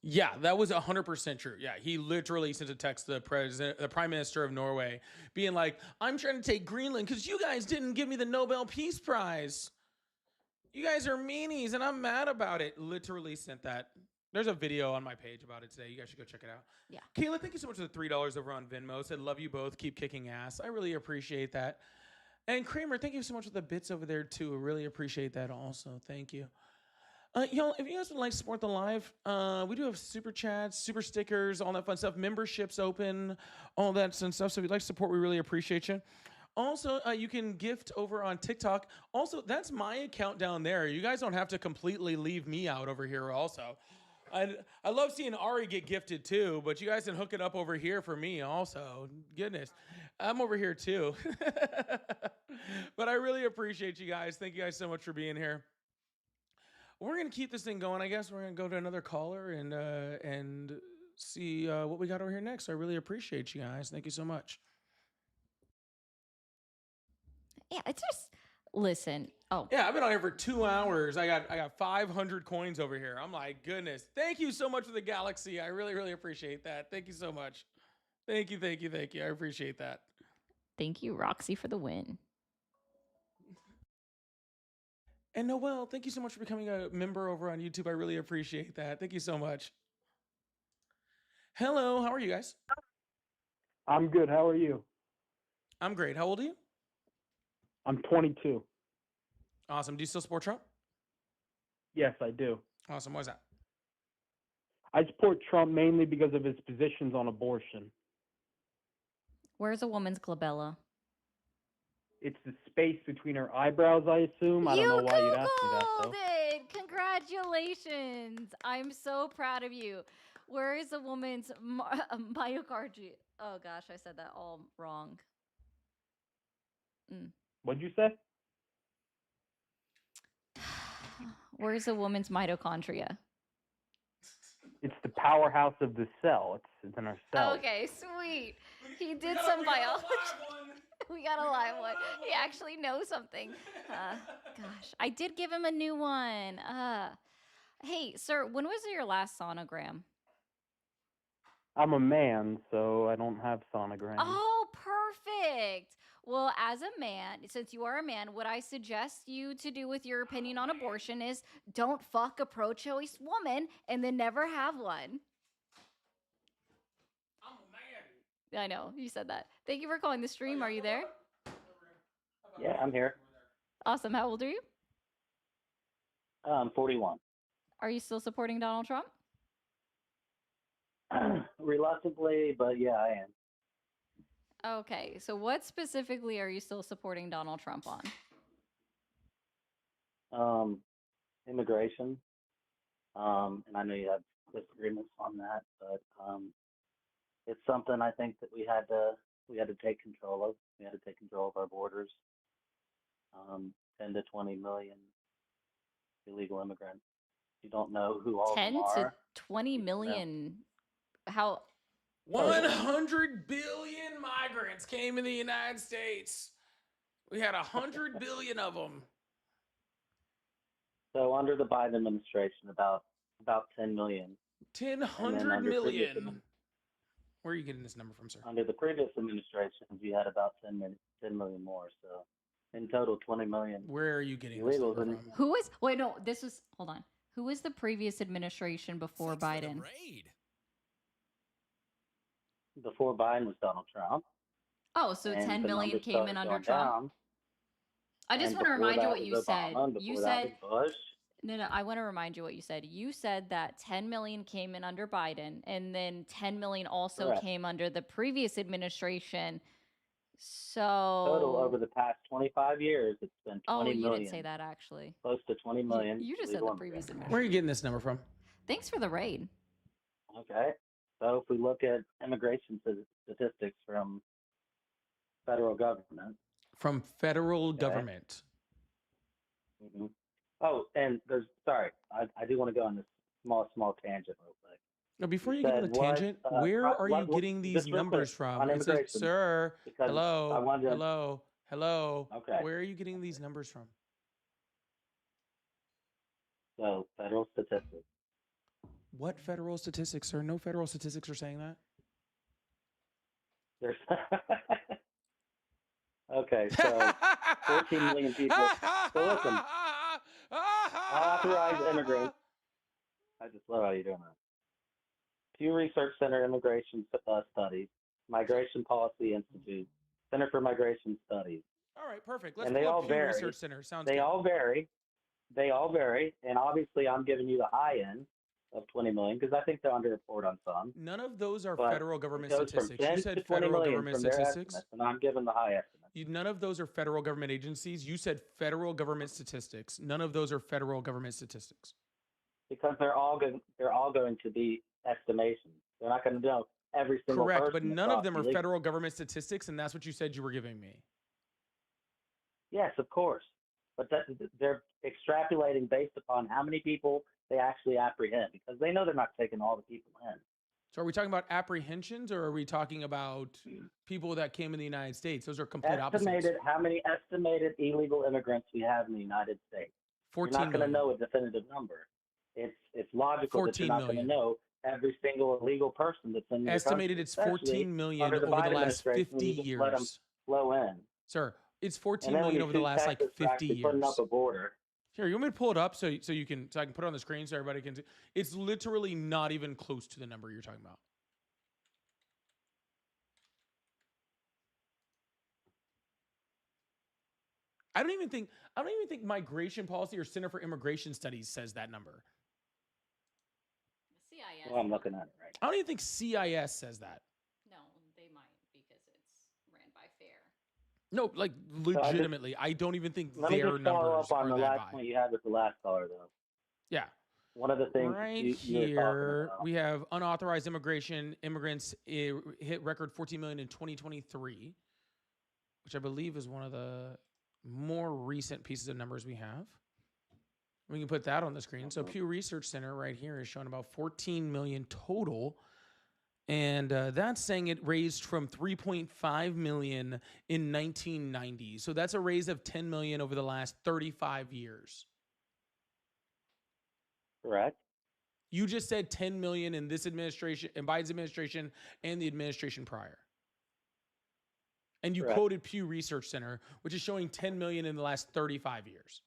Yeah, that was 100% true. Yeah, he literally sent a text to the Prime Minister of Norway being like, I'm trying to take Greenland because you guys didn't give me the Nobel Peace Prize. You guys are meanies and I'm mad about it. Literally sent that. There's a video on my page about it today. You guys should go check it out. Yeah. Kayla, thank you so much for the $3 over on Venmo. Said, love you both. Keep kicking ass. I really appreciate that. And Kramer, thank you so much for the bits over there, too. I really appreciate that also. Thank you. Y'all, if you guys would like to support the live, we do have super chats, super stickers, all that fun stuff. Memberships open, all that fun stuff. So if you'd like to support, we really appreciate you. Also, you can gift over on TikTok. Also, that's my account down there. You guys don't have to completely leave me out over here also. I love seeing Ari get gifted too, but you guys can hook it up over here for me also. Goodness, I'm over here too. But I really appreciate you guys. Thank you guys so much for being here. We're going to keep this thing going. I guess we're going to go to another caller and see what we got over here next. I really appreciate you guys. Thank you so much. Yeah, it's just listen. Oh. Yeah, I've been on here for 2 hours. I got 500 coins over here. I'm like, goodness. Thank you so much for the galaxy. I really, really appreciate that. Thank you so much. Thank you. I appreciate that. Thank you, Roxy, for the win. And Noel, thank you so much for becoming a member over on YouTube. I really appreciate that. Thank you so much. Hello, how are you guys? I'm good. How are you? I'm great. How old are you? I'm 22. Awesome. Do you still support Trump? Yes, I do. Awesome. Why's that? I support Trump mainly because of his positions on abortion. Where's a woman's glabella? It's the space between her eyebrows, I assume. I don't know why you'd ask me that, though. It. Congratulations. I'm so proud of you. Where is a woman's myocardium? Oh, gosh, I said that all wrong. What'd you say? Where's a woman's mitochondria? It's the powerhouse of the cell. It's in our cell. Okay, sweet. He did some biology. We got a live one. He actually knows something. Gosh, I did give him a new one. Hey, sir, when was your last sonogram? I'm a man, so I don't have sonograms. Oh, perfect. Well, as a man, since you are a man, what I suggest you to do with your opinion on abortion is don't fuck a pro-choice woman and then never have one. I'm a man. I know, you said that. Thank you for calling the stream. Are you there? Yeah, I'm here. Awesome. How old are you? I'm 41. Are you still supporting Donald Trump? Reluctantly, but yeah, I am. Okay, so what specifically are you still supporting Donald Trump on? Immigration. And I know you have disagreements on that, but it's something I think that we had to take control of. We had to take control of our borders. 10 to 20 million illegal immigrants. You don't know who all of 10 them are. to 20 million. How? 100 billion migrants came in the United States. We had 100 billion of them. So under the Biden administration, about 10 million. 100 million. Where are you getting this number from, sir? Under the previous administrations, you had about 10 million more. So in total, 20 million. Where are you getting this number from? Who is? Wait, no. This is. Hold on. Who was the previous administration before Biden? Before Biden was Donald Trump. Oh, so And 10 the million numbers came started in under going Trump. down. I just And want to before remind you that what was you said. Obama, and You before that said was Bush. no. I want to remind you what you said. You said that 10 million came in under Biden, and then 10 million also Correct. came under the previous administration. So Total over the past 25 years, it's been 20 Oh, you million. didn't say that actually. Close to 20 million. You just said illegal the previous immigrants. Where are you getting this number from? Thanks for the raid. Okay. So if we look at immigration statistics from federal government. From federal government. Mm-hmm. Oh, and I do want to go on this small tangent real quick. Now, before you You get on the said what, tangent, where are you getting these just real numbers quick, from? on It says, immigration, sir, because I hello, wanted to- hello. Okay. Where are you getting these numbers from? So federal statistics. What federal statistics, sir? No federal statistics are saying that. There's okay, so 14 million people. So listen, authorized immigrants. I just love how you're doing that. Pew Research Center Immigration Studies, Migration Policy Institute, Center for Migration Studies. All right, perfect. Let's And they pull all up Pew vary. Research Center. Sounds They good. all vary. They all vary. And obviously, I'm giving you the high end of 20 million because I think they're underreported on some. None of those are But federal government it goes from statistics. 10 You to said 20 federal million government from their statistics. estimates, and I'm giving the high estimate. None of those are federal government agencies. You said federal government statistics. None of those are federal government statistics. Because they're all going to be estimations. They're not going to know every single Correct, person. but none across of them the are league. federal government statistics, and that's what you said you were giving me. Yes, of course. But they're extrapolating based upon how many people they actually apprehend because they know they're not taking all the people in. So are we talking about apprehensions, or are we talking about people that came in the United States? Those are complete opposites. How many estimated illegal immigrants we have in the United States? 14 You're not going to million. know a definitive number. It's logical that you're 14 not going to million. know every single illegal person that's in your Estimated country, it's especially 14 million under over Biden the last administration when 50 you just let them years. flow in. Sir, it's 14 And then when million you over the see last like Texas for 50 actually years. putting up a border. Here, you want me to pull it up so I can put it on the screen so everybody can see? It's literally not even close to the number you're talking about. I don't even think Migration Policy or Center for Immigration Studies says that number. CIS. Well, I'm looking at it right I don't even think CIS says that. No, they might because it's ran by FAIR. No, like legitimately, I don't even think Let me their just follow numbers up on are the that last high. point you had with the last caller, though. Yeah. One of the things Right you were talking here, about. we have unauthorized immigrants hit record 14 million in 2023, which I believe is one of the more recent pieces of numbers we have. We can put that on the screen. So Pew Research Center right here is showing about 14 million total. And that's saying it raised from 3.5 million in 1990. So that's a raise of 10 million over the last 35 years. Correct. You just said 10 million in this administration, in Biden's administration, and the administration prior. And you Correct. quoted Pew Research Center, which is showing 10 million in the last 35 years.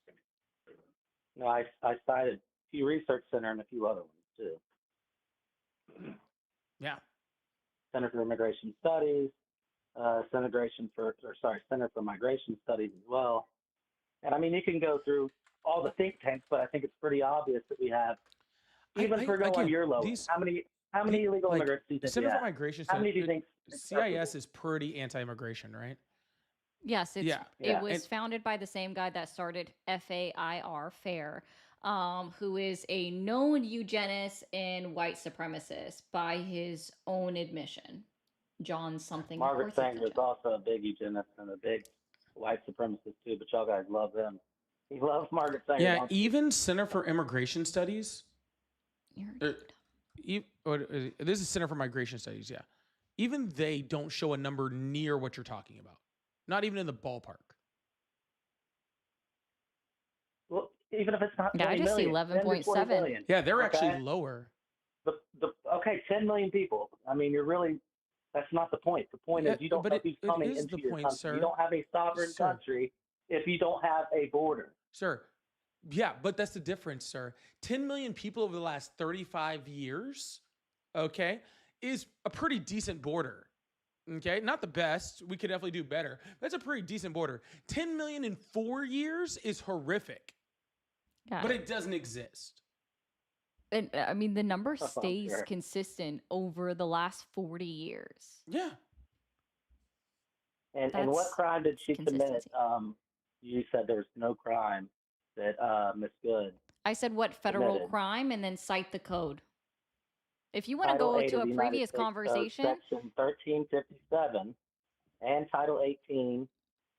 No, I cited Pew Research Center and a few other ones too. Yeah. Center for Immigration Studies, Center for Migration Studies as well. And I mean, you can go through all the think tanks, but I think it's pretty obvious that we have, even for going your low, how many illegal immigrants do you think Center we for have? Migration How Center, many do you think? CIS is pretty anti-immigration, right? Yes, Yeah. it was And- founded by the same guy that started FAIR, who is a known eugenist and white supremacist by his own admission. John something. of Margaret course it's a Sanger is John. also a big eugenist and a big white supremacist too, but y'all guys love him. He loves Margaret Sanger. Yeah, don't you? even Center for Immigration Studies. This is Center for Migration Studies, yeah. Even they don't show a number near what you're talking about. Not even in the ballpark. Well, even if it's not Yeah, I 20 just see million, 10 to 20 11.7. million, Yeah, they're okay? actually lower. Okay, 10 million people. I mean, that's not the point. The point Yeah, is you don't but know it- who's it coming is into the your point, country. sir. You don't have a sovereign Sir. country if you don't have a border. Sir, yeah, but that's the difference, sir. 10 million people over the last 35 years, okay, is a pretty decent border. Okay, not the best. We could definitely do better. That's a pretty decent border. 10 million in 4 years is horrific, Yeah. but it doesn't exist. And I mean, the number Oh, stays sure. consistent consistent over the last 40 years. Yeah. And what That's crime did she commit? consistency. You said there's no crime that Miss Good. I said what federal Committed. crime and then cite the code. If you want to Title go 8 to of a the United previous States Code, conversation, Section 1357, and Title 18,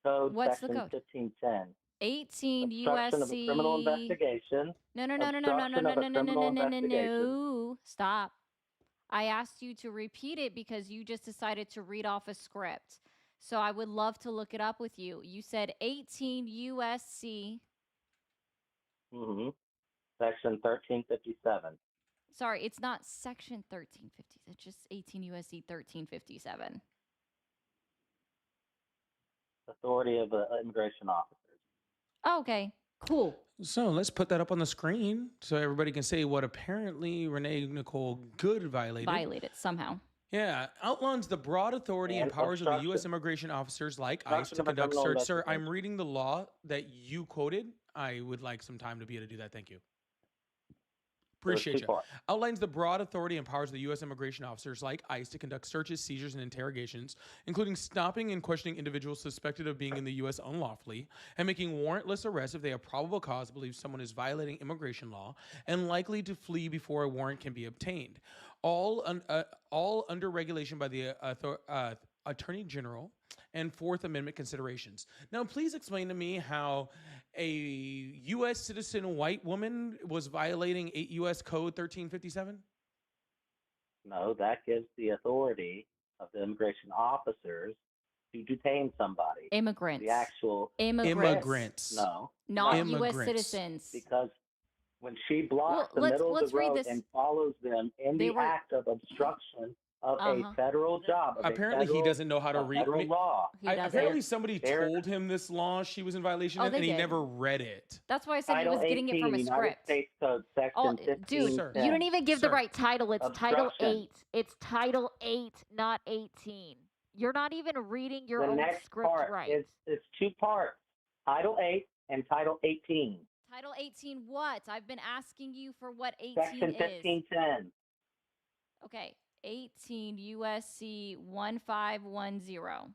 Code what's the Section code? 1510. 18 Obstruction of a criminal USC. investigation. No, no, no, no, no, no, no, Obstruction no, of a no, no, no, criminal no, no, no, investigation. no. Stop. I asked you to repeat it because you just decided to read off a script. So I would love to look it up with you. You said 18 USC. Mm-hmm. Section 1357. Sorry, it's not section 1350. It's just 18 USC 1357. Authority of immigration officers. Oh, okay, Cool. So let's put that up on the screen so everybody can say what apparently Renee Nicole Good violated. Violated somehow. Yeah, outlines the broad authority and powers of the U.S. immigration officers like ICE to conduct search. Sir, I'm reading the law that you quoted. I would like some time to be able to do that. Thank you. Appreciate you. Outlines the broad authority and powers of the U.S. immigration officers like ICE to conduct searches, seizures, and interrogations, including stopping and questioning individuals suspected of being in the U.S. unlawfully and making warrantless arrests if they have probable cause to believe someone is violating immigration law and likely to flee before a warrant can be obtained. All under regulation by the Attorney General and Fourth Amendment considerations. Now, please explain to me how a U.S. citizen white woman was violating U.S. Code 1357? No, that gives the authority of the immigration officers to detain somebody. Immigrants. The actual immigrants. No. Not immigrants. U.S. citizens. Because when she blocks the middle of the road and follows them in the act of obstruction of a federal job. Apparently, he doesn't know how to read law. Apparently, somebody told him this law she was in violation of, and he never read it. That's why I said he was getting it from a script. States Code, Section 15, dude, you don't even give the right title. It's Title 8. It's Title 8, not 18. You're not even reading your own script right. It's two parts, Title 8 and Title 18. Title 18 what? I've been asking you for what 18 Section 1510. Okay, 18 USC 1510.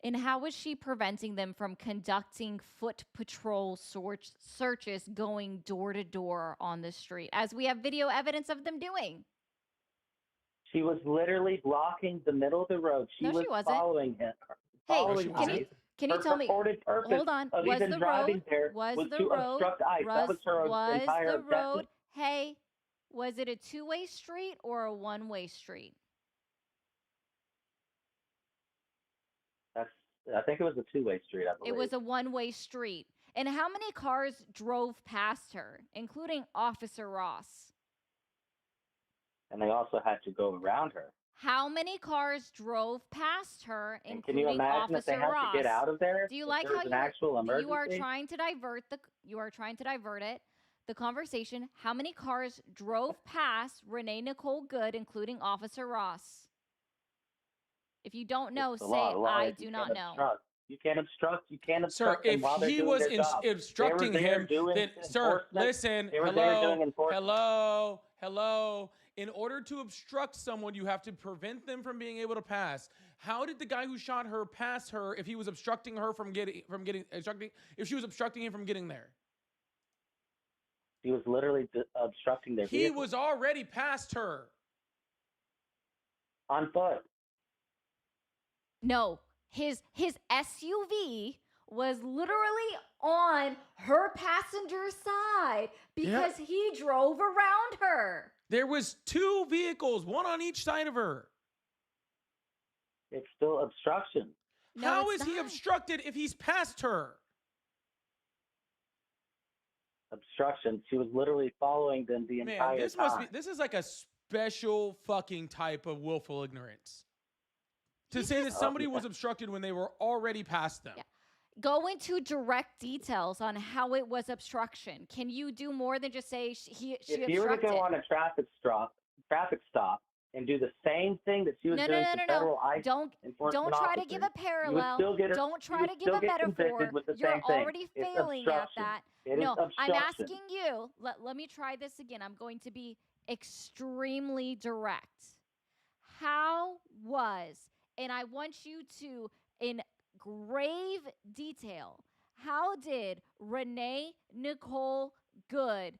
And how is she preventing them from conducting foot patrol searches going door to door on the street, as we have video evidence of them doing? She was literally blocking the middle of the road. She wasn't. Following him. Hey, can you tell me? Hold on. Was the road? Hey, was it a two-way street or a one-way street? I think it was a two-way street, I believe. It was a one-way street. And how many cars drove past her, including Officer Ross? And they also had to go around her. How many cars drove past her, including Can you imagine Officer if they had Ross? to get out of there? Do you like how an actual emergency? you are trying to divert the conversation? How many cars drove past Renee Nicole Good, including Officer Ross? If you don't know, say I do not know. You can't obstruct. You can't Sir, obstruct. Sir, if he was obstructing him, then, sir, listen. Hello. In order to obstruct someone, you have to prevent them from being able to pass. How did the guy who shot her pass her if he was obstructing her if she was obstructing him from getting there? He was literally obstructing their vehicle. He was already past her. On foot. No, his SUV was literally on her passenger side because he drove around her. There was two vehicles, one on each side of her. It's still obstruction. No, How is he obstructed if he's past her? Obstruction. She was literally following them the entire time. This is like a special fucking type of willful ignorance. To say that somebody was obstructed when they were already past them. Yeah. Go into direct details on how it was obstruction. Can you do more than just say she obstructed? If you were to go on a traffic stop and do the same thing that she was doing to federal ICE enforcement Don't try to give a parallel. Don't try to give a metaphor. You're already failing at that. No, I'm asking you. Let me try this again. I'm going to be extremely direct. How was, and I want you to, in grave detail, how did Renee Nicole Good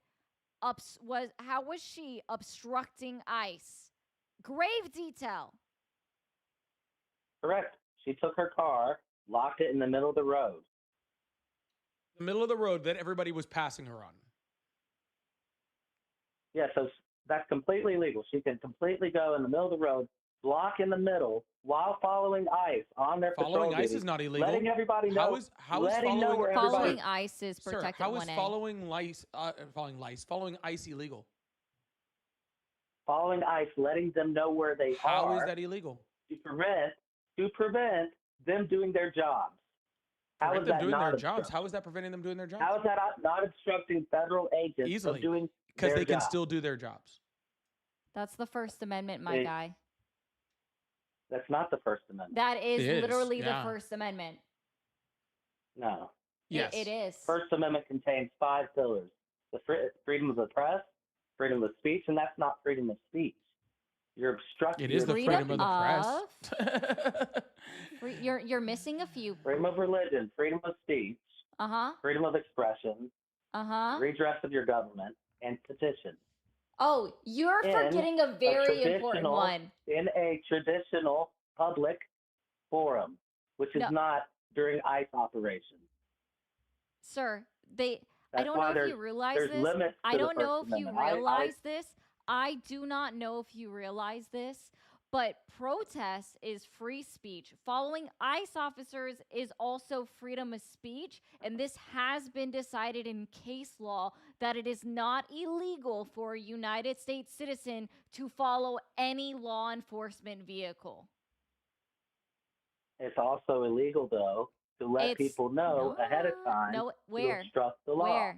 how was she obstructing ICE? Grave detail. Correct. She took her car, locked it in the middle of the road. The middle of the road that everybody was passing her on. Yeah, so that's completely legal. She can completely go in the middle of the road, block in the middle, while following ICE on their patrol Following ICE duty, is not illegal. letting everybody know. Following ICE is protected. How is following ICE illegal? following ICE, letting them know where they are. How is that illegal? To prevent them doing their jobs. How is that doing not their jobs? How is that preventing them doing their jobs? How is that not obstructing federal agents Easily. from doing because they can job? still do their jobs. That's the First Amendment, my guy. That's not the First Amendment. That is literally the First Amendment. No. Yes. It is. First Amendment contains 5 pillars: the freedom of the press, freedom of speech, and that's not freedom of speech. You're obstructing. It is the freedom of the press. You're missing a few. Freedom of religion, freedom of speech, freedom of expression, redress of your government, and petition. Oh, you're forgetting a very important one. In a traditional public forum, which is not during ICE operations. Sir, I don't know if you realize this. I don't know if you realize this. I do not know if you realize this, but protest is free speech. Following ICE officers is also freedom of speech, and this has been decided in case law that it is not illegal for a United States citizen to follow any law enforcement vehicle. It's also illegal, though, to let people know ahead of time to obstruct the law.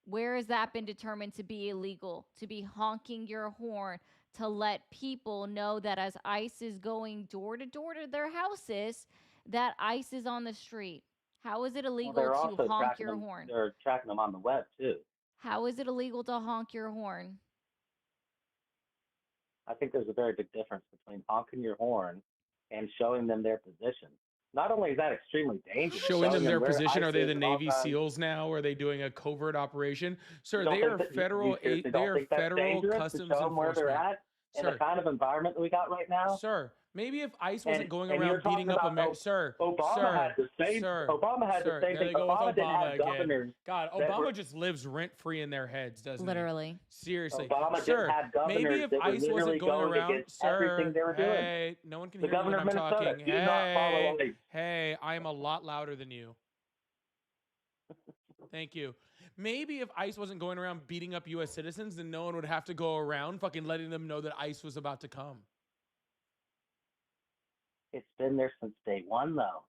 Where has that been determined to be illegal? To be honking your horn to let people know that as ICE is going door to door to their houses, that ICE is on the street. How is it illegal to honk your horn? They're tracking them on the web, too. How is it illegal to honk your horn? I think there's a very big difference between honking your horn and showing them their position. Not only is that extremely dangerous, showing them their position. Are they the Navy SEALs now? Are they doing a covert operation? Sir, they are federal. They are federal customs enforcement. Where they're at in the kind of environment that we got right now. Sir, maybe if ICE wasn't going around beating up America, Obama had the same thing. Obama didn't have governors. God, Obama just lives rent free in their heads, doesn't he? Seriously, Obama didn't have governors. Maybe if ICE wasn't going around, everything they were doing. Hey, no one can the hear you when I'm talking. Hey, I am a lot louder than you. Thank you. Maybe if ICE wasn't going around beating up U.S. citizens, then no one would have to go around fucking letting them know that ICE was about to come. It's been there since day one, though.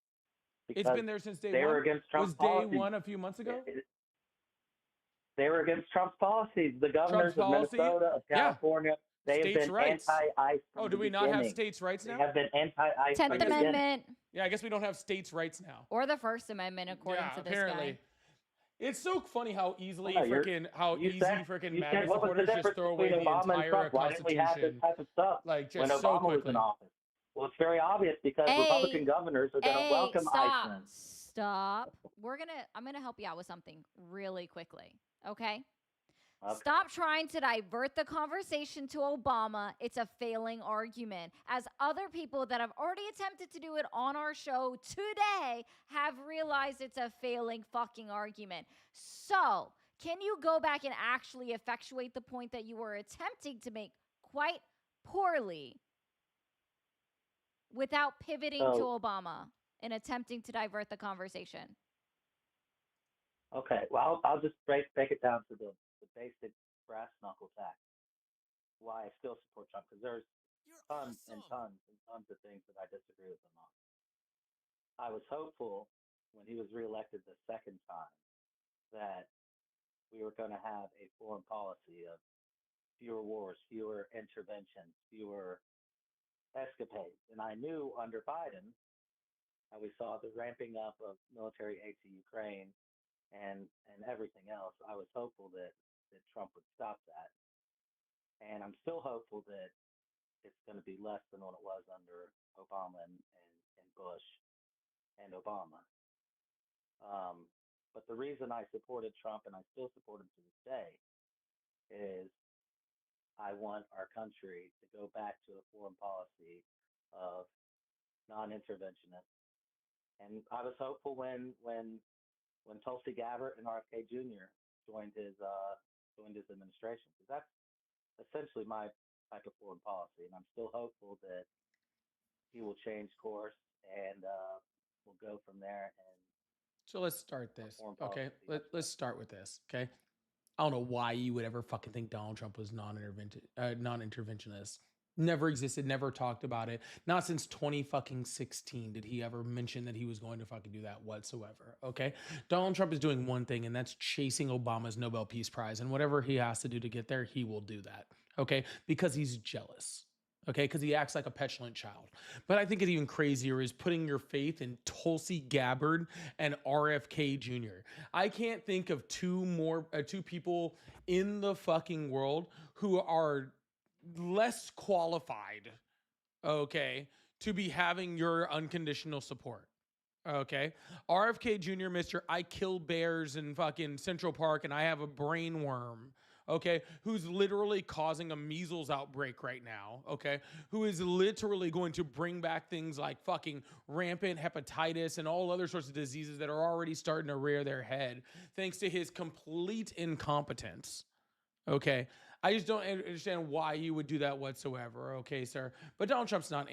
It's been there since day one? They were against Trump's policies. Was day one a few months ago? They were against Trump's policies. The governors of Minnesota, of California, they have been anti-ICE. Oh, do we not have states' rights now? They have been anti-ICE. 10th Amendment. Yeah, I guess we don't have states' rights now. Or the First Amendment, according to this guy. It's so funny how easily MAGA supporters just throw away the entire Constitution. We have this type of stuff like just when Obama so quickly. was in office? Well, it's very obvious because Republican governors are going to welcome ICE in. Stop. I'm gonna help you out with something really quickly. Okay? Stop trying to divert the conversation to Obama. It's a failing argument. As other people that have already attempted to do it on our show today have realized it's a failing fucking argument. So, can you go back and actually effectuate the point that you were attempting to make quite poorly without pivoting to Obama and attempting to divert the conversation? Okay, well, I'll just break it down to the basic brass knuckle tack. Why I still support Trump, because there's tons and tons of things that I disagree with him on. I was hopeful when he was reelected the second time that we were going to have a foreign policy of fewer wars, fewer interventions, fewer escapades. And I knew under Biden, we saw the ramping up of military aid to Ukraine and everything else. I was hopeful that Trump would stop that. And I'm still hopeful that it's going to be less than what it was under Obama and Bush and Obama. But the reason I supported Trump, and I still support him to this day, is I want our country to go back to a foreign policy of non-interventionist. And I was hopeful when Tulsi Gabbard and RFK Jr. joined his administration, because that's essentially my type of foreign policy, and I'm still hopeful that he will change course and we'll go from there. And so let's start this. Okay, let's start with this. Okay, I don't know why you would ever fucking think Donald Trump was non-interventionist. Never existed, never talked about it. Not since 2016 did he ever mention that he was going to fucking do that whatsoever. Okay. Donald Trump is doing one thing, and that's chasing Obama's Nobel Peace Prize. And whatever he has to do to get there, he will do that. Okay. Because he's jealous. Okay. Because he acts like a petulant child. But I think it's even crazier is putting your faith in Tulsi Gabbard and RFK Jr. I can't think of two people in the fucking world who are less qualified, okay, to be having your unconditional support. Okay. RFK Jr., Mr. I kill bears in fucking Central Park and I have a brain worm. Okay. Who's literally causing a measles outbreak right now. Okay. Who is literally going to bring back things like fucking rampant hepatitis and all other sorts of diseases that are already starting to rear their head thanks to his complete incompetence. Okay. I just don't understand why you would do that whatsoever. Okay, sir. But Donald Trump's not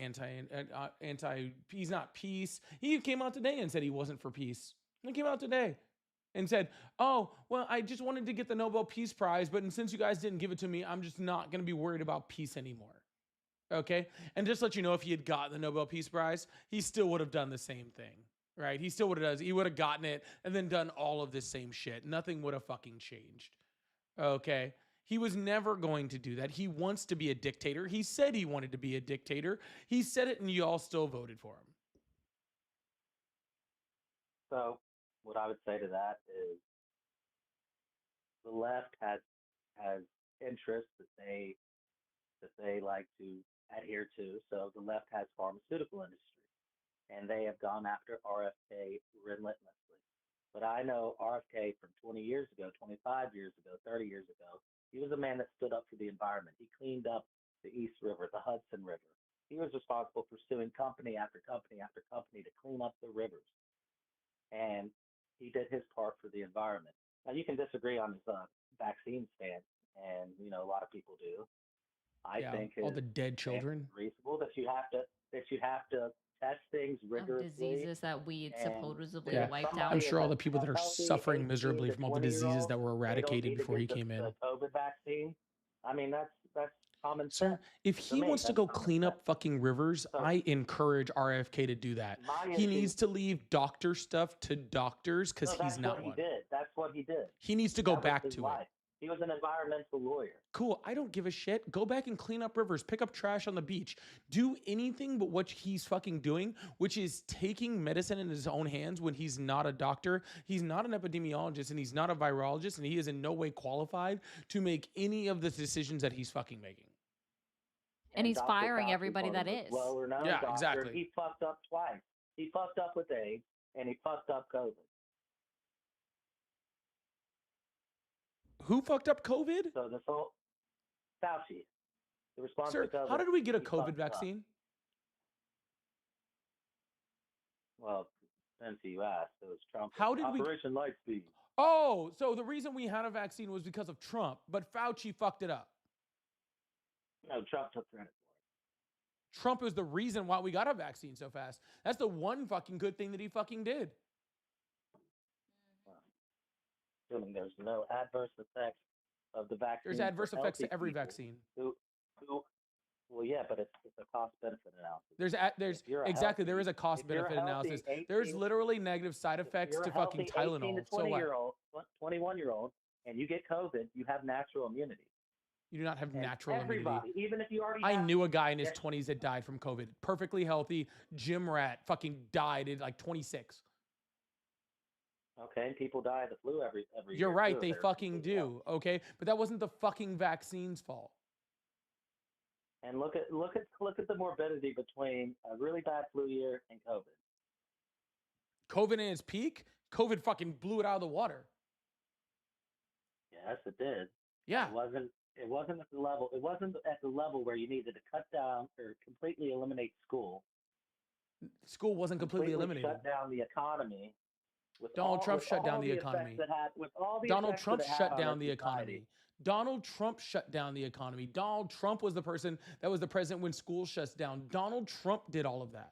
he's not peace. He came out today and said he wasn't for peace. He came out today and said, oh, well, I just wanted to get the Nobel Peace Prize, but since you guys didn't give it to me, I'm just not going to be worried about peace anymore. Okay. And just to let you know, if he had gotten the Nobel Peace Prize, he still would have done the same thing, right? He still would have gotten it and then done all of this same shit. Nothing would have fucking changed. Okay. He was never going to do that. He wants to be a dictator. He said he wanted to be a dictator. He said it and you all still voted for him. So what I would say to that is the left has interests that they like to adhere to. So the left has pharmaceutical industry, and they have gone after RFK relentlessly. But I know RFK from 20 years ago, 25 years ago, 30 years ago. He was a man that stood up for the environment. He cleaned up the East River, the Hudson River. He was responsible for suing company after company after company to clean up the rivers. And he did his part for the environment. Now, you can disagree on his vaccine stance, and, a lot of people do. I think all the dead children. It's reasonable that you have to test things rigorously. Diseases that we supposedly wiped out. I'm sure all the people that are suffering miserably from all the diseases that were eradicated before he came in. The COVID vaccine. I mean, that's common sense. Sir, if he wants to go clean up fucking rivers, I encourage RFK to do that. He needs to leave doctor stuff to doctors because he's not one. That's what he did. He needs to go back to it. He was an environmental lawyer. Cool. I don't give a shit. Go back and clean up rivers. Pick up trash on the beach. Do anything but what he's fucking doing, which is taking medicine in his own hands when he's not a doctor. He's not an epidemiologist and he's not a virologist and he is in no way qualified to make any of the decisions that he's fucking making. And he's firing everybody that is. Yeah, exactly. He fucked up twice. He fucked up with AIDS and he fucked up COVID. Who fucked up COVID? So this whole Fauci, the response Sir, to COVID. How did we get a COVID vaccine? Well, since you asked, it was Trump. How did Operation Lightspeed. Oh, so the reason we had a vaccine was because of Trump, but Fauci fucked it up. No, Trump took credit for it. Trump is the reason why we got a vaccine so fast. That's the one fucking good thing that he fucking did. Assuming there's no adverse effects of the vaccine. There's adverse effects to every vaccine. Well, yeah, but it's a cost-benefit analysis. There is a cost-benefit analysis. There's literally negative side effects to fucking Tylenol. 18 to 21-year-old, and you get COVID, you have natural immunity. You do not have natural immunity. Even if you already I knew a guy in his 20s that died from COVID. Perfectly healthy. Gym rat. Fucking died at like 26. Okay, people die of the flu every year. You're right, they fucking do. Okay, but that wasn't the fucking vaccine's fault. And look at the morbidity between a really bad flu year and COVID. COVID in its peak, COVID fucking blew it out of the water. Yes, it did. Yeah. It wasn't at the level. It wasn't at the level where you needed to cut down or completely eliminate school. School wasn't completely eliminated. Shut down the economy. Donald Trump shut down the economy. Donald Trump shut down the economy. Donald Trump shut down the economy. Donald Trump was the person that was the president when school shuts down. Donald Trump did all of that.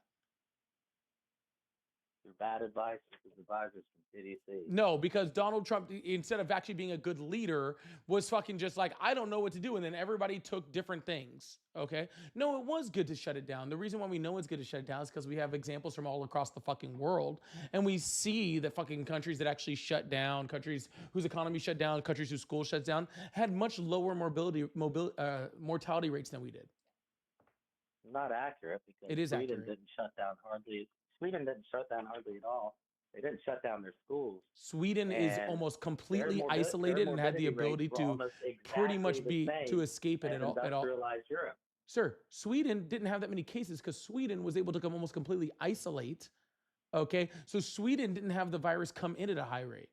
through bad advice with his advisors from CDC. No, because Donald Trump, instead of actually being a good leader, was fucking just like, I don't know what to do. And then everybody took different things. Okay. No, it was good to shut it down. The reason why we know it's good to shut it down is because we have examples from all across the fucking world. And we see that fucking countries that actually shut down, countries whose economy shut down, countries whose school shut down, had much lower mortality rates than we did. Not accurate, because It is Sweden accurate. didn't shut down hardly. Sweden didn't shut down hardly at all. They didn't shut down their schools. Sweden is And almost their completely their isolated and had the morbidity ability rates were to almost pretty much exactly the to same escape it as at all. industrialized Europe. Sir, Sweden didn't have that many cases because Sweden was able to almost completely isolate. Okay, so Sweden didn't have the virus come in at a high rate.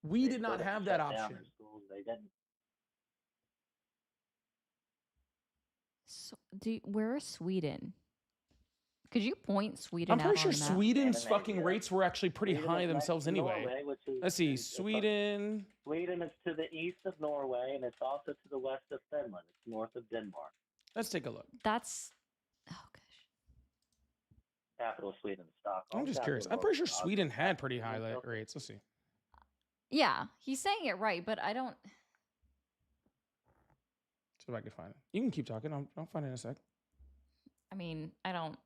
We They did still not didn't have shut that down option. their schools. They didn't. So, where is Sweden? Could you point Sweden I'm out pretty sure on the map? Sweden's fucking rates were actually pretty Sweden high is next themselves to anyway. Norway, which is, Let's see, it's Sweden. Sweden is to the east of Norway, and it's also to the west of Finland. It's north of Denmark. Let's take a look. That's Capital of Sweden, Stockholm. I'm just capital curious. of I'm pretty sure Norway, Sweden had pretty high Oslo. rates. Let's see. Yeah, he's saying it right, but I don't. See if I can find it. You can keep talking. I'll find it in a sec. I mean, I don't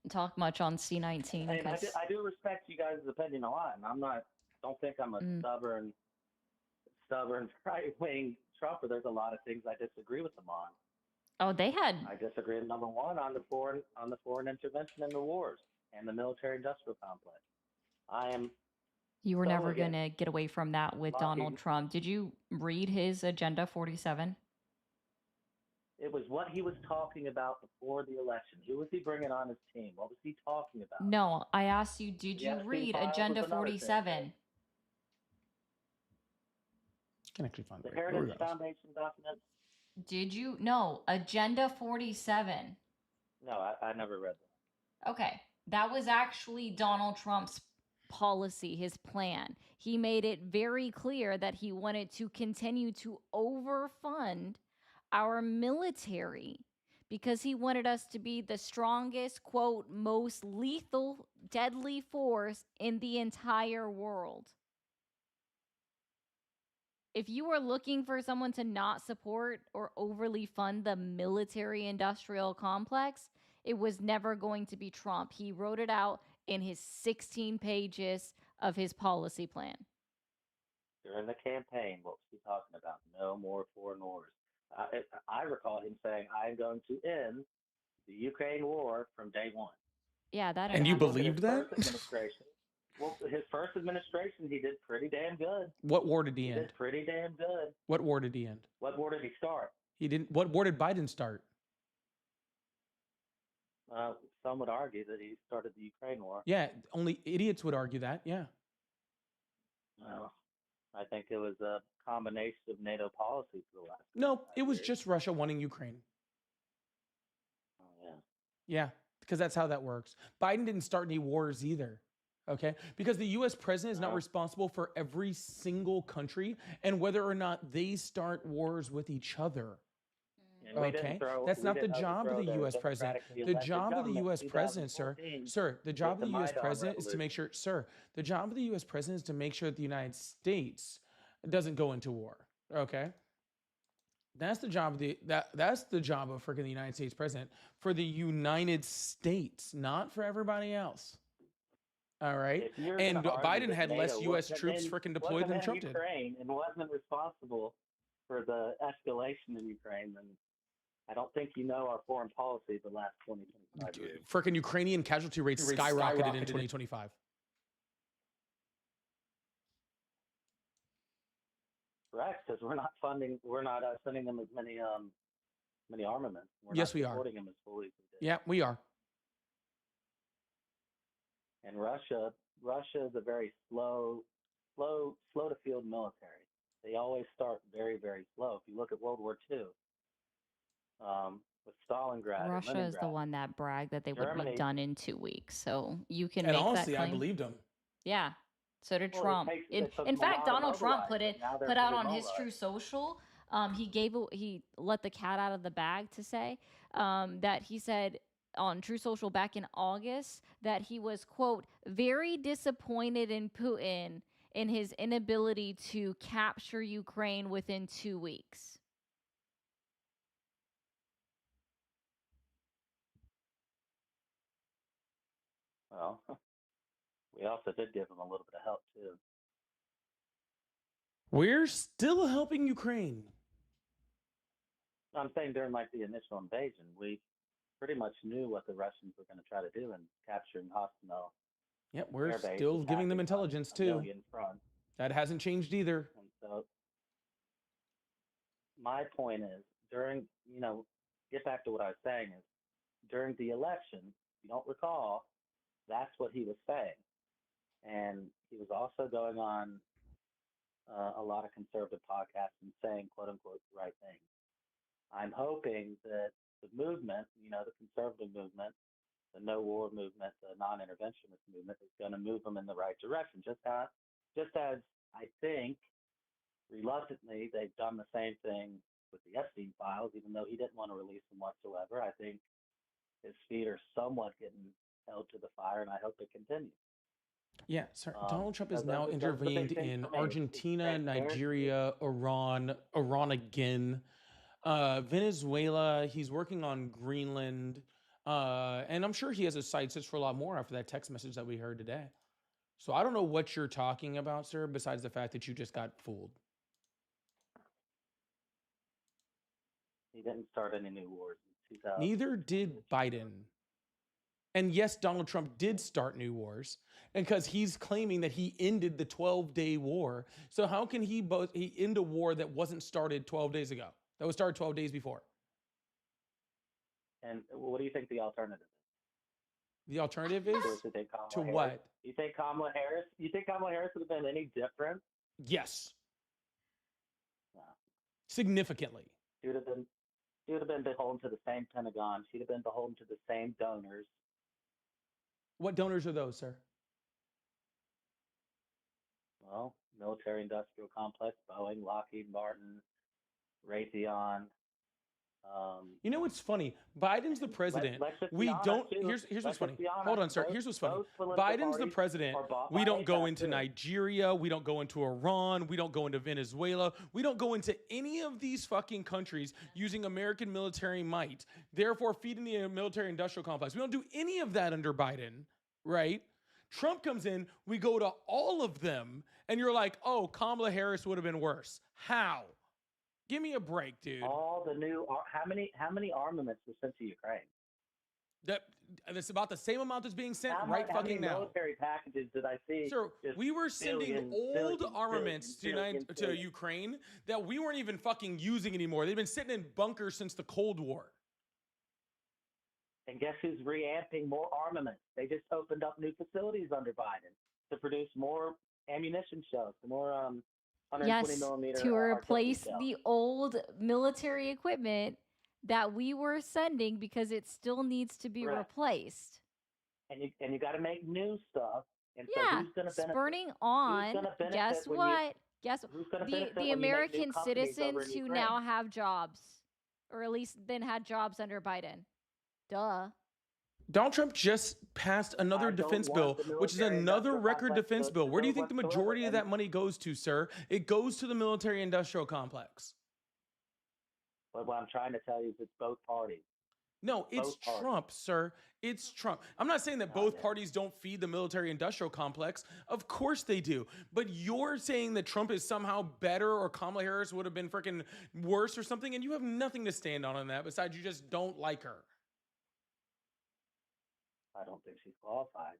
talk much on C19. And I 'cause- I do respect you guys' opinion a lot, and don't think I'm a stubborn right-wing Trumper. There's a lot of things I disagree with them on. Oh, they had. I disagree with number one on the foreign intervention in the wars and the military-industrial complex. You were so never against going to get away from that with Donald blocking- Trump. Did you read his Agenda 47? It was what he was talking about before the election. Who was he bringing on his team? What was he talking about? No, I asked you, did The you Epstein read files was Agenda another thing. 47? I can actually find The it. Right. There we Heritage go. Foundation document? Did you? No, Agenda 47. No, I never read that. Okay, that was actually Donald Trump's policy, his plan. He made it very clear that he wanted to continue to overfund our military because he wanted us to be the strongest, quote, most lethal, deadly force in the entire world. If you are looking for someone to not support or overly fund the military industrial complex, it was never going to be Trump. He wrote it out in his 16 pages of his policy plan. During the campaign, what was he talking about? No more foreign wars. I recall him saying, I'm going to end the Ukraine war from day one. Yeah, that. And you Look at believed his that? first administration. Well, his first administration, he did pretty damn good. What war did he He end? did pretty damn good. What war did he end? What war did he start? He didn't. What war did Biden start? Some would argue that he started the Ukraine war. Yeah, only idiots would argue that. Yeah. Well, I think it was a combination of NATO policy for the last. No, it was just Russia wanting Ukraine. Oh, yeah. Yeah, because that's how that works. Biden didn't start any wars either. Okay, because the U.S. president is not responsible for every single country and whether or not they start wars with each other. And we didn't Okay, throw- that's we not the didn't job of overthrow the the U.S. president. democratically The elected job of the government U.S. in president, sir, 2014 the job of with the the U.S. Maidan president is to make sure, sir, the job of the U.S. president is to make sure that the United States doesn't go into war. Okay, that's the job of that's the job of freaking the United States president for the United States, not for everybody else. All right, If you're and gonna argue Biden that had less NATO U.S. wasn't troops in- freaking deployed wasn't than in Trump did. Ukraine and wasn't responsible for the escalation in Ukraine, then I don't think you know our foreign policy the last 20, 25 years. Freaking Ukrainian casualty rates skyrocketed in 2025. Correct, because we're not sending them as many armaments. We're Yes, not we are. supporting them as fully as we did. Yeah, we are. And Russia is a very slow to field military. They always start very, very slow. If you look at World War II, with Stalingrad, or Russia is the Leningrad, one that bragged that they would be Germany- done in 2 weeks. So you can And make honestly, that I claim. believed him. Yeah. So did Well, it Trump. takes- In, it took in them a fact, while to Donald Trump mobilize, but now they're put out fully on his mobilized. True Social. He let the cat out of the bag to say that he said on True Social back in August that he was, quote, very disappointed in Putin in his inability to capture Ukraine within 2 weeks. Well, we also did give him a little bit of help too. We're still helping Ukraine. I'm saying during like the initial invasion, we pretty much knew what the Russians were going to try to do in capturing Hostomel. Yep, we're still giving them intelligence too. That hasn't changed either. And so my point is, during, get back to what I was saying, is during the election, if you don't recall, that's what he was saying. And he was also going on a lot of conservative podcasts and saying, quote unquote, the right thing. I'm hoping that the movement, the conservative movement, the no war movement, the non-interventionist movement is going to move them in the right direction. Just as I think reluctantly they've done the same thing with the Epstein files, even though he didn't want to release them whatsoever. I think his feet are somewhat getting held to the fire, and I hope it continues. Yeah, sir. Donald Trump has now intervened in Argentina, Nigeria, Iran again, Venezuela. He's working on Greenland. And I'm sure he has a sight set for a lot more after that text message that we heard today. So I don't know what you're talking about, sir, besides the fact that you just got fooled. He didn't start any new wars in 2000. Neither did Biden. And yes, Donald Trump did start new wars, and because he's claiming that he ended the 12-day war. So how can he end a war that wasn't started 12 days ago? That was started 12 days before. And what do you think the alternative is? The alternative is to Harris? What? You think Kamala Harris? You think Kamala Harris would have been any different? Yes. No. Significantly. She would have been beholden to the same Pentagon. She'd have been beholden to the same donors. What donors are those, sir? Well, military-industrial complex, Boeing, Lockheed Martin, Raytheon. You know what's funny? Biden's the president. Here's what's funny. Hold on, sir. Here's what's funny. Biden's the president. We don't go into Nigeria. We don't go into Iran. We don't go into Venezuela. We don't go into any of these fucking countries using American military might, therefore feeding the military-industrial complex. We don't do any of that under Biden, right? Trump comes in, we go to all of them, and you're like, oh, Kamala Harris would have been worse. How? Give me a break, dude. All the new, how many armaments were sent to Ukraine? That's about the same amount that's being sent how fucking many now. Military packages did I see? Sir, we were sending old armaments to Ukraine that we weren't even fucking using anymore. They've been sitting in bunkers since the Cold War. And guess who's reamping more armaments? They just opened up new facilities under Biden to produce more ammunition shells, more 120 millimeter. To replace the old military equipment that we were sending because it still needs to be replaced. And you got to make new stuff. And yeah, so who's gonna benefit? spurning on. Guess what? The American citizens who now have jobs, or at least then had jobs under Biden. Duh. Donald Trump just passed another defense bill, which is another record defense bill. Where do you think the majority of that money goes to, sir? It goes to the military-industrial complex. But what I'm trying to tell you is it's both parties. No, it's Trump, sir. It's Trump. I'm not saying that both parties don't feed the military-industrial complex. Of course they do. But you're saying that Trump is somehow better or Kamala Harris would have been freaking worse or something, and you have nothing to stand on that besides you just don't like her. I don't think she's qualified.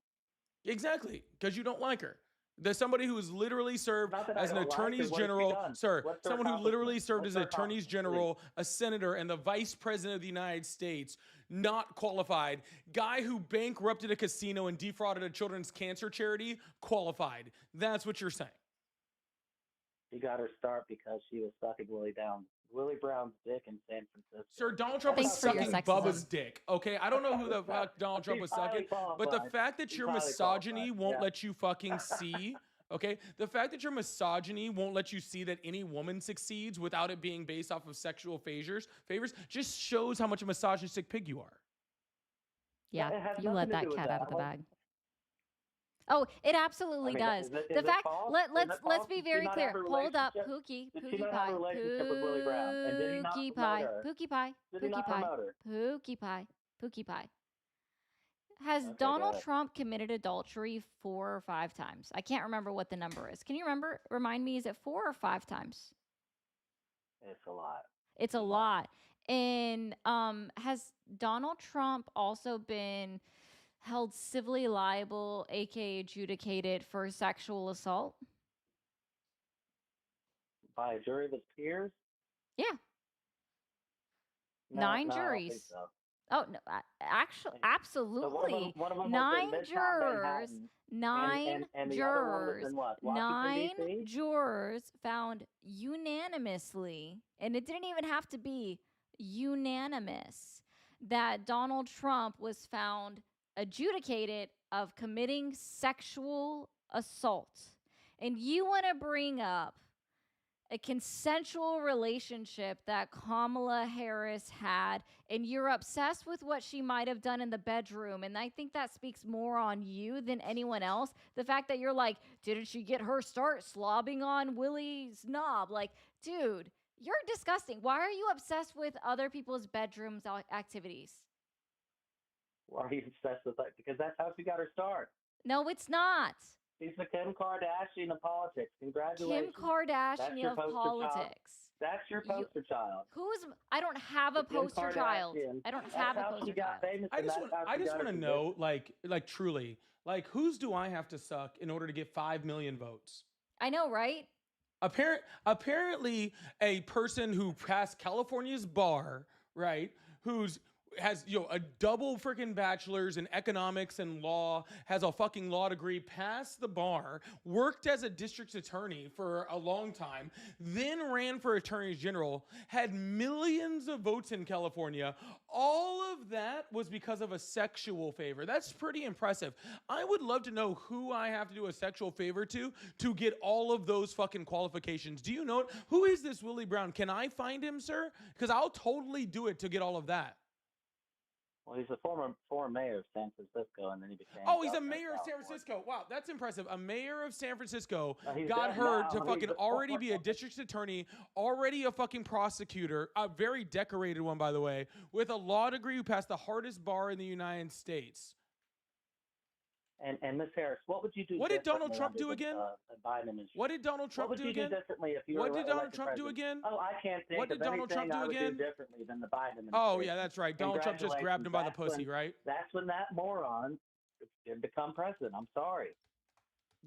Exactly, because you don't like her. There's somebody who's literally served as an attorney general, sir, someone who literally served as an attorney general, a senator, and the vice president of the United States, not qualified. Guy who bankrupted a casino and defrauded a children's cancer charity, qualified. That's what you're saying. She got her start because she was sucking Willie Brown's dick in San Francisco. Sir, Donald Trump was sucking Bubba's dick, okay? I don't know who the fuck Donald Trump was sucking, but the fact that your misogyny won't let you fucking see, okay? The fact that your misogyny won't let you see that any woman succeeds without it being based off of sexual favors just shows how much a misogynistic pig you are. Yeah, It has you let nothing to that do with cat that. out of the I'm like, bag. Oh, it I absolutely mean, does. is it The fact false? let Is let's it let's false? be Did she very not have clear. a Hold up, relationship? Pookie, Did she Pookie not have a Pie, relationship with Willie Brown? And did he not Pookie promote Pie, her? Pookie Pie, Did he Pookie not Pie, promote her? Pookie Pie, Pookie Pie. Has Okay, go Donald ahead. Trump committed adultery 4 or 5 times? I can't remember what the number is. Can you remember? Remind me, is it 4 or 5 times? It's a lot. It's a lot. And has Donald Trump also been held civilly liable, aka adjudicated for sexual assault? By a jury of his peers? Yeah. No, 9 no, I don't think juries. so. Oh, no, actually, So absolutely. one of them was 9 in Midtown jurors, Manhattan, 9 and the other one was jurors, in what? 9 Washington D.C. jurors found unanimously, and it didn't even have to be unanimous, that Donald Trump was found adjudicated of committing sexual assault. And you want to bring up a consensual relationship that Kamala Harris had, and you're obsessed with what she might have done in the bedroom. And I think that speaks more on you than anyone else. The fact that you're like, didn't she get her start slobbing on Willie's knob? Like, dude, you're disgusting. Why are you obsessed with other people's bedrooms activities? Why are you obsessed with that? Because that's how she got her start. No, it's not. She's the Kim Kardashian of politics. Kim Congratulations. That's Kardashian your of poster child. politics. That's your poster child. I don't have a Kim poster child. Kardashian. I don't That's have a how poster she got child. famous, I and just that's want how I she just got want to her know, position. like truly, like whose do I have to suck in order to get 5 million votes? I know, right? Apparently, a person who passed California's bar, right, has a double freaking bachelor's in economics and law, has a fucking law degree, passed the bar, worked as a district attorney for a long time, then ran for attorney general, had millions of votes in California. All of that was because of a sexual favor. That's pretty impressive. I would love to know who I have to do a sexual favor to get all of those fucking qualifications. Do you know it? Who is this Willie Brown? Can I find him, sir? Because I'll totally do it to get all of that. Well, he's a former mayor of San Francisco, and then he became. Oh, he's a governor mayor of San California. Francisco. Wow, that's impressive. A mayor of San Francisco He's got dead her now. to He's fucking a already be a district attorney, already a fucking prosecutor, a very decorated one, by the way, with a law degree who passed the hardest bar in the United States. And Ms. Harris, what would you do? What did Donald differently Trump under do the, again? Biden administration? What did Donald Trump What would do you again? do differently if you What were did Donald elected Trump do president? again? Oh, I can't think What of did Donald anything Trump do I would again? do differently than the Biden administration. Oh, yeah, that's right. Donald Trump just grabbed him by the pussy, Congratulations. right? That's when that moron did become president. I'm sorry.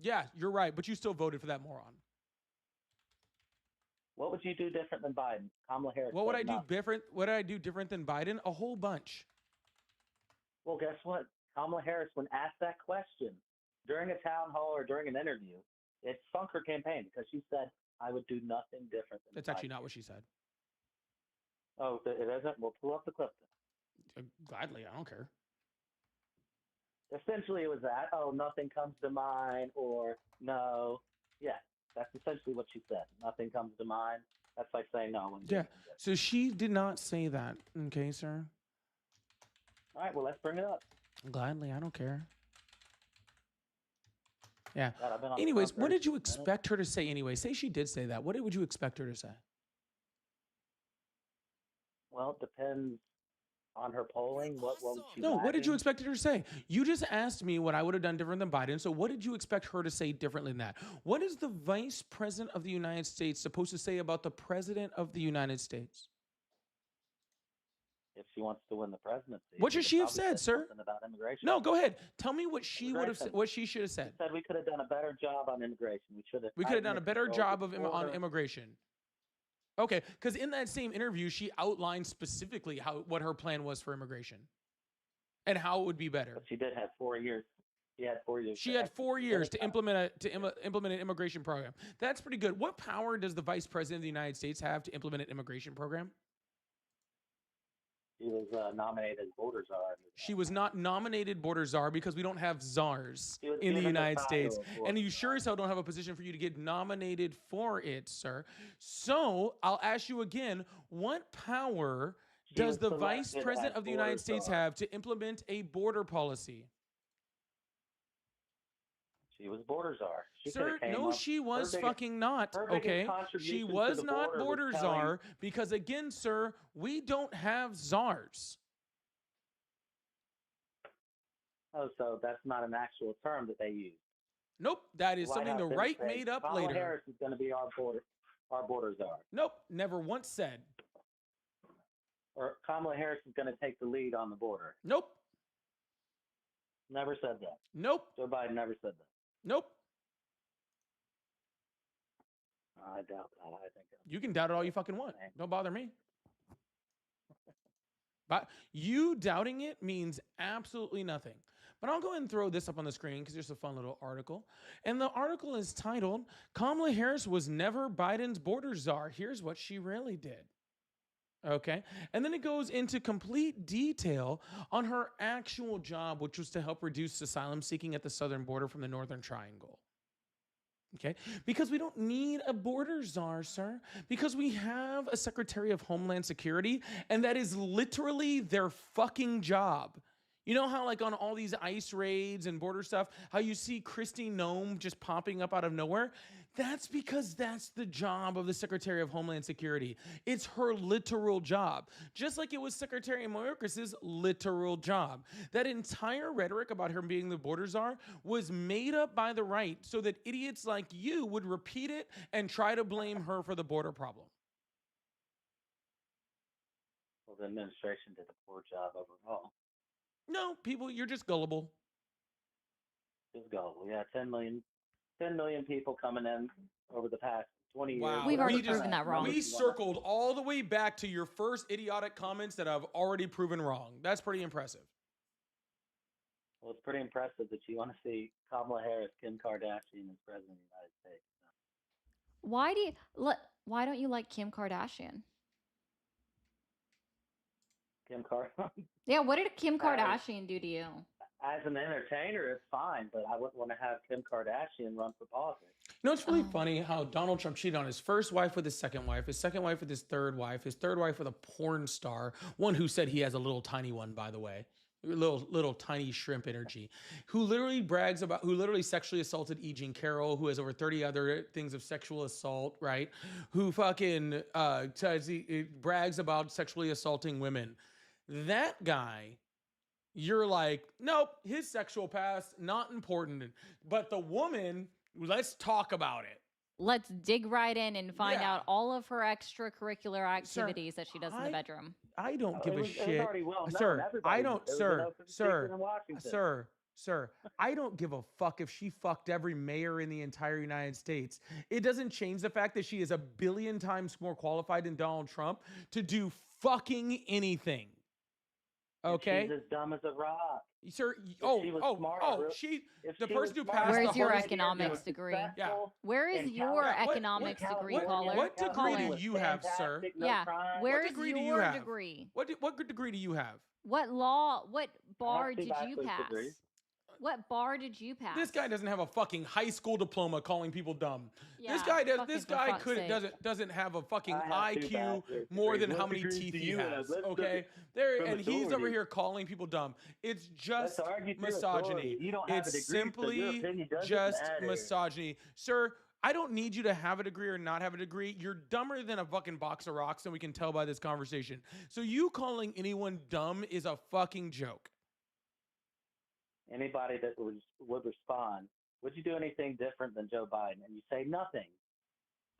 Yeah, you're right, but you still voted for that moron. What would you do different than Biden? Kamala Harris. What would I said do nothing. different? What did I do different than Biden? A whole bunch. Well, guess what? Kamala Harris, when asked that question during a town hall or during an interview, it sunk her campaign because she said, I would do nothing different than That's Biden. actually not what she said. Oh, it isn't? We'll pull up the clip then. Gladly, I don't care. Essentially, it was that, oh, nothing comes to mind, or no. Yeah, that's essentially what she said. Nothing comes to mind. That's like saying no. Yeah. So she did not say that. Okay, sir. All right, well, let's bring it up. Gladly, I don't care. Yeah. God, I've been on the Anyways, phone what for did you minutes. expect her to say anyway? Say she did say that. What would you expect her to say? Well, it depends on her polling. What she No, what did you lagging? expect her to say? You just asked me what I would have done different than Biden. So what did you expect her to say differently than that? What is the vice president of the United States supposed to say about the president of the United States? If she wants to win the presidency. What should she have probably said, sir? something about immigration. No, go ahead. Tell me what she would have said. Immigration. What she should have said. She said we could have done a better job on immigration. We should have. We could have done a tightened better the job controls of on border. immigration. Okay, because in that same interview, she outlined specifically what her plan was for immigration, and how it would be better. But she did have 4 years. She had 4 years. She to had 4 years execute to implement an immigration program. That's pretty good. What power does the vice president of the United States have to implement an immigration program? She was nominated as border czar. She was not nominated border czar because we don't have czars She was in the given the United title States. of border And you sure as hell don't have a position for you to get nominated for it, sir. So I'll ask you again, what power does the Vice President of the United States have to implement a border policy? She was border czar. Sir, no, she was fucking not, okay? She was not border czar because, again, sir, we don't have czars. Oh, so that's not an actual term that they use. Nope, that is something the right made up later. Kamala Harris is going to be our border czar. Nope, never once said. Or Kamala Harris is going to take the lead on the border. Nope. Never said that. Nope. Joe Biden never said that. Nope. I doubt that. I think you can doubt it all you fucking want. Don't bother me. But you doubting it means absolutely nothing. But I'll go ahead and throw this up on the screen because there's a fun little article. And the article is titled, Kamala Harris was never Biden's border czar. Here's what she really did. Okay. And then it goes into complete detail on her actual job, which was to help reduce asylum seeking at the southern border from the Northern Triangle. Okay, because we don't need a border czar, sir, because we have a Secretary of Homeland Security, and that is literally their fucking job. You know how, like, on all these ICE raids and border stuff, how you see Kristi Noem just popping up out of nowhere? That's because that's the job of the Secretary of Homeland Security. It's her literal job, just like it was Secretary Mayorkas's literal job. That entire rhetoric about her being the border czar was made up by the right so that idiots like you would repeat it and try to blame her for the border problem. Well, the administration did a poor job overall. No, people, you're just gullible. Just gullible. Yeah, 10 million people coming in over the past 20 years. Wow. We've already proven that wrong. We circled all the way back to your first idiotic comments that I've already proven wrong. That's pretty impressive. Well, it's pretty impressive that you want to see Kamala Harris, Kim Kardashian as president of the United States. Why don't you like Kim Kardashian? Kim Kardashian. Yeah, what did Kim Kardashian do to you? As an entertainer, it's fine, but I wouldn't want to have Kim Kardashian run for politics. You know, it's really funny how Donald Trump cheated on his first wife with his second wife wife with his third wife with a porn star, one who said he has a little tiny one, by the way. Little tiny shrimp energy, who literally sexually assaulted E. Jean Carroll, who has over 30 other things of sexual assault, right? Who fucking brags about sexually assaulting women. That guy, you're like, nope, his sexual past, not important. But the woman, let's talk about it. Let's dig right in and find out all of her extracurricular activities that she does in the bedroom. I don't give a shit. Well sir, I don't, sir, I don't give a fuck if she fucked every mayor in the entire United States. It doesn't change the fact that she is a billion times more qualified than Donald Trump to do fucking anything. Okay? She's as dumb as a rock. Sir, the person who passed Where's your economics degree? Yeah. Where is your economics degree, caller? What degree do you have, sir? Yeah. Where's your degree? What degree do you have? What bar did you pass? What bar did you pass? This guy doesn't have a fucking high school diploma calling people dumb. Yeah, this guy doesn't have a fucking IQ more than how many teeth he has. Okay? And he's over here calling people dumb. It's just misogyny. It's simply just misogyny. Sir, I don't need you to have a degree or not have a degree. You're dumber than a fucking box of rocks, and we can tell by this conversation. So you calling anyone dumb is a fucking joke. Anybody that would respond, would you do anything different than Joe Biden? And you say nothing.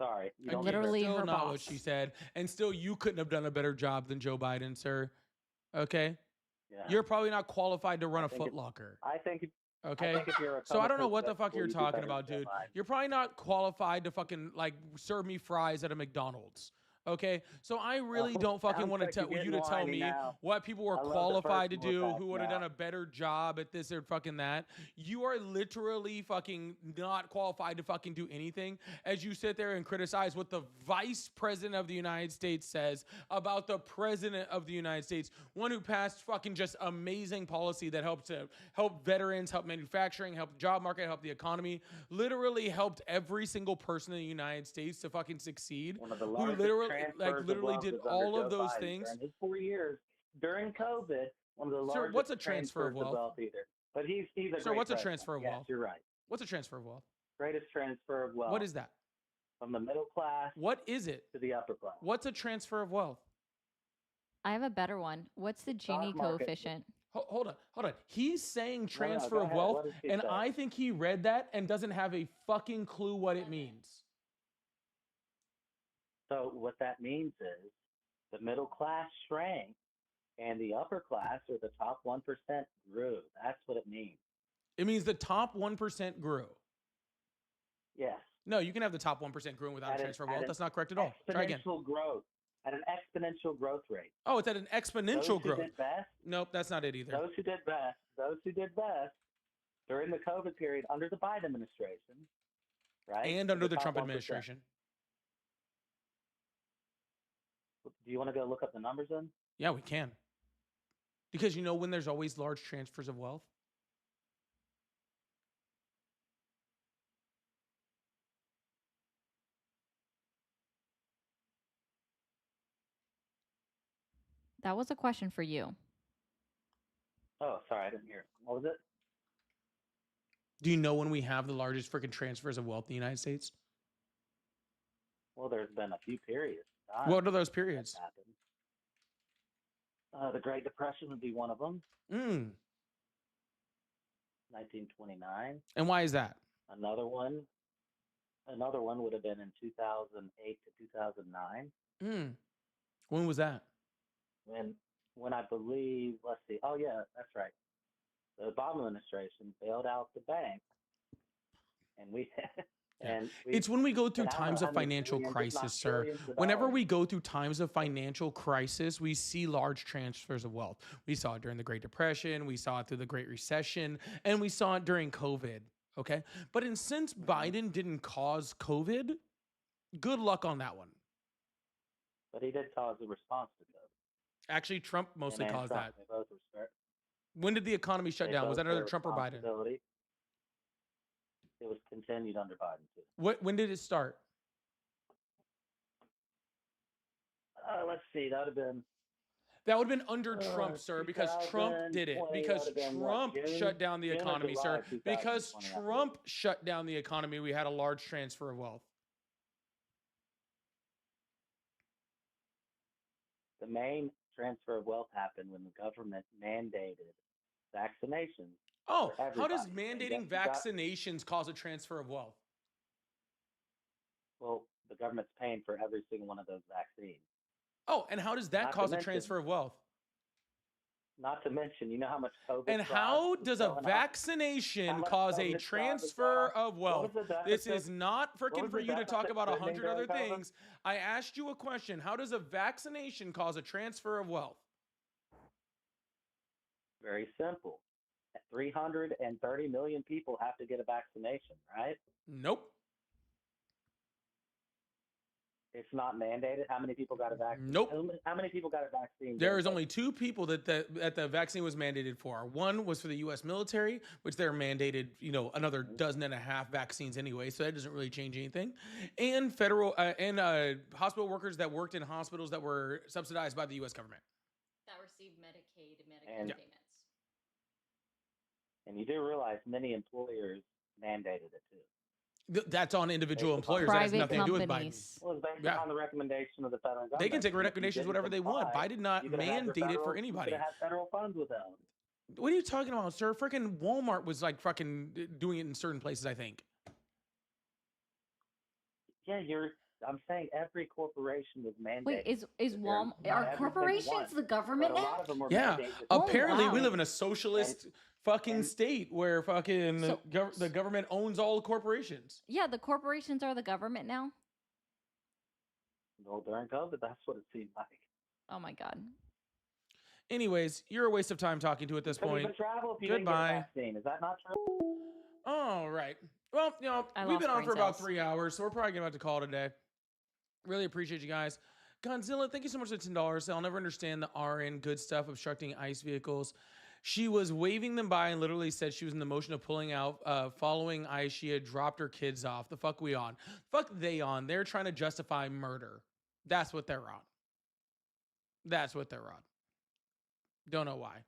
Sorry. You don't literally still her not boss. what she said. And still, you couldn't have done a better job than Joe Biden, sir. Okay? Yeah. You're probably not qualified to run a Foot Locker. Okay? So I don't know what the fuck you're talking about, dude. You're probably not qualified to fucking, like, serve me fries at a McDonald's. Okay, so I really don't fucking want to tell you to tell me what people were qualified to do, who would have done a better job at this or fucking that. You are literally fucking not qualified to fucking do anything as you sit there and criticize what the Vice President of the United States says about the President of the United States, one who passed fucking just amazing policy that helped veterans, help manufacturing, help the job market, help the economy, literally helped every single person in the United States to fucking succeed, who literally literally did all of those things. During his 4 years during COVID, one of the largest. Sir, what's a transfer of wealth? Either. But he's a Sir, great what's a president. transfer of Yes, wealth? you're right. What's a transfer of wealth? Greatest transfer of wealth. What is that? From the middle class. What is it? To the upper class. What's a transfer of wealth? I have a better one. What's the Gini coefficient? Hold on. He's saying transfer of wealth, and I think he read that and doesn't have a fucking clue what it means. So what that means is the middle class shrank and the upper class, or the top 1%, grew. That's what it means. It means the top 1% grew. Yes. No, you can have the top 1% growing without a transfer of wealth. That's not correct at all. Try again. Exponential growth. At an exponential growth rate. Oh, it's at an exponential growth. Those who did best, nope, that's not it either. Those who did best during the COVID period under the Biden administration, right? And under the Trump administration. Do you want to go look up the numbers then? Yeah, we can. Because you know when there's always large transfers of wealth? That was a question for you. Oh, sorry, I didn't hear it. What was it? Do you know when we have the largest freaking transfers of wealth in the United States? Well, there's been a few periods. What are those periods? The Great Depression would be one of them. 1929. And why is that? Another one would have been in 2008 to 2009. When was that? When I believe, let's see. Oh yeah, that's right. The Obama administration bailed out the bank, and it's when we go through times of financial crisis, sir. Whenever we go through times of financial crisis, we see large transfers of wealth. We saw it during the Great Depression, we saw it through the Great Recession, and we saw it during COVID. Okay, but since Biden didn't cause COVID, good luck on that one. But he did cause a response to COVID. Actually, Trump mostly caused that. They both were When did the economy shut down? Was that under Trump or Biden? It was continued under Biden too. When did it start? Let's see. That would have been under Trump, sir, because Trump did it. Because Trump shut down the economy, sir. Because Trump shut down the economy, we had a large transfer of wealth. The main transfer of wealth happened when the government mandated vaccinations. Oh, how does mandating vaccinations cause a transfer of wealth? Well, the government's paying for every single one of those vaccines. Oh, and how does that cause a transfer of wealth? Not to mention, you know how much COVID. And how does a vaccination cause a transfer of wealth? This is not freaking for you to talk about 100 other things. I asked you a question. How does a vaccination cause a transfer of wealth? Very simple. 330 million people have to get a vaccination, right? Nope. It's not mandated. How many people got a vaccine? Nope. How many people got a vaccine? There is only 2 people that the vaccine was mandated for. One was for the U.S. military, which they're mandated, another 12.5 vaccines anyway, so that doesn't really change anything. And federal hospital workers that worked in hospitals that were subsidized by the U.S. government. That received Medicaid payments. And you do realize many employers mandated it too. That's on individual employers. That has nothing to do with Biden. Well, it's based on the recommendation of the federal government. They can take recommendations whatever they want. Biden did not mandate it for anybody. You could have federal funds with them. What are you talking about, sir? Freaking Walmart was like fucking doing it in certain places, I think. Yeah, I'm saying every corporation was mandated. Wait, is Walmart? Are corporations the government now? Yeah. Apparently, we live in a socialist fucking state where fucking the government owns all the corporations. Yeah, the corporations are the government now. Well, during COVID, that's what it seemed like. Oh my God. Anyways, you're a waste of time talking to at this point. You can travel if you Goodbye. Didn't get a vaccine. Is that not true? All right. Well, we've been on for about 3 hours, so we're probably going to have to call it a day. Really appreciate you guys. Godzilla, thank you so much for the $10. I'll never understand the RN good stuff obstructing ICE vehicles. She was waving them by and literally said she was in the motion of pulling out. Following ICE, she had dropped her kids off. The fuck we on? Fuck they on. They're trying to justify murder. That's what they're on. That's what they're on. Don't know why.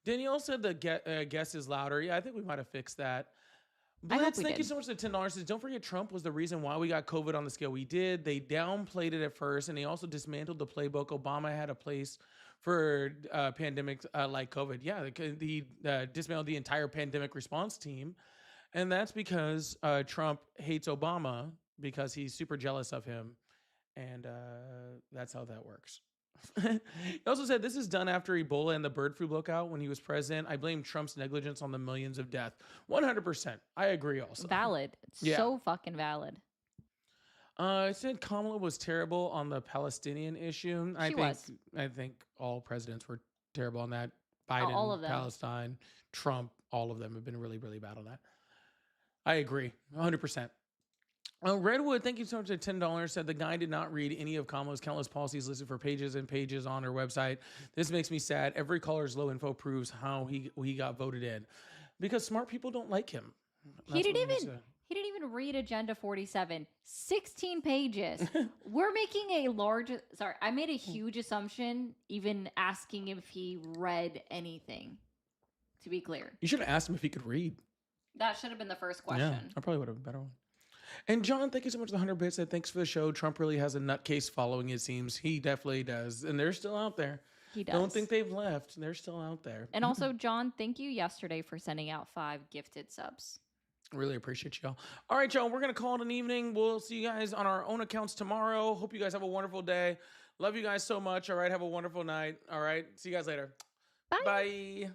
Danielle said the guest is louder. Yeah, I think we might have fixed that. Blitz, thank you so much for the $10. Says, don't forget Trump was the reason why we got COVID on the scale we did. They downplayed it at first, and they also dismantled the playbook. Obama had a place for pandemics like COVID. Yeah, they dismantled the entire pandemic response team. And that's because Trump hates Obama because he's super jealous of him. And that's how that works. He also said this is done after Ebola and the bird flu broke out when he was president. I blame Trump's negligence on the millions of deaths. 100%. I agree also. Valid. Yeah. So fucking valid. I said Kamala was terrible on the Palestinian issue. I think all presidents were terrible on that. Biden, all of them. Palestine, Trump, all of them have been really, really bad on that. I agree. 100%. Redwood, thank you so much for $10. Said the guy did not read any of Kamala's countless policies listed for pages and pages on her website. This makes me sad. Every caller's low info proves how he got voted in, because smart people don't like him. He didn't even read Agenda 47. 16 pages. We're making I made a huge assumption even asking if he read anything, to be clear. You should have asked him if he could read. That should have been the first question. Yeah, I probably would have been a better one. And John, thank you so much for the 100 bits. Said thanks for the show. Trump really has a nutcase following, it seems. He definitely does. And they're still out there. He does. Don't think they've left. They're still out there. And also, John, thank you yesterday for sending out 5 gifted subs. Really appreciate y'all. All right, y'all, we're going to call it an evening. We'll see you guys on our own accounts tomorrow. Hope you guys have a wonderful day. Love you guys so much. All right, have a wonderful night. All right, see you guys later. Bye. Bye.